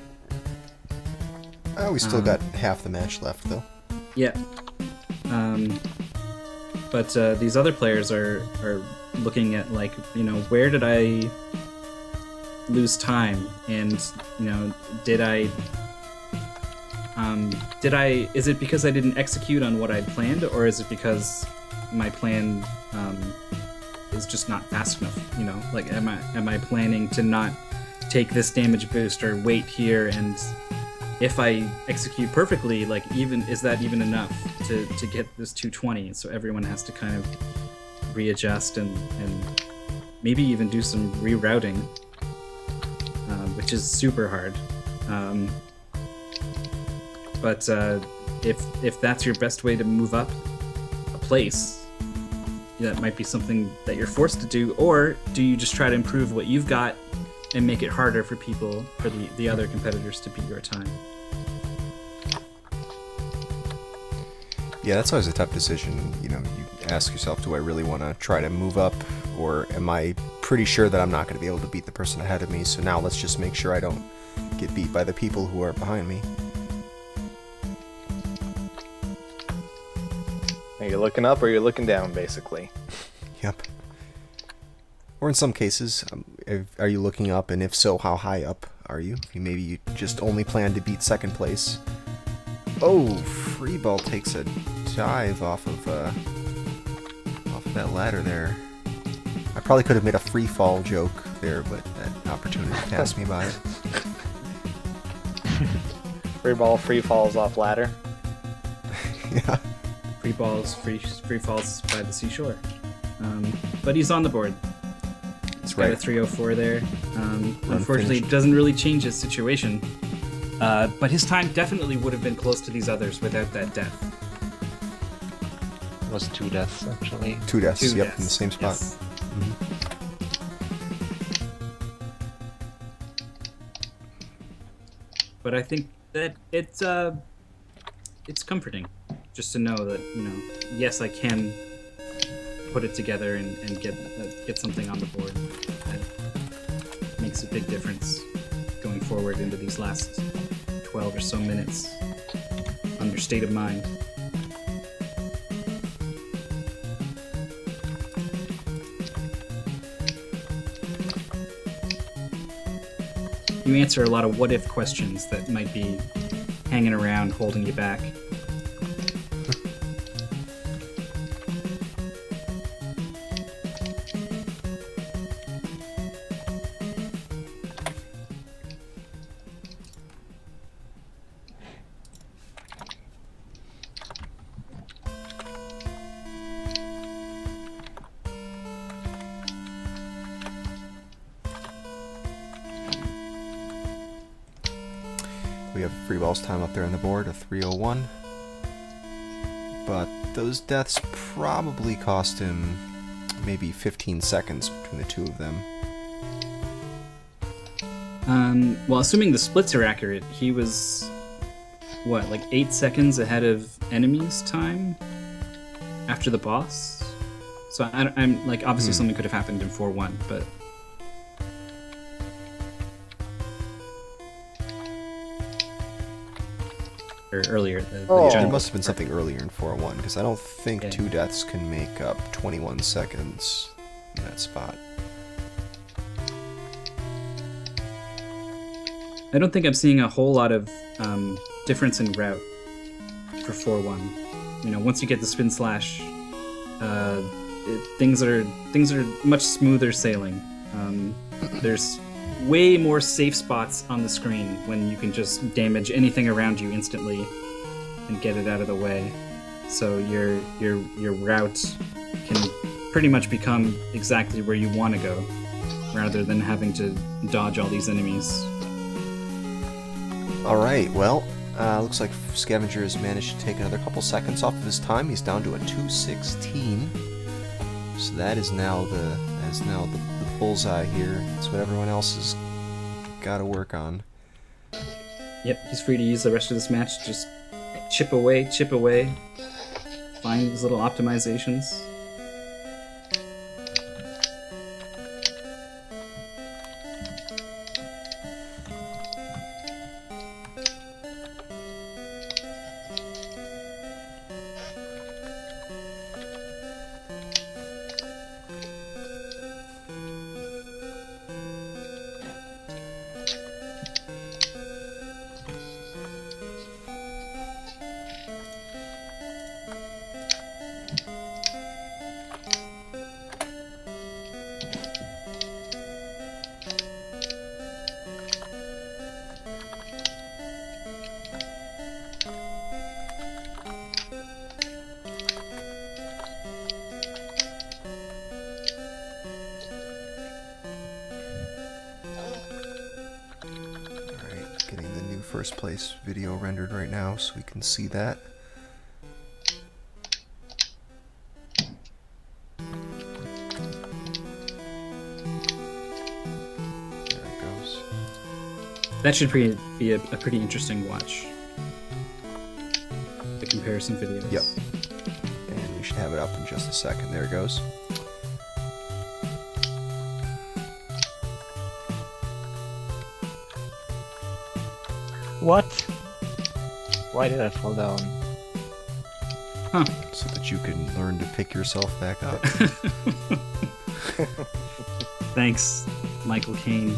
Oh, we still got half the match left, though. Yeah. But these other players are looking at, like, you know, where did I lose time? And, you know, is it because I didn't execute on what I'd planned, or is it because my plan is just not fast enough? You know, like, am I planning to not take this damage boost or wait here, and if I execute perfectly, like, is that even enough to get this 220? So everyone has to kind of readjust and maybe even do some rerouting, which is super hard. But if that's your best way to move up a place, that might be something that you're forced to do. Or do you just try to improve what you've got and make it harder for people, for the other competitors, to beat your time? Yeah, that's always a tough decision. You know, you ask yourself, do I really want to try to move up, or am I pretty sure that I'm not going to be able to beat the person ahead of me, so now let's just make sure I don't get beat by the people who are behind me. Are you looking up or you're looking down, basically? Yep. Or in some cases, are you looking up, and if so, how high up are you? Maybe you just only plan to beat second place. Oh, Freeball takes a dive off of that ladder there. I probably could have made a free fall joke there, but that opportunity passed me by. Free falls off ladder. Yeah. Free falls by the seashore. But he's on the board. He's got a 304 there. Unfortunately, it doesn't really change his situation. But his time definitely would have been close to these others without that death. It was 2 deaths, actually. 2 deaths, Two yep, deaths, in the same spot. yes. But I think that it's comforting just to know that, you know, yes, I can put it together and get something on the board. That makes a big difference going forward into these last 12 or so minutes under state of mind. You answer a lot of what-if questions that might be hanging around, holding you back. We have Freeball's time up there on the board, a 301. But those deaths probably cost him maybe 15 seconds between the two of them. Well, assuming the splits are accurate, he was, what, like 8 seconds ahead of enemy's time after the boss? So I'm like, obviously something could have happened in 4-1, but... Or earlier. There must have been something earlier in 401, because I don't think Yeah. 2 deaths can make up 21 seconds in that spot. I don't think I'm seeing a whole lot of difference in route for 4-1. You know, once you get the spin slash, things are much smoother sailing. There's way more safe spots on the screen when you can just damage anything around you instantly and get it out of the way. So your route can pretty much become exactly where you want to go, rather than having to dodge all these enemies. Alright, well, looks like Scavenger has managed to take another couple seconds off of his time. He's down to a 216. So that is now the bullseye here. That's what everyone else has got to work on. Yep, he's free to use the rest of this match. Just chip away, find these little optimizations. Getting the new first place video rendered right now so we can see that. There it goes. That should be a pretty interesting watch. The comparison videos. Yep. And we should have it up in just a second. There it goes. What? Why did I fall down? Huh. so that you can learn to pick yourself back up. Thanks, Michael Caine.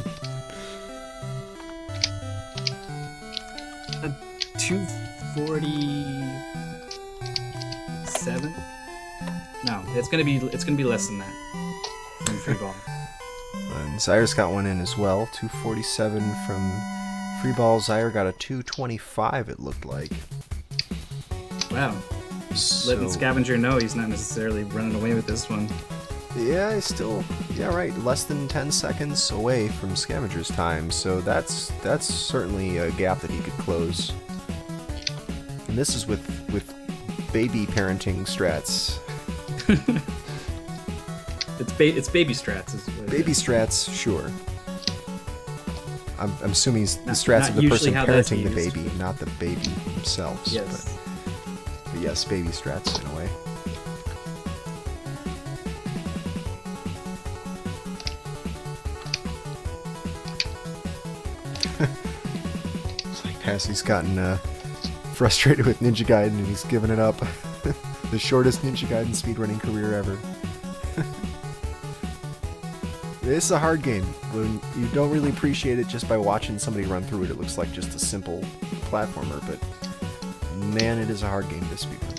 247? No, it's gonna be less than that from free ball. And Zaire's got one in as well. 247 from free ball. Zaire got a 225. It looked like. Wow. So, Letting Scavenger know he's not necessarily running away with this one. yeah, he's still, yeah, right, less than 10 seconds away from Scavenger's time. So that's certainly a gap that he could close. And this is with baby parenting strats. It's baby strats. Is what it Baby is. strats, sure. I'm assuming the Not- strats not of the usually person how that's parenting the used. baby, not the baby themselves. Yes. But yes, baby strats in a way. It's like Passy's gotten frustrated with Ninja Gaiden and he's given it up. The shortest Ninja Gaiden speedrunning career ever. It's a hard game. When you don't really appreciate it just by watching somebody run through it, it looks like just a simple platformer, but man, it is a hard game to speedrun.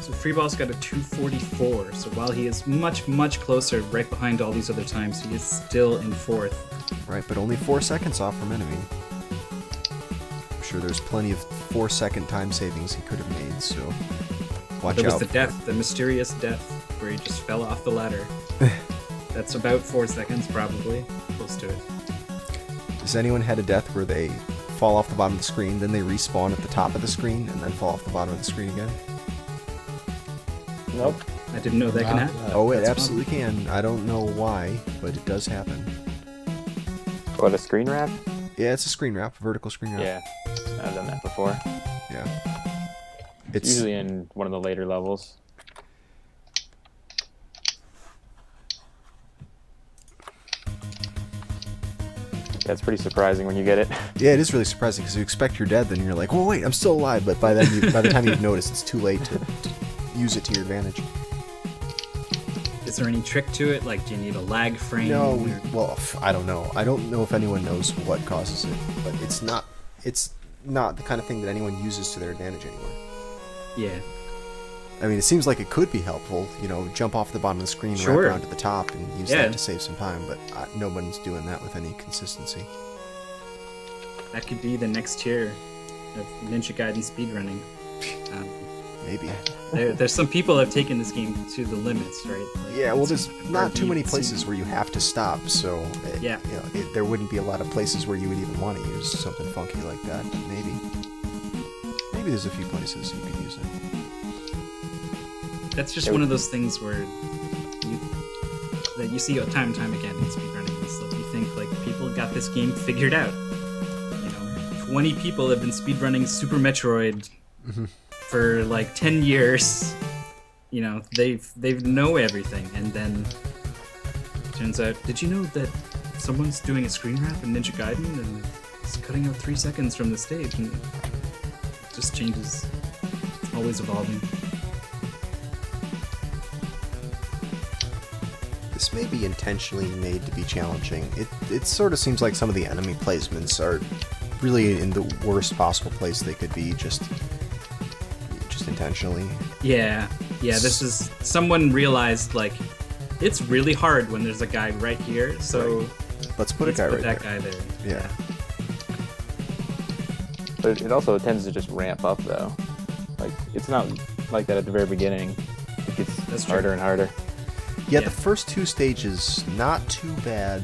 So Freeball's got a 244, so while he is much, much closer right behind all these other times, he is still in fourth. Right, but only 4 seconds off from enemy. I'm sure there's plenty of 4-second time savings he could have made, so watch There was out. the death, the mysterious death, where he just fell off the ladder. That's about 4 seconds, probably. Close to it. Has anyone had a death where they fall off the bottom of the screen, then they respawn at the top of the screen, and then fall off the bottom of the screen again? Nope. I didn't know that can happen. Oh, it That's absolutely can. I don't know why, but it does happen. What, a screen wrap? Yeah, it's a screen wrap, vertical screen wrap. Yeah, I've done that before. Yeah. It's usually in one of the later levels. That's pretty surprising when you get it. Yeah, it is really surprising because you expect you're dead, then you're like, "Oh wait, I'm still alive." But by then, by the time you've noticed, it's too late to use it to your advantage. Is there any trick to it? Like, do you need a lag frame? No, or- well, I don't know. I don't know if anyone knows what causes it, but it's not the kind of thing that anyone uses to their advantage anymore. Yeah. I mean, it seems like it could be helpful, jump off the bottom of the screen, Sure. wrap around to the top, and use Yeah. that to save some time, but no one's doing that with any consistency. That could be the next tier of Ninja Gaiden speedrunning. Maybe. There's some people that have taken this game to the limits, right? Like, Yeah, well, it's there's not too many it's- places where you have to stop, so Yeah. there wouldn't be a lot of places where you would even want to use something funky like that. But maybe there's a few places you could use it. That's just one of those things where you see time and time again in speedrunning. It's like you think like people got this game figured out. 20 people have been speedrunning Super Metroid for like 10 years. They've know everything, and then turns out, did you know that someone's doing a screen wrap in Ninja Gaiden and it's cutting out 3 seconds from the stage, and it just changes. It's always evolving. This may be intentionally made to be challenging. It sort of seems like some of the enemy placements are really in the worst possible place they could be, just intentionally. Yeah, this is someone realized like it's really hard when there's a guy right here, so Let's put a guy right that there. guy there. Yeah. But it also tends to just ramp up, though. Like, it's not like that at the very beginning. It gets That's true. harder and harder. Yeah, Yeah. the first 2 stages, not too bad,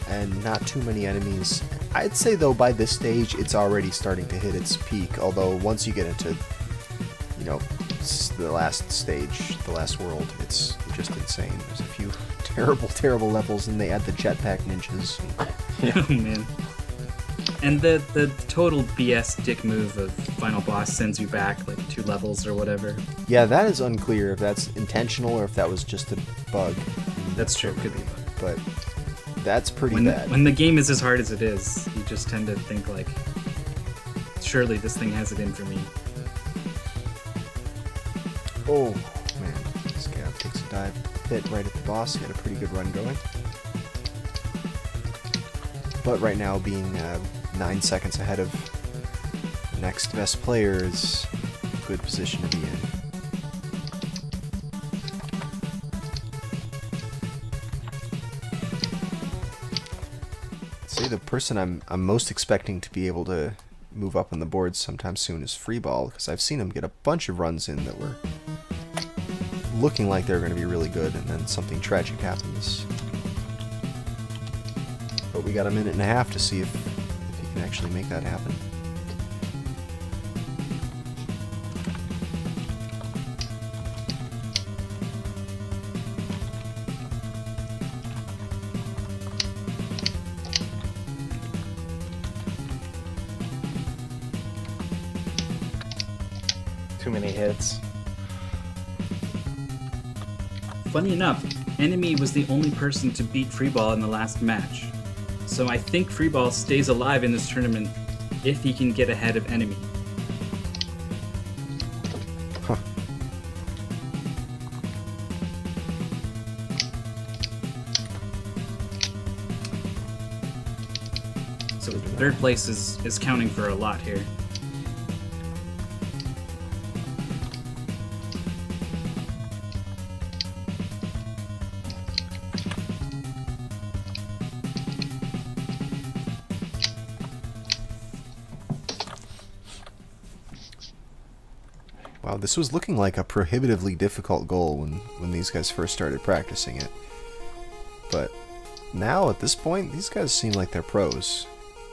and not too many enemies. I'd say, though, by this stage, it's already starting to hit its peak, although once you get into, the last stage, the last world, it's just insane. There's a few terrible, terrible levels, and they add the jetpack ninjas. Oh man. And the total BS dick move of final boss sends you back like 2 levels or whatever. Yeah, that is unclear if that's intentional or if that was just a bug. That's true. Could be a bug. But that's pretty When bad. when the game is as hard as it is, you just tend to think like, surely this thing has it in for me. Oh, man. Scav takes a dive hit right at the boss. He had a pretty good run going. But right now, being 9 seconds ahead of next best player is a good position to be in. Say the person I'm most expecting to be able to move up on the board sometime soon is Freeball, because I've seen him get a bunch of runs in that were looking like they're going to be really good, and then something tragic happens. But we got a minute and a half to see if he can actually make that happen. Too many hits. Funny enough, Enemy was the only person to beat Freeball in the last match. So I think Freeball stays alive in this tournament if he can get ahead of Enemy. Huh. So third place is counting for a lot here. Wow, this was looking like a prohibitively difficult goal when these guys first started practicing it. But now, at this point, these guys seem like they're pros.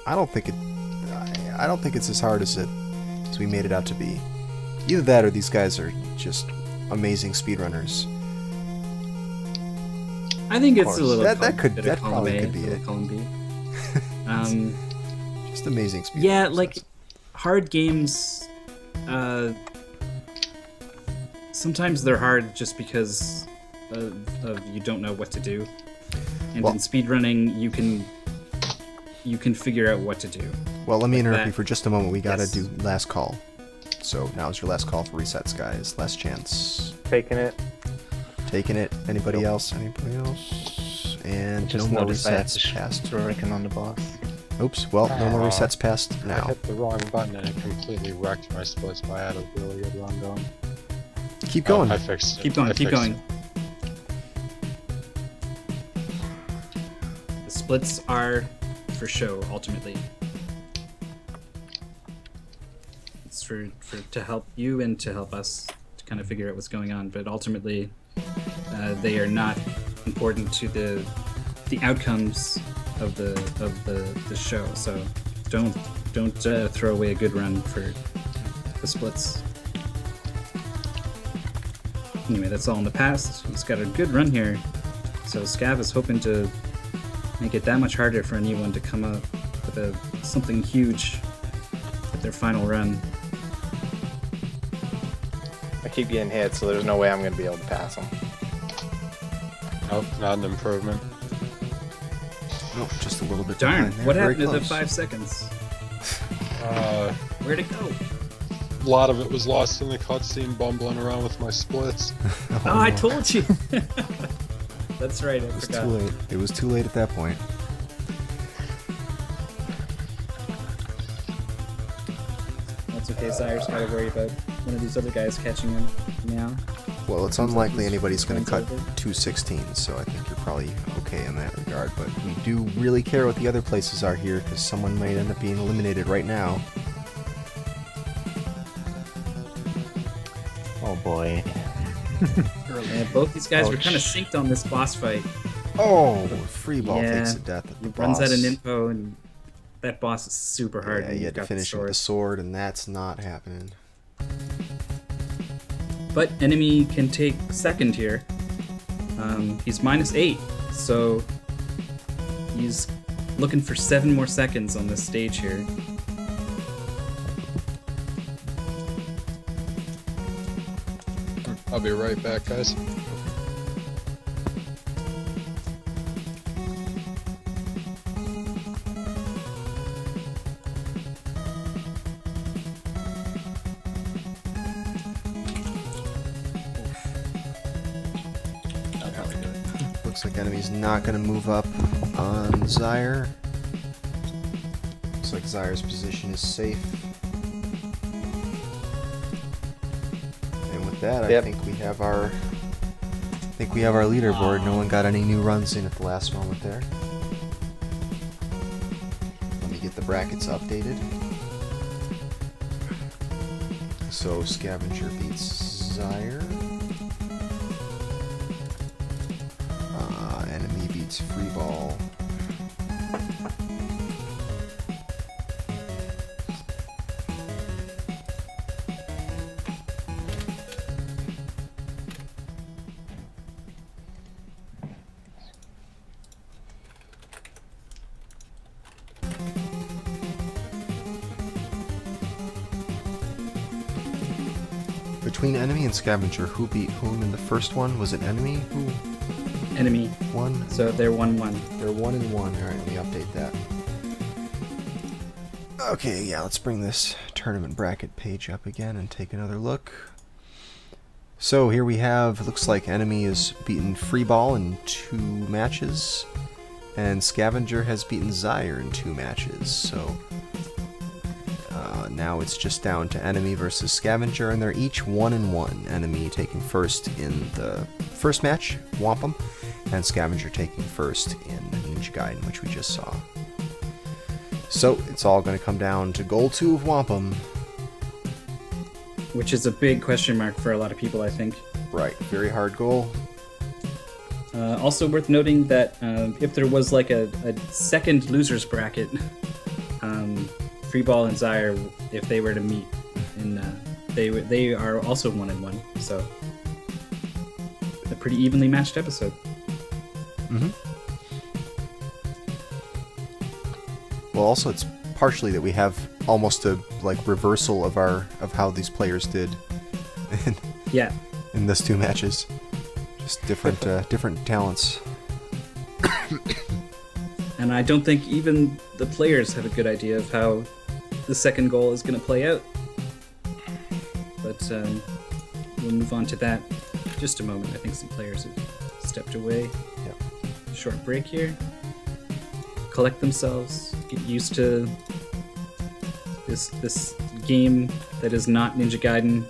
I don't think it's as hard as we made it out to be. Either that or these guys are just amazing speedrunners. I think it's a little That bit probably of could be it. column B. Just amazing speedrunners. Yeah, like hard games. Sometimes they're hard just because of you don't know what to do, and Well- in speedrunning you can figure out what to do. Well, let me interrupt you that- for just a moment. We gotta Yes. do last call. So now's your last call for resets, guys. Last chance. Taking it. Taking it. Anybody else? Anybody else? And Just no more noticed I had resets past. to reckon on the boss. Oops. Well, no more resets past I now. hit the wrong button and it completely wrecked my splits, but I had a really good run going. Keep going. I fixed it. Keep going, I keep fixed going. it. The splits are for show ultimately. It's to help you and to help us to kind of figure out what's going on, but ultimately they are not important to the outcomes of the show. So don't throw away a good run for the splits. Anyway, that's all in the past. He's got a good run here, so Scav is hoping to make it that much harder for anyone to come up with something huge at their final run. I keep getting hit, so there's no way I'm going to be able to pass him. Nope, not an improvement. Nope, just a little bit Darn, behind there. what Very happened to the close. 5 seconds? Where'd it go? A lot of it was lost in the cutscene, bumbling around with my splits. Oh, I no. told you! That's right, I It was forgot. too late. It was too late at that point. That's okay, Cyrus gotta worry about one of these other guys catching him now. Well, it's Seems like unlikely he's anybody's going to runs cut over. 216s, so I think you're probably okay in that regard. But we do really care what the other places are here, because someone might end up being eliminated right now. Oh boy. Yeah, both these guys were Ouch. kind of synced on this boss fight. Oh, free ball Yeah. takes a death at the He boss. runs out of info, and that boss is super hard. Yeah, when you you've had to got finish him with the sword, and that's not happening. But Enemy can take second here. He's -8, so he's looking for 7 more seconds on this stage here. I'll be right back, guys. Looks like enemy's not going to move up on Zyre. Looks like Zyre's position is safe. And with that, Yep. I think we have our leaderboard. No one got any new runs in at the last moment there. Let me get the brackets updated. So Scavenger beats Zyre. Enemy beats Freeball. Between Enemy and Scavenger, who beat whom in the first one? Was it Enemy who Enemy. won? So they're 1-1. They're 1-1. Alright, let me update that. Okay, yeah, let's bring this tournament bracket page up again and take another look. So here we have, looks like Enemy has beaten Freeball in 2 matches, and Scavenger has beaten Zyre in 2 matches. So now it's just down to Enemy versus Scavenger, and they're each 1-1. Enemy taking first in the first match, Whomp 'em, and Scavenger taking first in Ninja Gaiden, which we just saw. So it's all going to come down to Goal 2 of Whomp 'em. Which is a big question mark for a lot of people, I think. Right, very hard goal. Also worth noting that if there was like a second losers bracket, Freeball and Zyre, if they were to meet, they are also 1-1. So a pretty evenly matched episode. Mm-hmm. Well, also it's partially that we have almost a reversal of how these players did Yeah. in those 2 matches. Just different talents. And I don't think even the players have a good idea of how the second goal is going to play out. But we'll move on to that in just a moment. I think some players have stepped away. Yep. Short break here. Collect themselves. Get used to this game that is not Ninja Gaiden,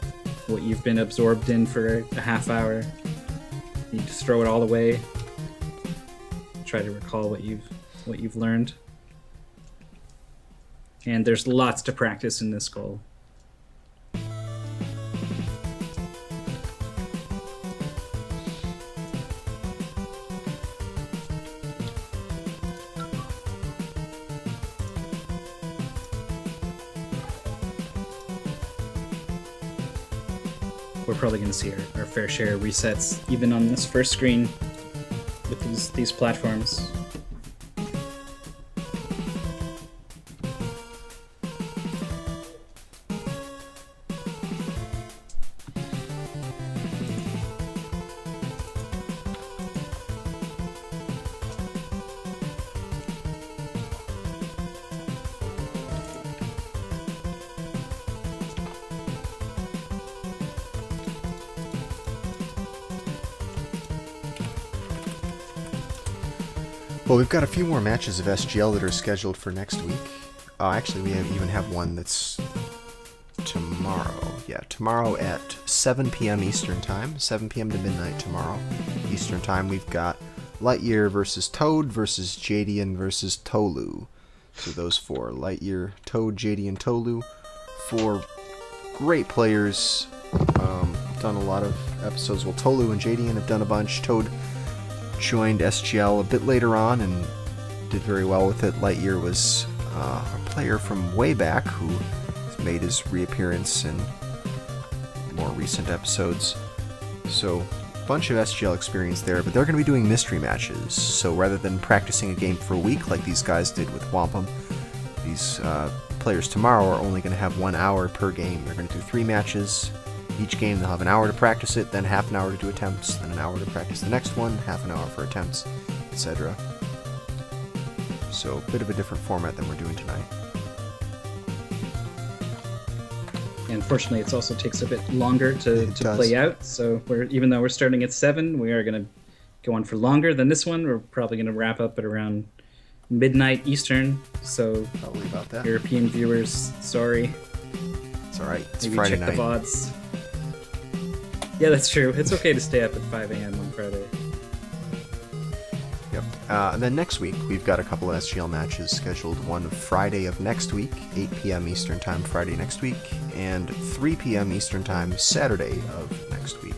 what you've been absorbed in for a half hour. You just throw it all away. Try to recall what you've learned. And there's lots to practice in this goal. We're probably going to see our fair share of resets, even on this first screen with these platforms. Well, we've got a few more matches of SGL that are scheduled for next week. Actually, we even have one that's tomorrow. Yeah, tomorrow at 7 p.m. Eastern Time. 7 p.m. to midnight tomorrow Eastern Time. We've got Lightyear versus Toad versus Jadian versus Tolu. So those 4. Lightyear, Toad, Jadian, Tolu. 4 great players. Done a lot of episodes. Well, Tolu and Jadian have done a bunch. Toad joined SGL a bit later on and did very well with it. Lightyear was a player from way back who has made his reappearance in more recent episodes. So, a bunch of SGL experience there, but they're going to be doing mystery matches. So rather than practicing a game for a week like these guys did with Whomp 'em, these players tomorrow are only going to have 1 hour per game. They're going to do 3 matches. Each game they'll have an hour to practice it, then half an hour to do attempts, then an hour to practice the next one, half an hour for attempts, etc. So a bit of a different format than we're doing tonight. And fortunately, it also takes a bit longer to It does. play out. So even though we're starting at 7, we are going to go on for longer than this one. We're probably going to wrap up at around midnight Eastern. So Probably about that. European viewers, sorry. It's all right. It's Maybe Friday check night. the VODs. Yeah, that's true. It's okay to stay up at 5 a.m. on Friday. Yep. And then next week, we've got a couple of SGL matches scheduled. One Friday of next week, 8 p.m. Eastern Time Friday next week, and 3 p.m. Eastern Time Saturday of next week.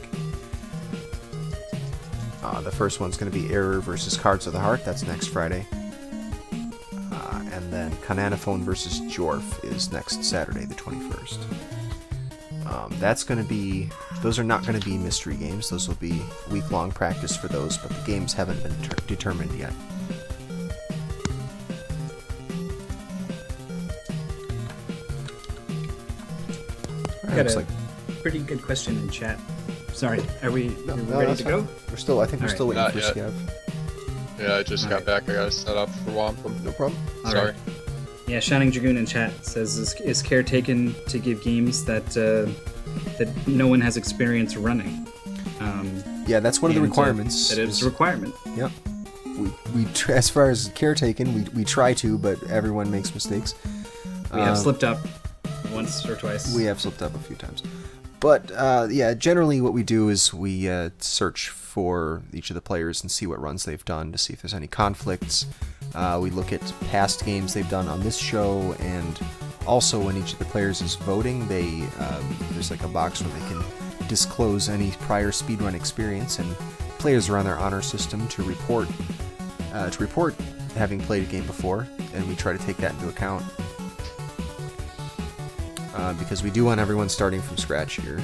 The first one's going to be Error versus Cards of the Heart. That's next Friday. And then Kananaphone versus Jorf is next Saturday, the 21st. That's going to be... Those are not going to be mystery games. Those will be week-long practice for those, but the games haven't been determined yet. I got a pretty good question in chat. Sorry, are we ready to go? We're still... I think we're All still waiting Not for yet. Scav. Yeah, I just got back. I got to set up for Whomp. No problem. All Sorry. right. Yeah, Shining Dragoon in chat says, is care taken to give games that that no one has experience running? Yeah, that's one of the And, requirements. That is a requirement. Yep. As far as caretaken, we try to, but everyone makes mistakes. We have slipped up once or twice. We have slipped up a few times. But, yeah, generally what we do is we search for each of the players and see what runs they've done to see if there's any conflicts. We look at past games they've done on this show, and also when each of the players is voting, there's like a box where they can disclose any prior speedrun experience, and players are on their honor system to report having played a game before, and we try to take that into account. Because we do want everyone starting from scratch here,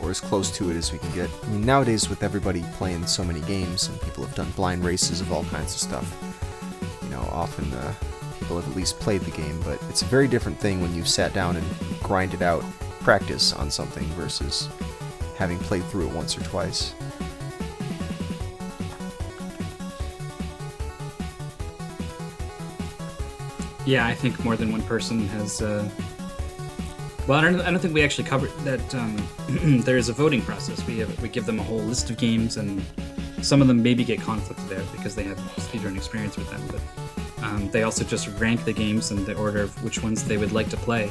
or as close to it as we can get. I mean, nowadays with everybody playing so many games, and people have done blind races of all kinds of stuff, you know, often people have at least played the game, but it's a very different thing when you've sat down and grinded out practice on something versus having played through it once or twice. Yeah, I think more than one person has. Well, I don't think we actually covered that. There is a voting process. We give them a whole list of games, and some of them maybe get conflicted out because they have speedrun experience with them. But they also just rank the games in the order of which ones they would like to play,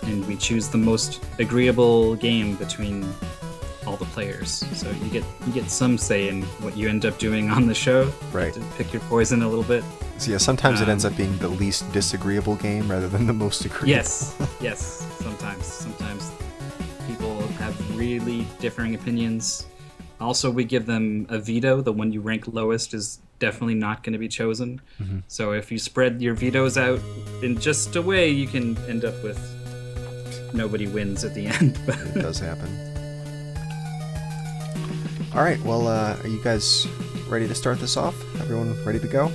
and we choose the most agreeable game between all the players. So you get some say in what you end up doing on the show. Right. To pick your poison a little bit. So yeah, sometimes it ends up being the least disagreeable game rather than the most agreeable. Yes. Sometimes people have really differing opinions. Also, we give them a veto. The one you rank lowest is definitely not going to be chosen. Mm-hmm. So if you spread your vetoes out in just a way, you can end up with nobody wins at the end. It does happen. All right, well, are you guys ready to start this off? Everyone ready to go?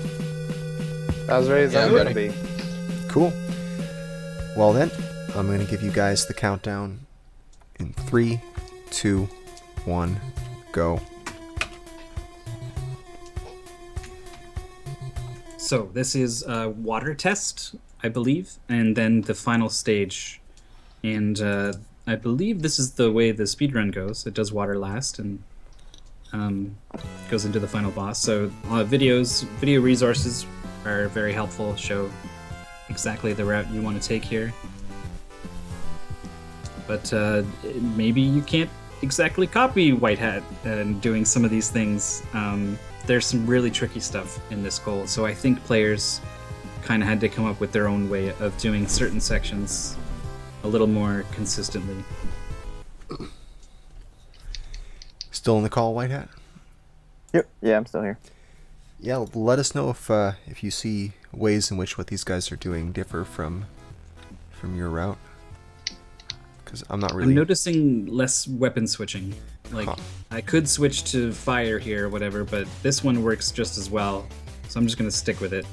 As ready as Yeah, I'm I'm gonna ready. be. Cool. Well then, I'm going to give you guys the countdown in 3, 2, 1, go. So this is a water test, I believe, and then the final stage. And I believe this is the way the speedrun goes. It does water last and goes into the final boss. So video resources are very helpful, show exactly the route you want to take here. But maybe you can't exactly copy White Hat and doing some of these things. There's some really tricky stuff in this goal, so I think players kind of had to come up with their own way of doing certain sections a little more consistently. Still in the call, White Hat? Yep. Yeah, I'm still here. Yeah, let us know if you see ways in which what these guys are doing differ from your route. Because I'm not really... I'm noticing less weapon switching. Like, Huh. I could switch to fire here or whatever, but this one works just as well. So I'm just going to stick with it.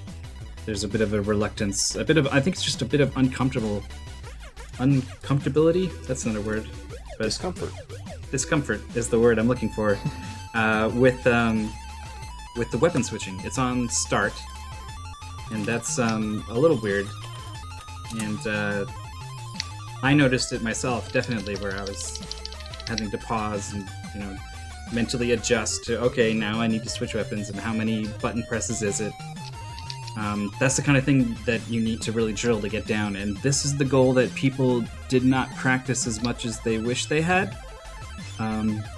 There's a bit of a reluctance, I think it's just a bit of uncomfortability? That's not a word. But discomfort is the word I'm looking for. With the weapon switching. It's on start, and that's a little weird. And I noticed it myself, definitely, where I was having to pause and mentally adjust to, okay, now I need to switch weapons, and how many button presses is it? That's the kind of thing that you need to really drill to get down, and this is the goal that people did not practice as much as they wish they had.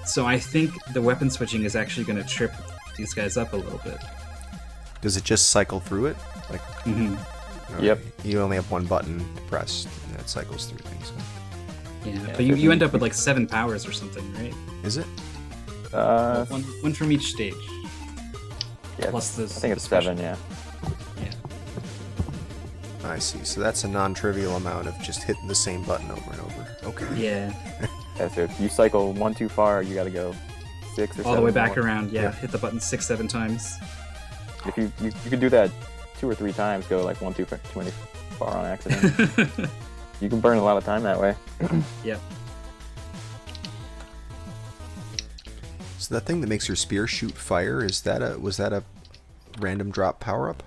So I think the weapon switching is actually going to trip these guys up a little bit. Does it just cycle through it? Like, Yep. You only have one button to press, and it cycles through things. Yeah, but you end up with like 7 powers or something, right? Is it? One from each stage. Yeah, Plus the. I think it's the special. 7. Yeah. Yeah. I see. So that's a non-trivial amount of just hitting the same button over and over. Okay. Yeah. Yeah, so if you cycle 1 too far, you got to go 6 or 7 All the way back more. around. Yeah. Yeah. Hit the button 6-7 times. If you could do that 2 or 3 times, go like 1 too many far on accident. You can burn a lot of time that way. Yep. So that thing that makes your spear shoot fire, was that a random drop power-up?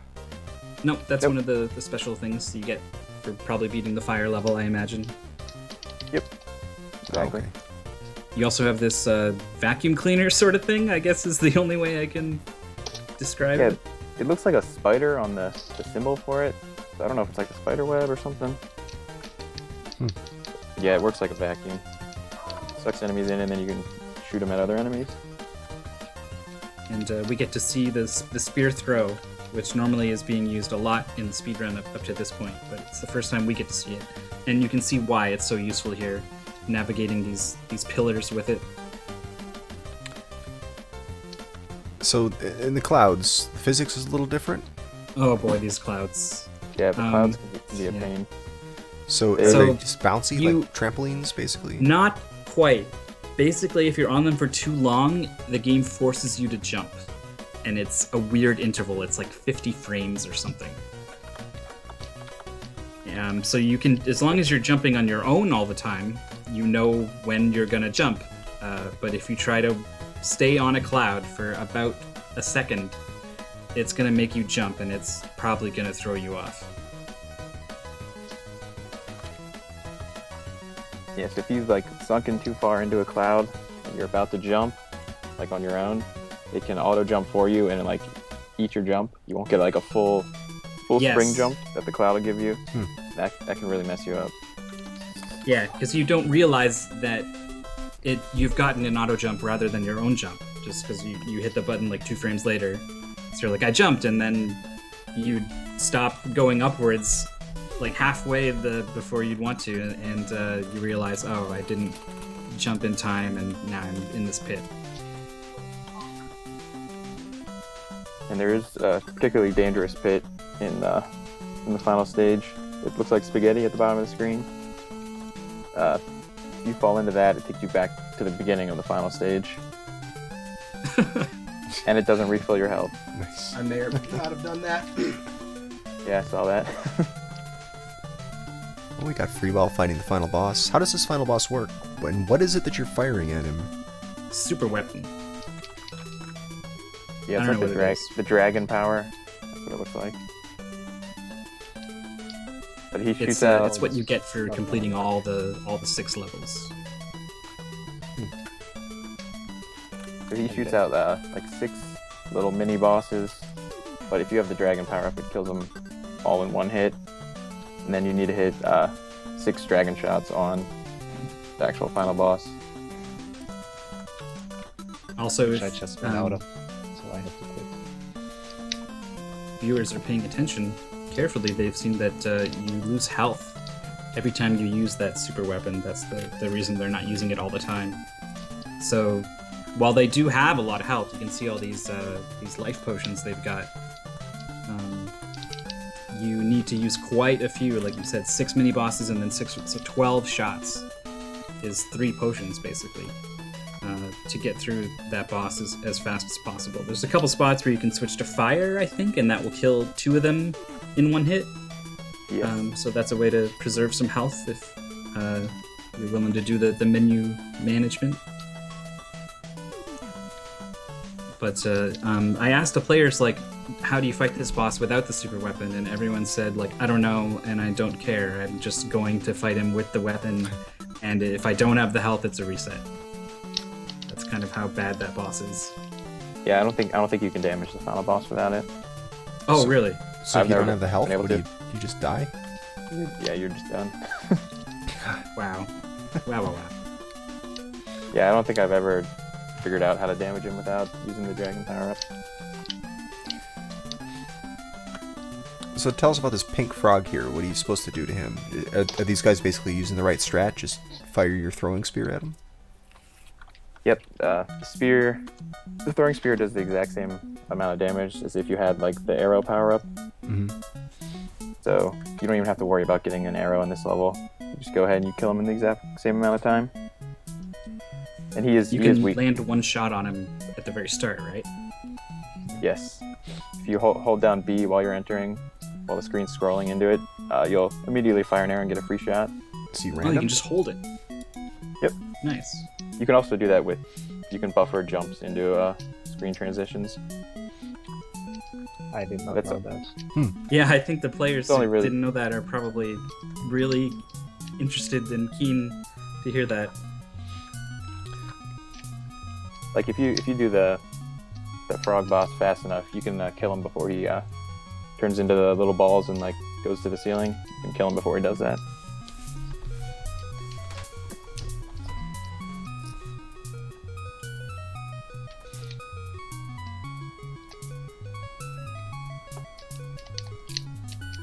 Nope, that's Yep. one of the special things you get for probably beating the fire level, I imagine. Yep. Exactly. Okay. You also have this vacuum cleaner sort of thing, I guess is the only way I can describe Yeah, it. it looks like a spider on the symbol for it. So I don't know if it's like a spider web or something. Yeah, it works like a vacuum. Sucks enemies in, and then you can shoot them at other enemies. And we get to see the spear throw, which normally is being used a lot in the speedrun up to this point, but it's the first time we get to see it. And you can see why it's so useful here, navigating these pillars with it. So in the clouds, the physics is a little different. Oh boy, these clouds. Yeah, the clouds can be a yeah. pain. So are So they just bouncy, you- like trampolines, basically? Not quite. Basically, if you're on them for too long, the game forces you to jump. And it's a weird interval. It's like 50 frames or something. So you can, as long as you're jumping on your own all the time, you know when you're gonna jump. But if you try to stay on a cloud for about a second, it's gonna make you jump, and it's probably gonna throw you off. Yes, if you've like sunken too far into a cloud and you're about to jump, like on your own, it can auto jump for you and like eat your jump. You won't get like a full Yes. spring jump that the cloud will give you. That can really mess you up. Yeah, because you don't realize that you've gotten an auto jump rather than your own jump, just because you hit the button like 2 frames later. So you're like, I jumped, and then you stop going upwards like halfway before you'd want to, and you realize, oh, I didn't jump in time, and now I'm in this pit. And there is a particularly dangerous pit in the final stage. It looks like spaghetti at the bottom of the screen. If you fall into that, it takes you back to the beginning of the final stage. And it doesn't refill your health. Nice. I may or may not have done that. Yeah, I saw that. Well, we got Freeball fighting the final boss. How does this final boss work? And what is it that you're firing at him? Super weapon. Yeah, I it's don't like know what it is. the dragon power. That's what it looks like. But he shoots out. It's what you get for completing all the 6 levels. So he shoots out like 6 little mini bosses. But if you have the dragon power up, it kills them all in one hit. And then you need to hit 6 dragon shots on the actual final boss. Also, Which I if just went out of, so I have to quit. viewers are paying attention carefully, they've seen that you lose health every time you use that super weapon. That's the reason they're not using it all the time. So while they do have a lot of health, you can see all these life potions they've got. You need to use quite a few, like you said, 6 mini bosses and then 12 shots is 3 potions basically. To get through that boss as fast as possible. There's a couple spots where you can switch to fire, I think, and that will kill 2 of them in one hit. Yeah. So that's a way to preserve some health if you're willing to do the menu management. But I asked the players, like, how do you fight this boss without the super weapon? And everyone said, like, I don't know, and I don't care. I'm just going to fight him with the weapon, and if I don't have the health, it's a reset. That's kind of how bad that boss is. Yeah, I don't think you can damage the final boss without it. Oh, So- really? So if I've you don't never have the health, been able what do to. you just die? Yeah, you're just done. Wow. Wow. Yeah, I don't think I've ever figured out how to damage him without using the dragon power up. So tell us about this pink frog here. What are you supposed to do to him? Are these guys basically using the right strat? Just fire your throwing spear at him? Yep, the throwing spear does the exact same amount of damage as if you had like the arrow power up. Mm-hmm. So you don't even have to worry about getting an arrow in this level. You just go ahead and you kill him in the exact same amount of time. And he is You he is can weak. land one shot on him at the very start, right? Yes. If you hold down B while you're entering, while the screen's scrolling into it, you'll immediately fire an arrow and get a free shot. Is he Oh, you random? can just hold it. Yep. Nice. You can also do that with, you can buffer jumps into screen transitions. I did not That's know that. Yeah, I think the players It's only who really- didn't know that are probably really interested and keen to hear that. Like if you do the frog boss fast enough, you can kill him before he turns into the little balls and like goes to the ceiling. You can kill him before he does that.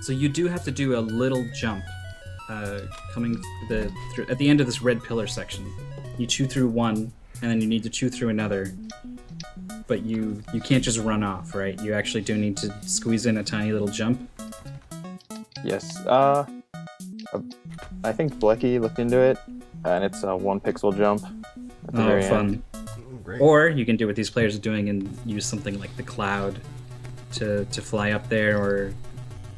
So you do have to do a little jump coming through at the end of this red pillar section. You chew through one, and then you need to chew through another. But you can't just run off, right? You actually do need to squeeze in a tiny little jump. Yes. I think Blecky looked into it, and it's a 1 pixel jump at the Oh, very fun. end. Great. Or you can do what these players are doing and use something like the cloud to fly up there, or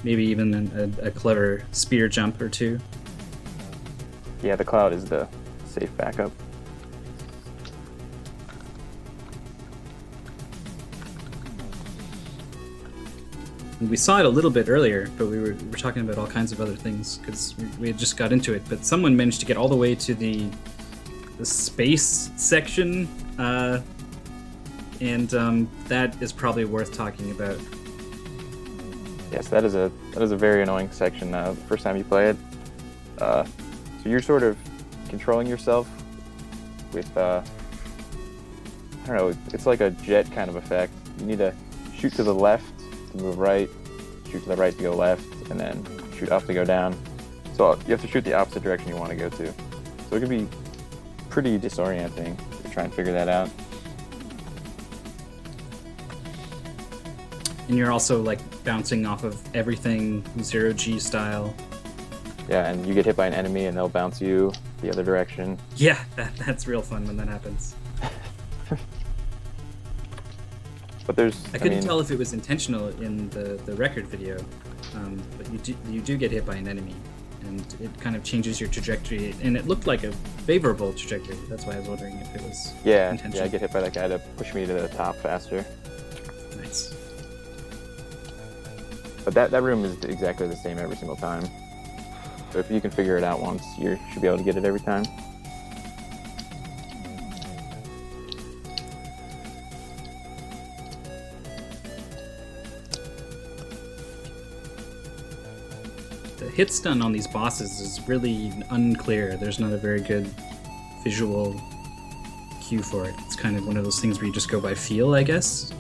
maybe even a clever spear jump or two. Yeah, the cloud is the safe backup. We saw it a little bit earlier, but we were talking about all kinds of other things because we had just got into it. But someone managed to get all the way to the space section, and that is probably worth talking about. Yes, that is a very annoying section the first time you play it. So you're sort of controlling yourself with I don't know, it's like a jet kind of effect. You need to shoot to the left to move right, shoot to the right to go left, and then shoot up to go down. So you have to shoot the opposite direction you want to go to. So it can be pretty disorienting to try and figure that out. And you're also like bouncing off of everything 0G style. Yeah, and you get hit by an enemy and they'll bounce you the other direction. Yeah, that's real fun when that happens. But there's, I couldn't mean, tell if it was intentional in the record video, but you do get hit by an enemy, and it kind of changes your trajectory. And it looked like a favorable trajectory. That's why I was wondering if it was yeah, intentional. I get hit by that guy to push me to the top faster. Nice. But that room is exactly the same every single time. So if you can figure it out once, you should be able to get it every time. The hit stun on these bosses is really unclear. There's not a very good visual cue for it. It's kind of one of those things where you just go by feel, I guess.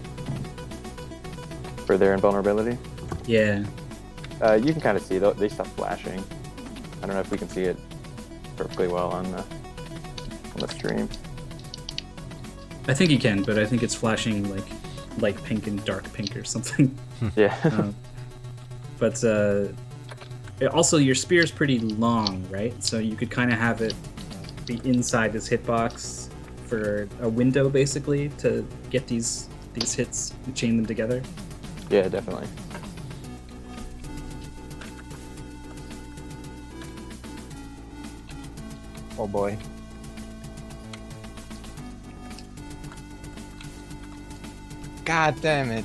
For their invulnerability. Yeah. You can kind of see, they stop flashing. I don't know if we can see it perfectly well on the stream. I think you can, but I think it's flashing like light pink and dark pink or something. Yeah. But also your spear is pretty long, right? So you could kind of have it be inside this hitbox for a window, basically, to get these hits and chain them together. Yeah, definitely. Oh boy. God damn it.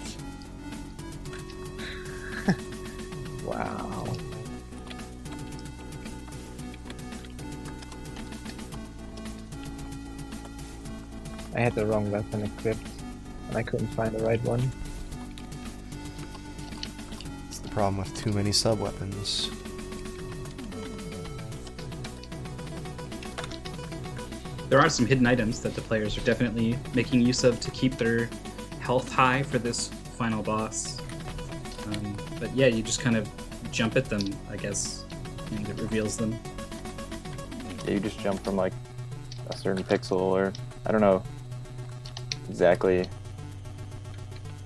Wow. I had the wrong weapon equipped, and I couldn't find the right one. It's the problem with too many sub-weapons. There are some hidden items that the players are definitely making use of to keep their health high for this final boss. But yeah, you just kind of jump at them, I guess, and it reveals them. Yeah, you just jump from like a certain pixel, or I don't know exactly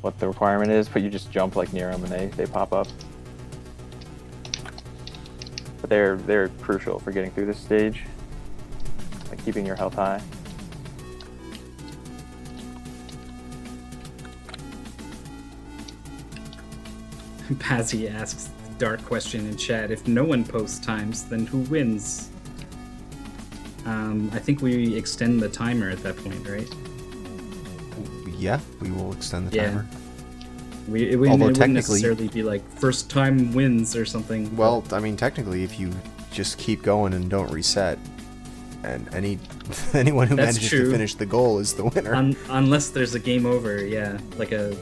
what the requirement is, but you just jump like near them and they pop up. But they're crucial for getting through this stage, like keeping your health high. Pazzy asks the dark question in chat: if no one posts times, then who wins? I think we extend the timer at that point, right? Yeah, we will extend the Yeah. timer. It Although wouldn't technically- necessarily be like first time wins or something. Well, I mean, technically, if you just keep going and don't reset, and anyone who That's manages true. to finish the goal is the winner. Unless there's a game over, yeah, like a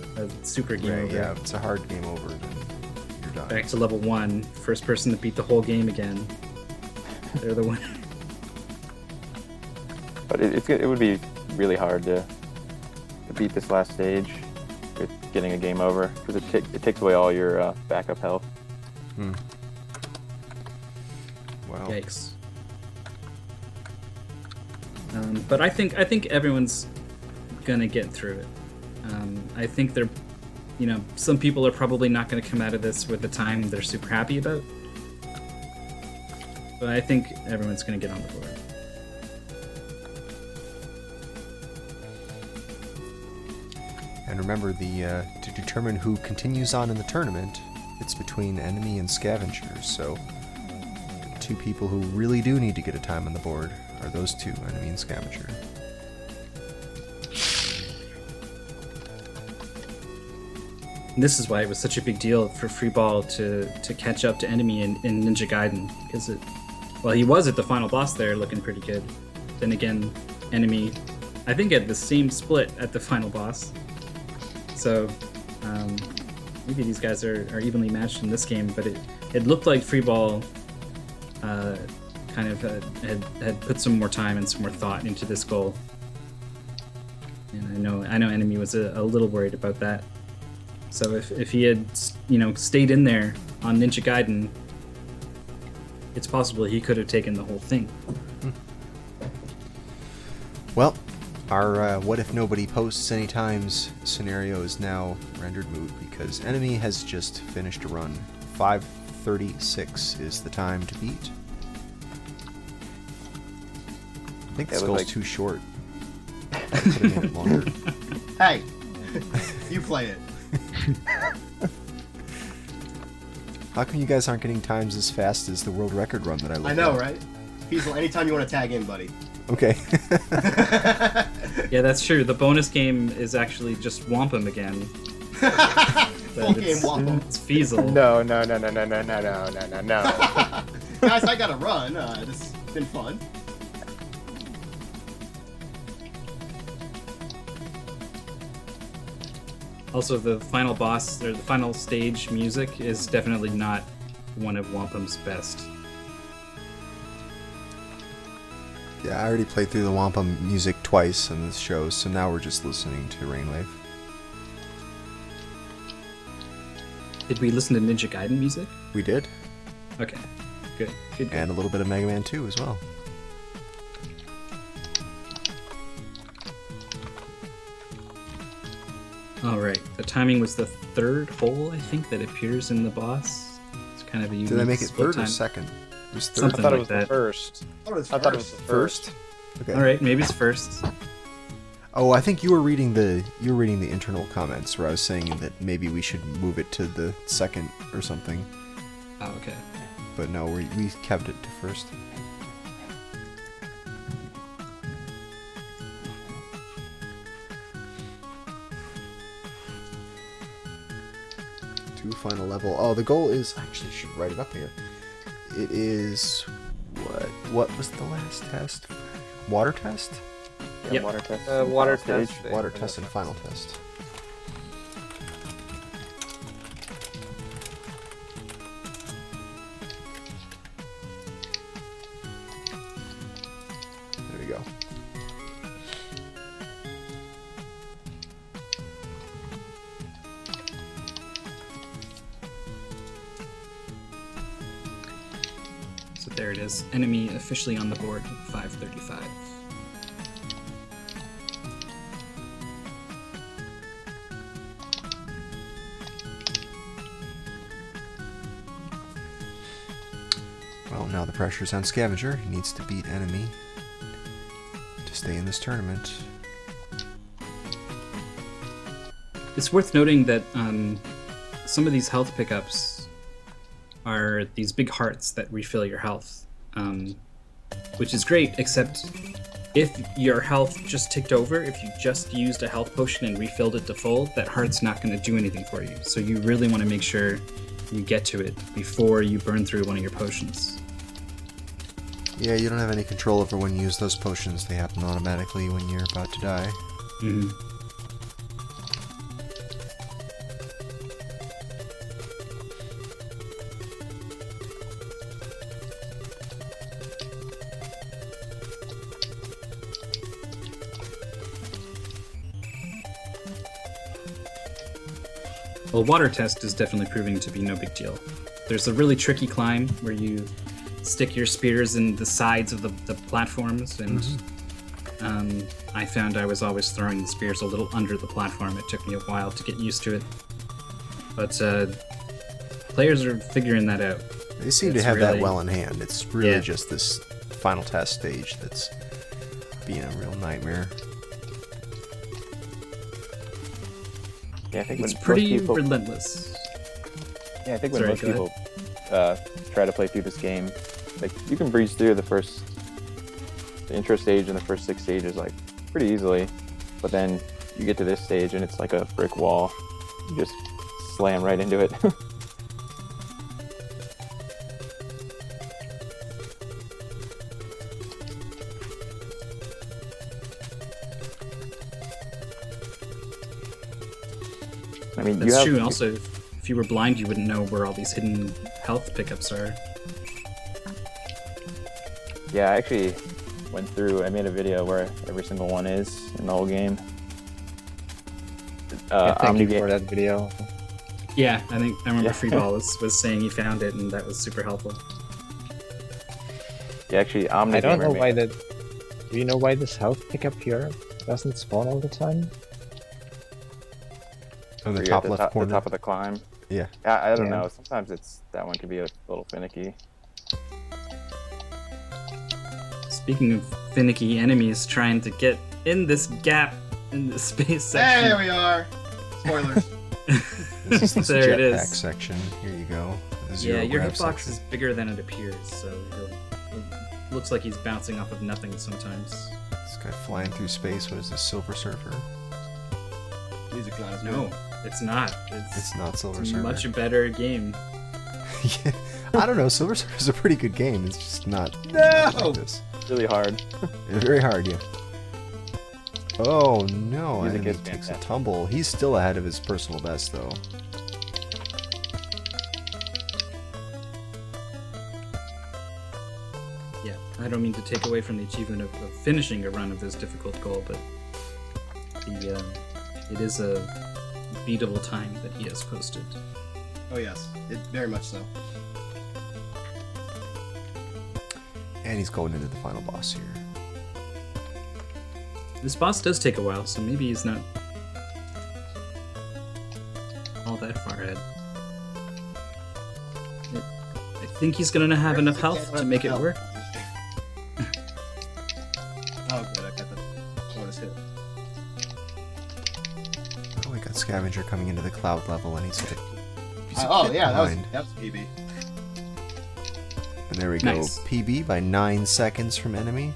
super game Right, over. yeah, if it's a hard game over, then you're done. Back to level 1, first person to beat the whole game again. They're the winner. But it would be really hard to beat this last stage with getting a game over, because it takes away all your backup health. Wow. Yikes. But I think everyone's gonna get through it. I think they're, some people are probably not gonna come out of this with a time they're super happy about. But I think everyone's gonna get on the board. And remember, to determine who continues on in the tournament, it's between enemy and scavengers. So, the two people who really do need to get a time on the board are those two, enemy and scavenger. This is why it was such a big deal for Free Ball to catch up to enemy in Ninja Gaiden, because he was at the final boss there looking pretty good. Then again, enemy, I think, had the same split at the final boss. So maybe these guys are evenly matched in this game, but it looked like Free Ball kind of had put some more time and some more thought into this goal. And I know enemy was a little worried about that. So if he had stayed in there on Ninja Gaiden, it's possible he could have taken the whole thing. Well, our what if nobody posts any times scenario is now rendered moot because enemy has just finished a run. 5:36 is the time to beat. I think this it was goal's like- too short. I could have made it longer. Hey, you play it. How come you guys aren't getting times as fast as the world record run that I looked I know, at? right? Peaceful, anytime you want to tag in, buddy. Okay. Yeah, that's true. The bonus game is actually just Whomp 'em again. Full game Whomp 'em. It's Feasel. No. Guys, I gotta run. This has been fun. Also, the final boss, or the final stage music is definitely not one of Whomp 'em's best. Yeah, I already played through the Wampa music twice in this show, so now we're just listening to Rainwave. Did we listen to Ninja Gaiden music? We did. Okay, good. And a little bit of Mega Man 2 as well. All right, the timing was the third hole, I think, that appears in the boss. It's kind of a unique Did I make it split third or time. second? It was third. Something I thought like it was that. the first. Oh, it's I thought it was the First? Okay. All right, maybe it's first. Oh, I think you were reading the internal comments where I was saying that maybe we should move it to the second or something. Oh, okay. But no, we kept it to first. Two final level. Oh, the goal is, I actually should write it up here. It is what was the last test? Water test? Yeah, Yep. water test. Water final test. stage. Water test and final test. There we go. So there it is. Enemy officially on the board with 535. Well, now the pressure's on Scavenger. He needs to beat enemy to stay in this tournament. It's worth noting that some of these health pickups are these big hearts that refill your health, which is great, except if your health just ticked over, if you just used a health potion and refilled it to full, that heart's not going to do anything for you. So you really want to make sure you get to it before you burn through one of your potions. Yeah, you don't have any control over when you use those potions. They happen automatically when you're about to die. Mm-hmm. Well, water test is definitely proving to be no big deal. There's a really tricky climb where you stick your spears in the sides of the platforms, and I found I was always throwing the spears a little under the platform. It took me a while to get used to it. But players are figuring that out. They seem to It's have that really- well in hand. It's really Yeah. just this final test stage that's being a real nightmare. Yeah, I think It's when pretty most people, relentless. yeah, I think when Sorry, most go people try to play through this game, like you can breeze through the intro stage and the first 6 stages like pretty easily, but then you get to this stage and it's like a brick wall. You just slam right into it. I mean, That's you have true. Also, if you were blind, you wouldn't know where all these hidden health pickups are. Yeah, I actually went through. I made a video where every single one is in the whole game. Thank you OmniGame- for that video. Yeah, I remember Yeah. Freeball was saying he found it, and that was super helpful. Yeah, actually, I don't know OmniGamer why made- that. Do you know why this health pickup here doesn't spawn all the time? On the You're top at left corner. the top of the climb. Yeah. I don't Yeah. know. Sometimes that one can be a little finicky. Speaking of finicky enemies trying to get in this gap in the space There section. we are. Spoilers. This is this There it jetpack is. section. Here you go. The Yeah, zero your grab hitbox section. is bigger than it appears, so looks like he's bouncing off of nothing sometimes. This guy flying through space. What is this, Silver Surfer? Music's not as good. No, it's not. It's not Silver It's a Surfer. much better game. Yeah, I don't know. Silver Surfer's a pretty good game. It's just not No! like this. Really hard. It's very hard, yeah. Oh no, Music enemy is takes a fantastic. tumble. He's still ahead of his personal best, though. Yeah, I don't mean to take away from the achievement of finishing a run of this difficult goal, but it is a beatable time that he has posted. Oh yes, it very much so. And he's going into the final boss here. This boss does take a while, so maybe he's not all that far ahead. I think he's gonna have enough health to make it work. Oh good, I got the bonus hit. Oh, we got Scavenger coming into the cloud level, and he's a Oh bit yeah, behind. that was PB. And there we Nice. go. PB by 9 seconds from enemy.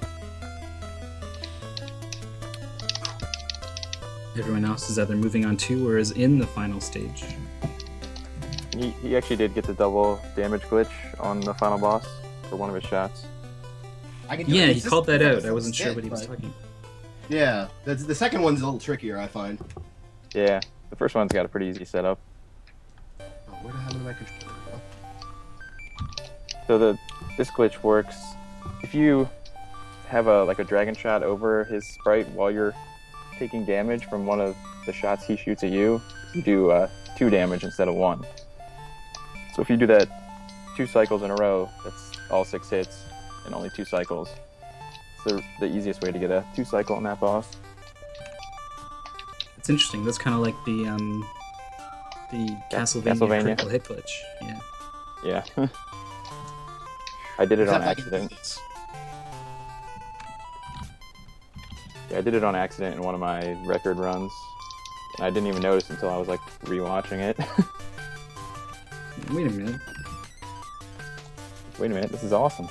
Everyone else is either moving on to or is in the final stage. He actually did get the double damage glitch on the final boss for one of his shots. I can do Yeah, it he called that consistently, out. I wasn't sure sick, what he was but- talking. Yeah, the second one's a little trickier, I find. Yeah, the first one's got a pretty easy setup. Oh, where the hell am I controller? So this glitch works if you have a dragon shot over his sprite while you're taking damage from one of the shots he shoots at you. You do 2 damage instead of 1. So if you do that 2 cycles in a row, that's all 6 hits and only 2 cycles. It's the easiest way to get a 2 cycle on that boss. It's interesting. That's kind of like the Castlevania critical hit glitch. Yeah. Yeah. I did it on Except I can do accident. this. Yeah, I did it on accident in one of my record runs, and I didn't even notice until I was like rewatching it. Wait a minute. Wait a minute, this is awesome.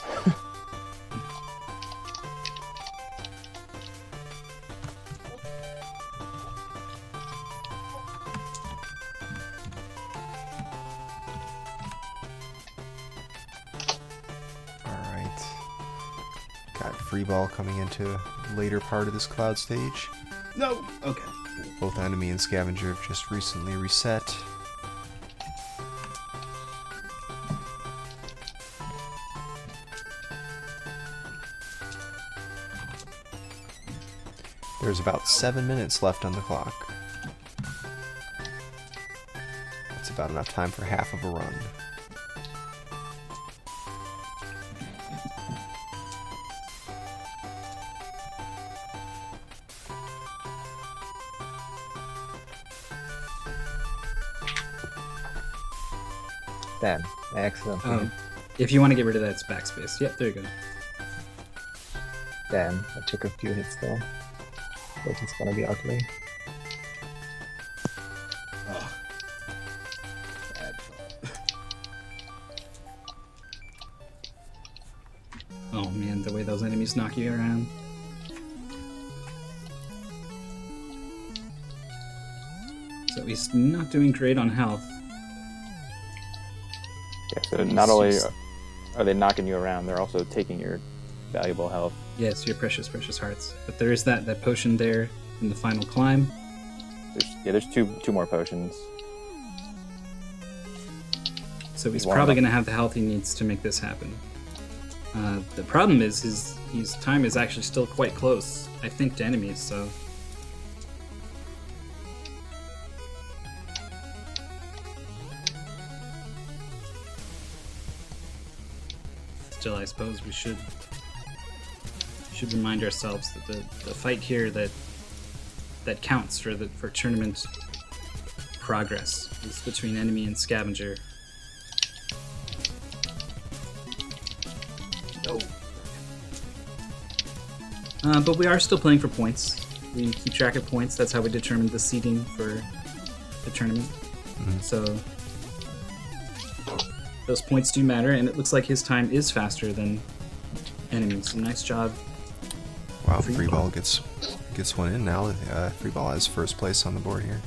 Alright. Got free ball coming into later part of this cloud stage. No. Okay. Both enemy and scavenger have just recently reset. There's about 7 minutes left on the clock. That's about enough time for half of a run. Damn, excellent. If you want to get rid of that, it's backspace. Yep, there you go. Damn, I took a few hits though. But it's gonna be ugly. Oh. Bad thought. Oh man, the way those enemies knock you around. So he's not doing great on health. Yeah, so not only are they knocking you around, they're also taking your valuable health. Yes, your precious hearts. But there is that potion there in the final climb. There's two more potions. So he's Wow. probably going to have the health he needs to make this happen. The problem is his time is actually still quite close, I think, to enemies, so... Still, I suppose we should remind ourselves that the fight here that counts for tournament progress is between enemy and scavenger. No. But we are still playing for points. We keep track of points. That's how we determine the seeding for the tournament. Mhm. So those points do matter, and it looks like his time is faster than enemies. So nice job. Wow, Free free ball. ball gets one in now. Free ball has first place on the board here.